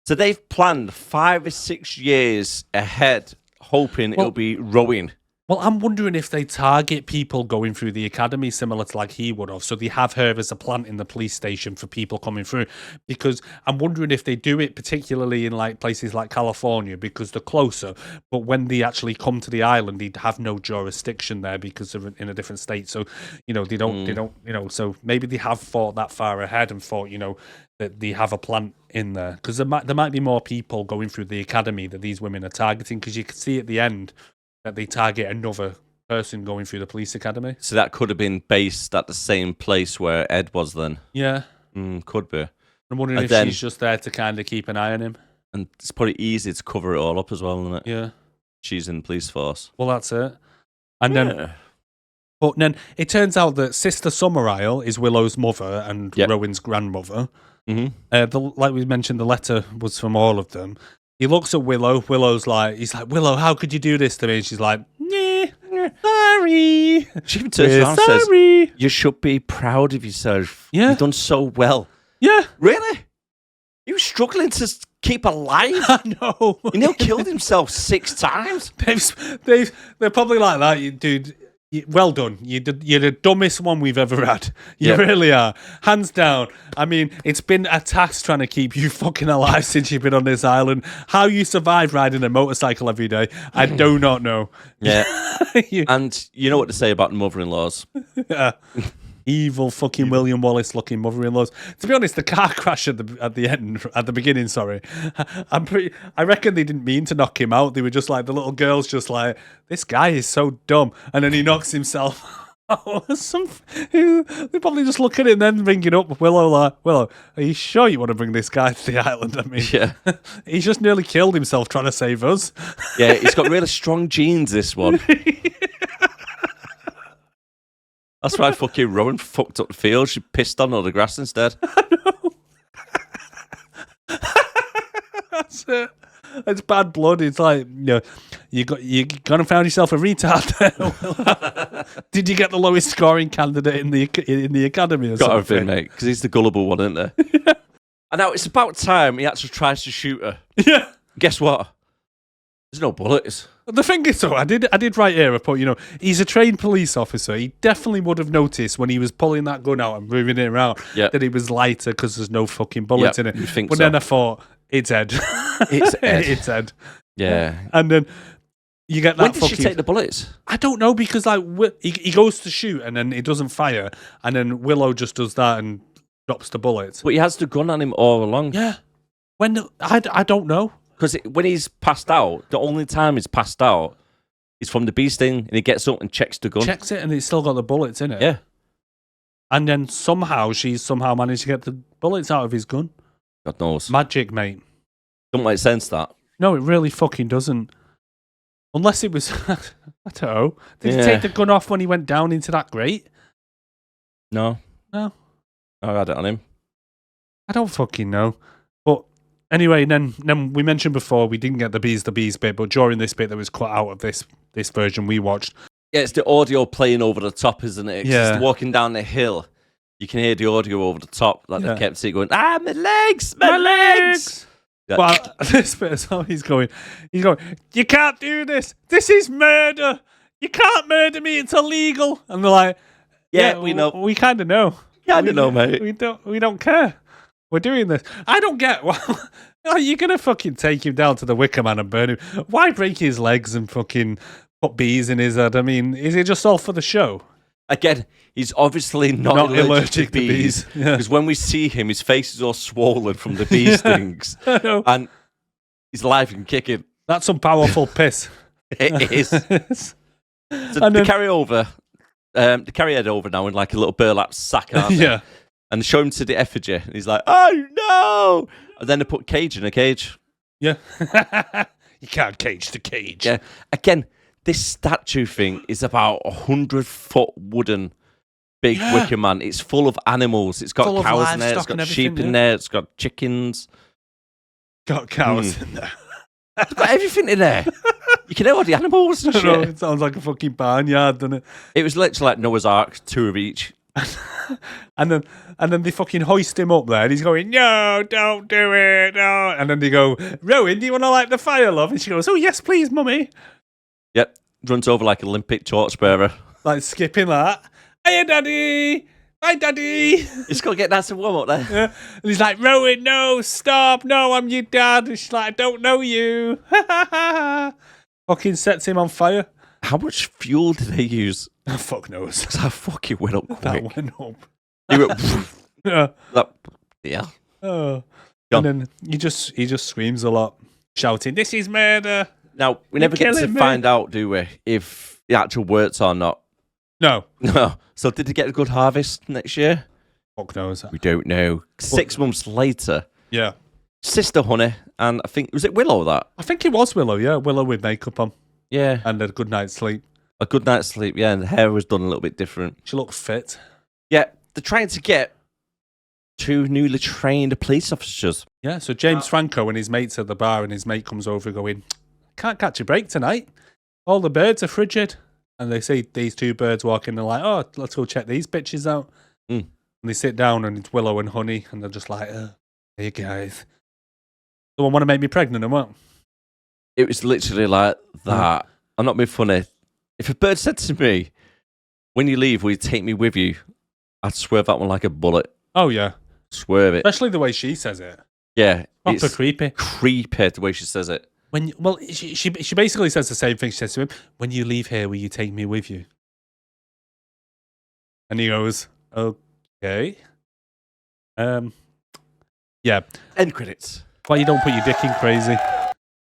So they've planned 5 or 6 years ahead, hoping it'll be rowing. Well, I'm wondering if they target people going through the academy similar to like he would have. So they have her as a plant in the police station for people coming through. Because I'm wondering if they do it particularly in like places like California because they're closer. But when they actually come to the island, they'd have no jurisdiction there because they're in a different state. So, you know, they don't, so maybe they have thought that far ahead and thought, you know, that they have a plant in there. Because there might be more people going through the academy that these women are targeting because you can see at the end that they target another person going through the police academy. So that could have been based at the same place where Ed was then? Yeah. Could be. I'm wondering if she's just there to kind of keep an eye on him. And it's probably easy to cover it all up as well, isn't it? Yeah. She's in the police force. Well, that's it. And then it turns out that Sister Summerisle is Willow's mother and Rowan's grandmother. Mm-hmm. Like we mentioned, the letter was from all of them. He looks at Willow. He's like, Willow, how could you do this to me? And she's like, nah, sorry. She even turns around and says, you should be proud of yourself. Yeah. You've done so well. Yeah. Really? You were struggling to keep alive? I know. He nearly killed himself 6 times. They're probably like that, dude. Well done. You're the dumbest one we've ever had. You really are. Hands down. I mean, it's been a task trying to keep you fucking alive since you've been on this island. How you survive riding a motorcycle every day, I do not know. Yeah. And you know what to say about Yeah. mother-in-laws. Evil fucking William Wallace looking mother-in-laws. To be honest, the car crash at the beginning. Sorry, I reckon they didn't mean to knock him out. They were just like the little girl's just like, this guy is so dumb, and then he knocks himself out. They probably just look at it and then ringing up Willow like, Willow, are you sure you want to bring this guy to the island? I mean, Yeah. He's just nearly killed himself trying to save us. Yeah, he's got really strong genes, this one. That's why fucking Rowan fucked up the field. She pissed on all the grass instead. That's it. It's bad blood. It's like, you gonna find yourself a retard. Did you get the lowest scoring candidate in the academy or Got something? everything, mate, because he's the gullible one, isn't there? Yeah. And now it's about time he actually tries to shoot her. Yeah. Guess what? There's no bullets. The thing is, though, I did write here a point. He's a trained police officer. He definitely would have noticed when he was pulling that gun out and moving it around that it was lighter because there's no fucking bullets in it. But then I thought, it's Ed. It's Ed. It's Ed. Yeah. And then you get that. When did she take the bullets? I don't know, because like he goes to shoot and then it doesn't fire, and then Willow just does that and drops the bullets. But he has the gun on him all along. Yeah. I don't know. Because when he's passed out, the only time he's passed out is from the bee sting, and he gets up and checks the gun. Checks it, and it's still got the bullets in it. Yeah. And then she's managed to get the bullets out of his gun. God knows. Magic, mate. Don't make sense, that. No, it really fucking doesn't. Unless it was, I don't know. Did he take the gun off when he went down into that grate? No. No. I had it on him. I don't fucking know. But anyway, then we mentioned before we didn't get the bees bit, but during this bit that was cut out of this version we watched. Yeah, it's the audio playing over the top, isn't it? 'Cause it's walking down the hill. You can hear the audio over the top. Like they kept it going, my legs, my legs. Yeah. Well, this bit is how he's going, you can't do this. This is murder. You can't murder me. It's illegal. And they're like, yeah, we know. We kind of know. Kind of know, mate. We don't care. We're doing this. I don't get. Well, you're gonna fucking take him down to the Wicker Man and burn him. Why break his legs and fucking put bees in his head? I mean, is it just all for the show? Again, he's obviously not allergic to bees. Because Yeah. when we see him, his face is all swollen from the bee stings. I know. And he's alive and kicking. That's some powerful piss. It is. So they carry Ed over now in like a little burlap sack, aren't they? Yeah. And they show him to the effigy. And he's like, oh no! And then they put Cage in a cage. Yeah. You can't cage the cage. Yeah. Again, this statue thing is about 100-foot wooden big Wicker Man. It's full of animals. It's got Full of cows in there. It's livestock got and sheep everything, in there. It's got chickens. Got cows in there. It's got everything in there. You can hear all the animals and I know, shit. it sounds like a fucking barnyard, doesn't it? It was literally like Noah's Ark, 2 of each. And then they fucking hoist him up there, and he's going, no, don't do it, no. And then they go, Rowan, do you want to light the fire, love? And she goes, oh, yes, please, mummy. Yep. Runs over like Olympic torchbearer. Like skipping that. Hey, daddy. Hi, daddy. He's got to get nice and warm up there. Yeah. And he's like, Rowan, no, stop. No, I'm your dad. And she's like, I don't know you. Fucking sets him on fire. How much fuel did they use? Oh, fuck knows. Because I fucking went up quick. That went up. He went, Yeah. yeah. Oh. Gone. And then he just screams a lot, shouting, this is murder. Now, we never get to killing me. find out, do we, if the actual works or not. No. No. So did they get a good harvest next year? Fuck knows. We don't know. 6 months later, Yeah. Sister Honey, and I think, was it Willow that? I think it was Willow, yeah. Willow with makeup on Yeah. and a good night's sleep. A good night's sleep, yeah, and the hair was done a little bit different. She looked fit. Yeah, they're trying to get two newly trained police officers. Yeah, so James Franco and his mates at the bar, and his mate comes over going, "Can't catch a break tonight. All the birds are frigid." And they see these two birds walking, and they're like, "Oh, let's go check these bitches out." Mm. And they sit down, and it's Willow and Honey, and they're just like, "Hey guys, someone want to make me pregnant or what?" It was literally like that. I'm not being funny. If a bird said to me, "When you leave, will you take me with you?" I'd swerve that one like a bullet. Oh yeah, Swerve it. especially the way she says it. Yeah. Proper It's creepy. creepy the way she says it. She basically says the same thing. She says to him, "When you leave here, will you take me with you?" And he goes, "Okay." Yeah. End credits. Why you don't put your dick in crazy?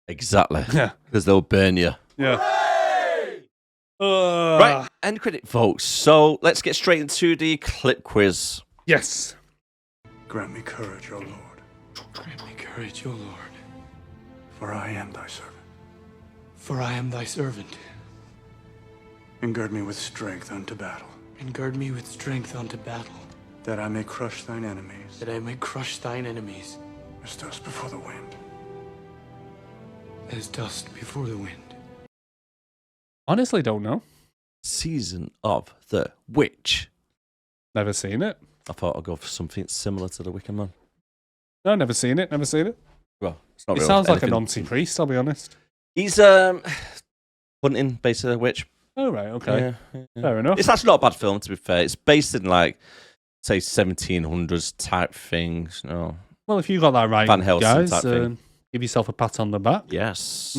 Exactly. Yeah. Because they'll burn you. Yeah. Right. End credit, folks. So let's get straight into the clip quiz. Yes. Grant me courage, O Lord, Grant me courage, O Lord, for I am thy servant. for I am thy servant. And gird me with strength unto battle, And gird me with strength unto battle, that I may crush thine enemies that I may crush thine enemies as dust before the wind. as dust before the wind. Honestly, don't know. Season of the Witch. Never seen it. I thought I'd go for something similar to the Wicker Man. No, never seen it. Never seen it. Well, it's not It real sounds like a anything. Nazi priest, I'll be honest. He's hunting based on a witch. Oh, right. Okay. Yeah. Fair enough. It's actually not a bad film, to be fair. It's based in, like, say, 1700s type things. No. Well, if you got that right, Van Helsing guys, type thing. give yourself a pat on the back. Yes.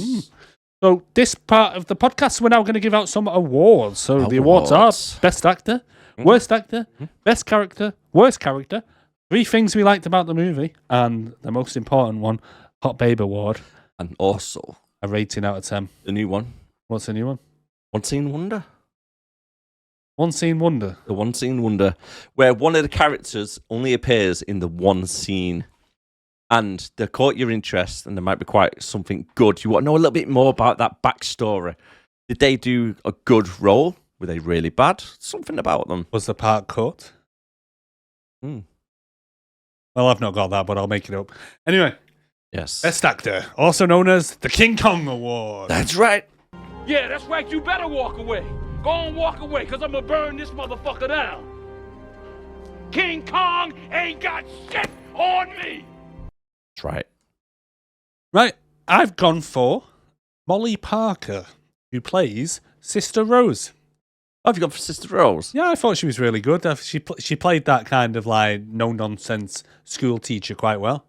So this part of the podcast, we're now going to give out some awards. So the awards are Awards. Best Actor, Worst Actor, Best Character, Worst Character, 3 things we liked about the movie, and the most important one, Hot Babe Award, And also, a rating out of 10. the new one, What's the new one? One Scene Wonder. One Scene Wonder. The One Scene Wonder, where one of the characters only appears in the one scene. And they caught your interest, and there might be quite something good. You want to know a little bit more about that backstory. Did they do a good role? Were they really bad? Something about them. Was the part cut? Hmm. Well, I've not got that, but I'll make it up. Anyway, Yes. Best Actor, also known as the King Kong Award. That's right. Yeah, that's right. You better walk away. Go on, walk away, because I'm going to burn this motherfucker down. King Kong ain't got shit on me. That's right. Right, I've gone for Molly Parker, who plays Sister Rose. Oh, have you gone for Sister Rose? Yeah, I thought she was really good. She played that kind of like no nonsense school teacher quite well,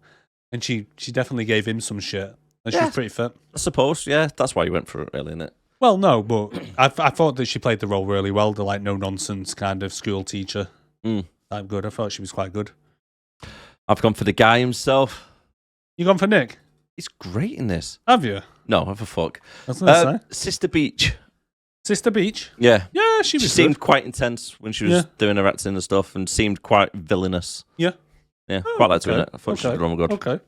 and she definitely gave him some shit, and she Yeah. was pretty fit. I suppose, yeah. That's why you went for it, really, isn't it? Well, no, but I thought that she played the role really well. The like no nonsense kind of school teacher. I'm good. I thought she was quite good. I've gone for the guy himself. You gone for Nick? He's great in this. Have you? No, have a fuck. I was gonna say Sister Beach. Sister Beach. Yeah. Yeah, she She was seemed good. quite intense when she was Yeah. doing her acting and stuff, and seemed quite villainous. Yeah. Yeah, Oh, quite liked her in okay. it. I thought she did really good. Okay.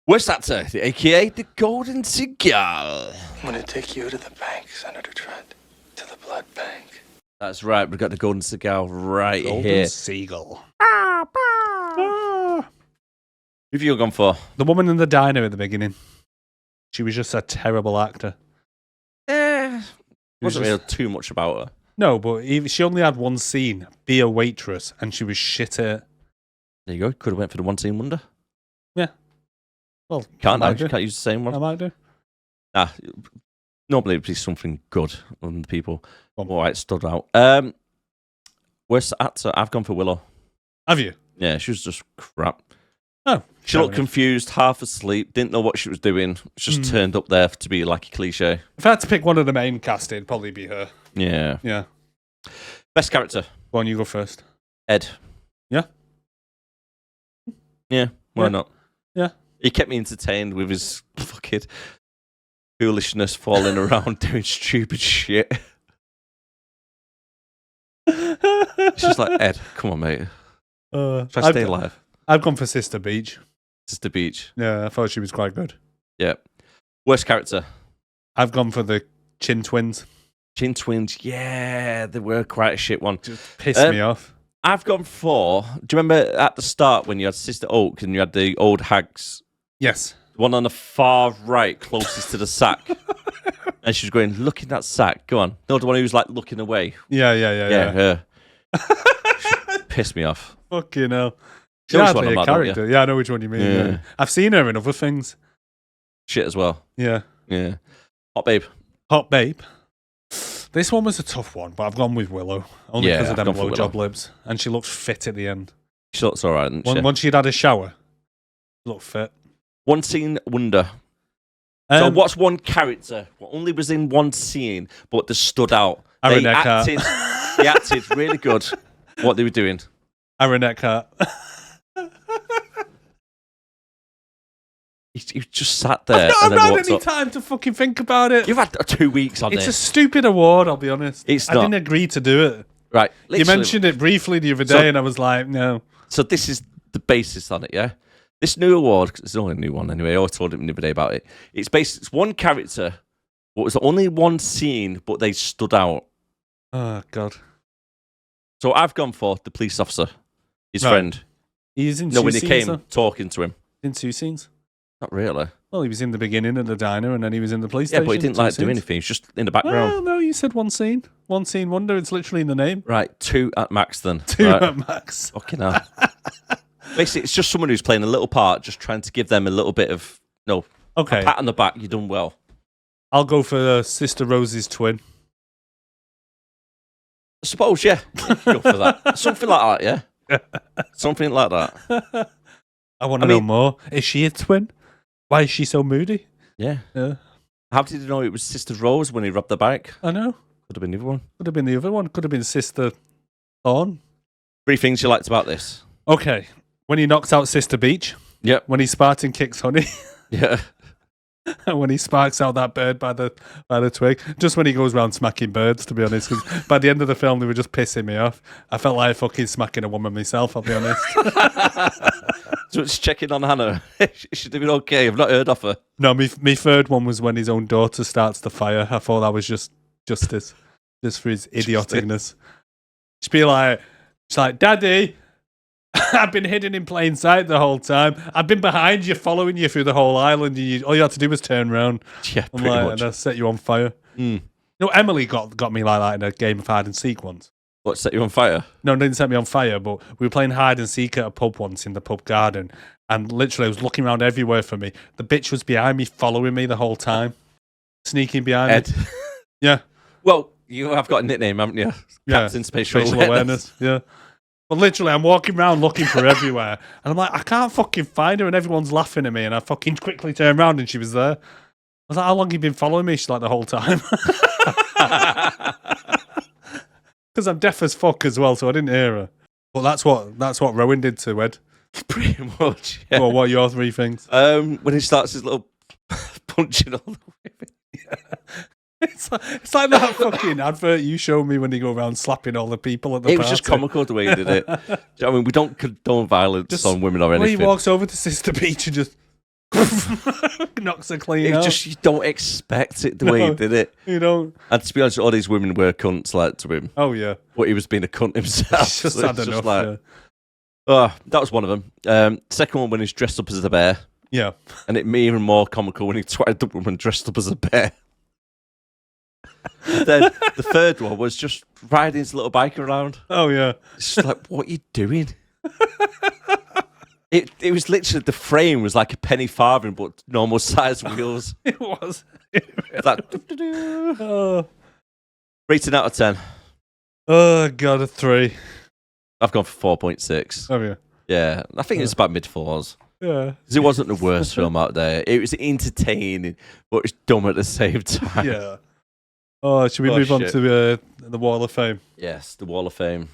Worst actor, aka the Golden Cigar. I'm gonna take you to the bank, Senator Trent. To the blood bank. That's right, we've got the Golden Cigar right Golden here. Seagull. Who have you gone for? The woman in the diner at the beginning. She was just a terrible actor. Wasn't really too much about her. No, but she only had one scene, be a waitress, and she was shit at it. There you go. Could have went for the One Scene Wonder. Yeah. Well, Can't I now. might do. Can't use the same I one. might do. Nah. Normally it'd be something good on the people. Go on. All right, stood out. Worst actor, I've gone for Willow. Have you? Yeah, she was just crap. Oh, She fair looked enough. confused, half asleep, didn't know what she was doing. Just turned up there to be like a cliche. If I had to pick one of the main cast, it'd probably be her. Yeah. Yeah. Best character, Go on, you go first. Ed. Yeah? Yeah, why Yeah. not? Yeah. He kept me entertained with his fucking foolishness, falling around, doing stupid shit. It's just like, Ed, come on, mate. Try to stay alive. I've gone for Sister Beach. Sister Beach. Yeah, I thought she was quite good. Yeah. Worst character, I've gone for the Chin Twins. Chin Twins. Yeah, they were quite a shit one. Just pissed me off. I've gone for. Do you remember at the start when you had Sister Oak and you had the old hags? Yes. The one on the far right, closest to the sack. And she was going, look in that sack. Go on. No, the one who was like looking away. Yeah. Her. Pissed me off. Fucking hell. You know which one Hardly I'm a at, don't character. Yeah, I know which one you mean. Yeah. Yeah. I've seen her in other things. Shit as well. Yeah. Yeah. Hot babe. Hot babe. This one was a tough one, but I've gone with Willow. Only Yeah, because of I've them gone for blowjob Willow. lips. And she looked fit at the end. She looks all right, isn't she? Once she'd had a shower, she looked fit. One scene wonder. So what's one character what only was in one scene, but they stood out? Aaron They Eckhart. they acted really good what they were doing. Aaron Eckhart. He just sat there I've and then not had walked any up. time to fucking think about it. You've had 2 weeks on It's a this. stupid award, I'll be honest. It's I not. didn't agree to do it. Right. You literally. mentioned it briefly the other day, So- and I was like, no. So this is the basis on it, yeah? This new award, 'cause it's only a new one anyway, I always told him the other day about it. It's one character, but it's only one scene, but they stood out. Oh, God. So I've gone for the police officer, his Right. friend. He's in No, two when he scenes, came though. talking to him. In 2 scenes? Not really. Well, he was in the beginning at the diner, and then he was in the police Yeah, station. but he didn't 2 like do scenes. anything. He was just in the background. Well, no, you said one scene. One scene wonder. It's literally in the name. Right, 2 at max then. 2 Right. at max. Fucking hell. Basically, it's just someone who's playing a little part, just trying to give them a little bit of, a Okay, pat on the back. You've done well. I'll go for Sister Rose's twin. I suppose, yeah. You can go for that. Something like that, yeah? Something like that. I want to know more. Is she a twin? Why is she so moody? Yeah. Yeah, How did you know it was Sister Rose when he robbed the bank? I know. Could have been the other one. Could have been the other one. Could have been Sister Thorn. 3 things you liked about this. Okay, when he knocks out Sister Beach. Yep. When he Spartan kicks Honey. Yeah. And when he sparks out that bird by the twig. Just when he goes around smacking birds, to be honest. 'Cause by the end of the film, they were just pissing me off. I felt like fucking smacking a woman myself, I'll be honest. So it's checking on Hannah. She's doing okay. I've not heard of her. No, me third one was when his own daughter starts the fire. I thought that was just justice. Just for his idioticness. She'd be like, she's like, Daddy, I've been hidden in plain sight the whole time. I've been behind you, following you through the whole island. And all you had to do was turn around. Yeah, I'm pretty like, much. and I set you on fire. Mm. No, Emily got me like that in a game of hide and seek once. What, set you on fire? No, didn't set me on fire, but we were playing hide and seek at a pub once in the pub garden. And literally, I was looking around everywhere for me. The bitch was behind me, following me the whole time. Sneaking behind Ed. me. Yeah. Well, you have got a nickname, haven't you? Yeah. Captain Spatial Spatial Awareness. awareness. Yeah. But literally, I'm walking around looking for everywhere. And I'm like, I can't fucking find her. And everyone's laughing at me. And I fucking quickly turned around and she was there. I was like, how long have you been following me? She's like, the whole time. Because I'm deaf as fuck as well, so I didn't hear her. But that's what Rowan did to Ed. Pretty much, yeah. Well, what are your 3 things? When he starts his little punching all the way. It's like that fucking advert you showed me when you go around slapping all the people at the It party. was just comical the way he did it. Do you know what I mean, we don't condone violence Just on women or when anything. he walks over to Sister Beach and just knocks her clean It out. just you don't expect it the way he No. did it. You don't. And to be honest, all these women were cunts like to him. Oh yeah. But he was being a cunt himself. He's just So had it's enough. like, oh, that was one of them. Second one when he's dressed up as a bear. Yeah. And it made even more comical when he twatted the woman dressed up as a bear. Then the third one was just riding his little bike around. Oh yeah. It's just like, what are you doing? It was literally, the frame was like a penny farthing, but normal size wheels. It was. It's like, Oh. rating out of 10. Oh god, a 3. I've gone for 4.6. Oh yeah. Yeah, I think it's about mid-4s. Yeah. Because it wasn't the worst film out there. It was entertaining, but it's dumb at the same time. Yeah. Oh, should we Oh, move on shit. to the Wall of Fame? Yes, the Wall of Fame.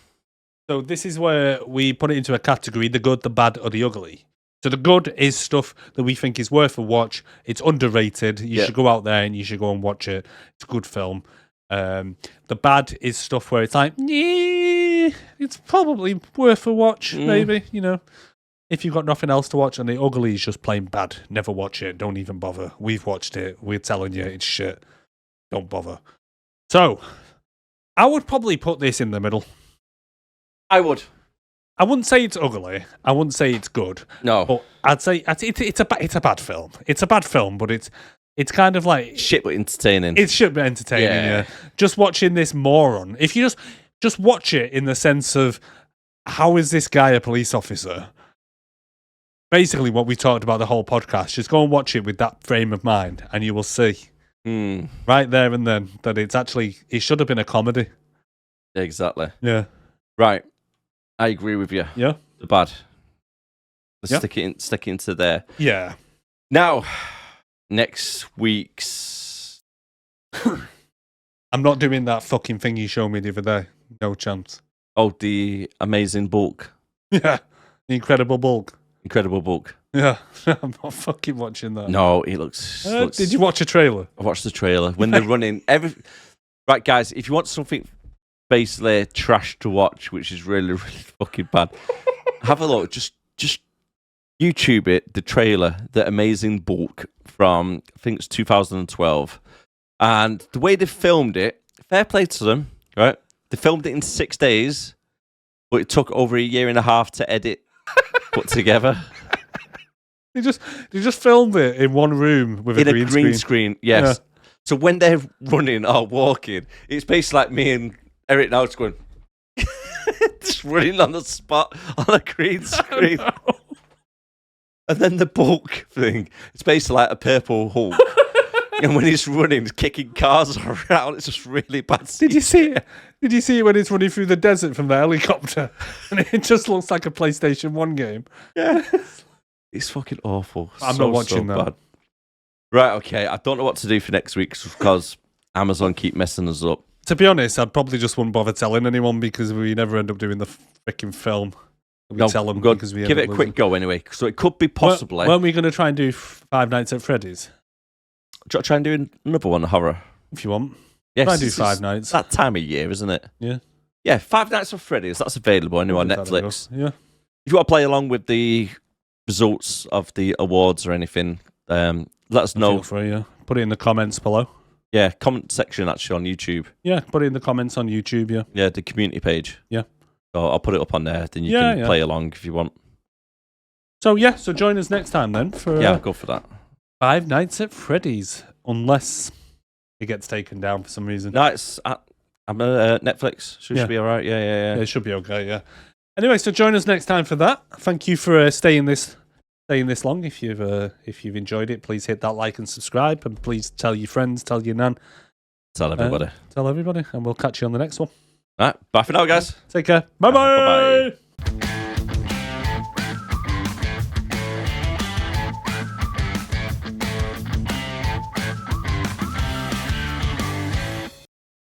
So this is where we put it into a category: the good, the bad, or the ugly. So the good is stuff that we think is worth a watch. It's underrated. You should go out there and you should go and watch it. It's a good film. The bad is stuff where it's like, yeah, it's probably worth a watch, maybe, you know, if you've got nothing else to watch. And the ugly is just plain bad. Never watch it. Don't even bother. We've watched it. We're telling you it's shit. Don't bother. So I would probably put this in the middle. I would. I wouldn't say it's ugly. I wouldn't say it's good. No. But I'd say it's a bad film. It's a bad film, but it's kind of like Shit, but entertaining. it should be entertaining. Yeah. Just watching this moron. If you just watch it in the sense of how is this guy a police officer? Basically, what we talked about the whole podcast. Just go and watch it with that frame of mind, and you will see right there and then that it should have been a comedy. Exactly. Yeah. Right. I agree with you. Yeah. The bad. Let's Yeah. stick it into there. Yeah. Now, next week's. I'm not doing that fucking thing you showed me the other day. No chance. Oh, the amazing bulk. Yeah. The Incredible Bulk. Incredible bulk. Yeah. I'm not fucking watching that. No, it looks. Did you watch a trailer? I watched the trailer when they're running. Right, guys, if you want something basically trash to watch, which is really, really fucking bad, have a look. Just YouTube it, the trailer, the amazing bulk from, I think it's 2012. And the way they filmed it, fair play to them, right? They filmed it in 6 days, but it took over a year and a half to edit, put together. They just filmed it in one room with a green screen. Yes. Yeah. So when they're running or walking, it's basically like me and Erik now just going, just running on the spot on a green screen. And then the bulk thing, it's basically like a purple Hulk. And when he's running, he's kicking cars around. It's just really bad. Did you see it? Did you see it when he's running through the desert from the helicopter? And it just looks like a PlayStation 1 game. Yeah. It's fucking awful. I'm not watching that. Bad. Right, okay. I don't know what to do for next week because Amazon keep messing us up. To be honest, I'd probably just wouldn't bother telling anyone because we never end up doing the freaking film. We tell them because we give it a quick go anyway. So it could be possibly. Weren't we going to try and do Five Nights at Freddy's? Try and do another one, horror. If you want. Yeah, try and do 5 nights. It's that time of year, isn't it? Yeah. Yeah, Five Nights at Freddy's. That's available anyway on Netflix. Yeah. If you want to play along with the results of the awards or anything, let us know. Feel free, yeah. Put it in the comments below. Yeah, comment section actually on YouTube. Yeah, put it in the comments on YouTube, yeah. Yeah, the community page. Yeah. So I'll put it up on there, then you can play along if you want. So join us next time then for go for that. Five Nights at Freddy's, unless it gets taken down for some reason. No, it's I'm Netflix. Should be all right. Yeah. It should be okay. Yeah. Anyway, so join us next time for that. Thank you for staying this long. If you've enjoyed it, please hit that like and subscribe, and please tell your friends, tell your nan, tell everybody, and we'll catch you on the next one. All right, bye for now, guys. Take care. Bye bye.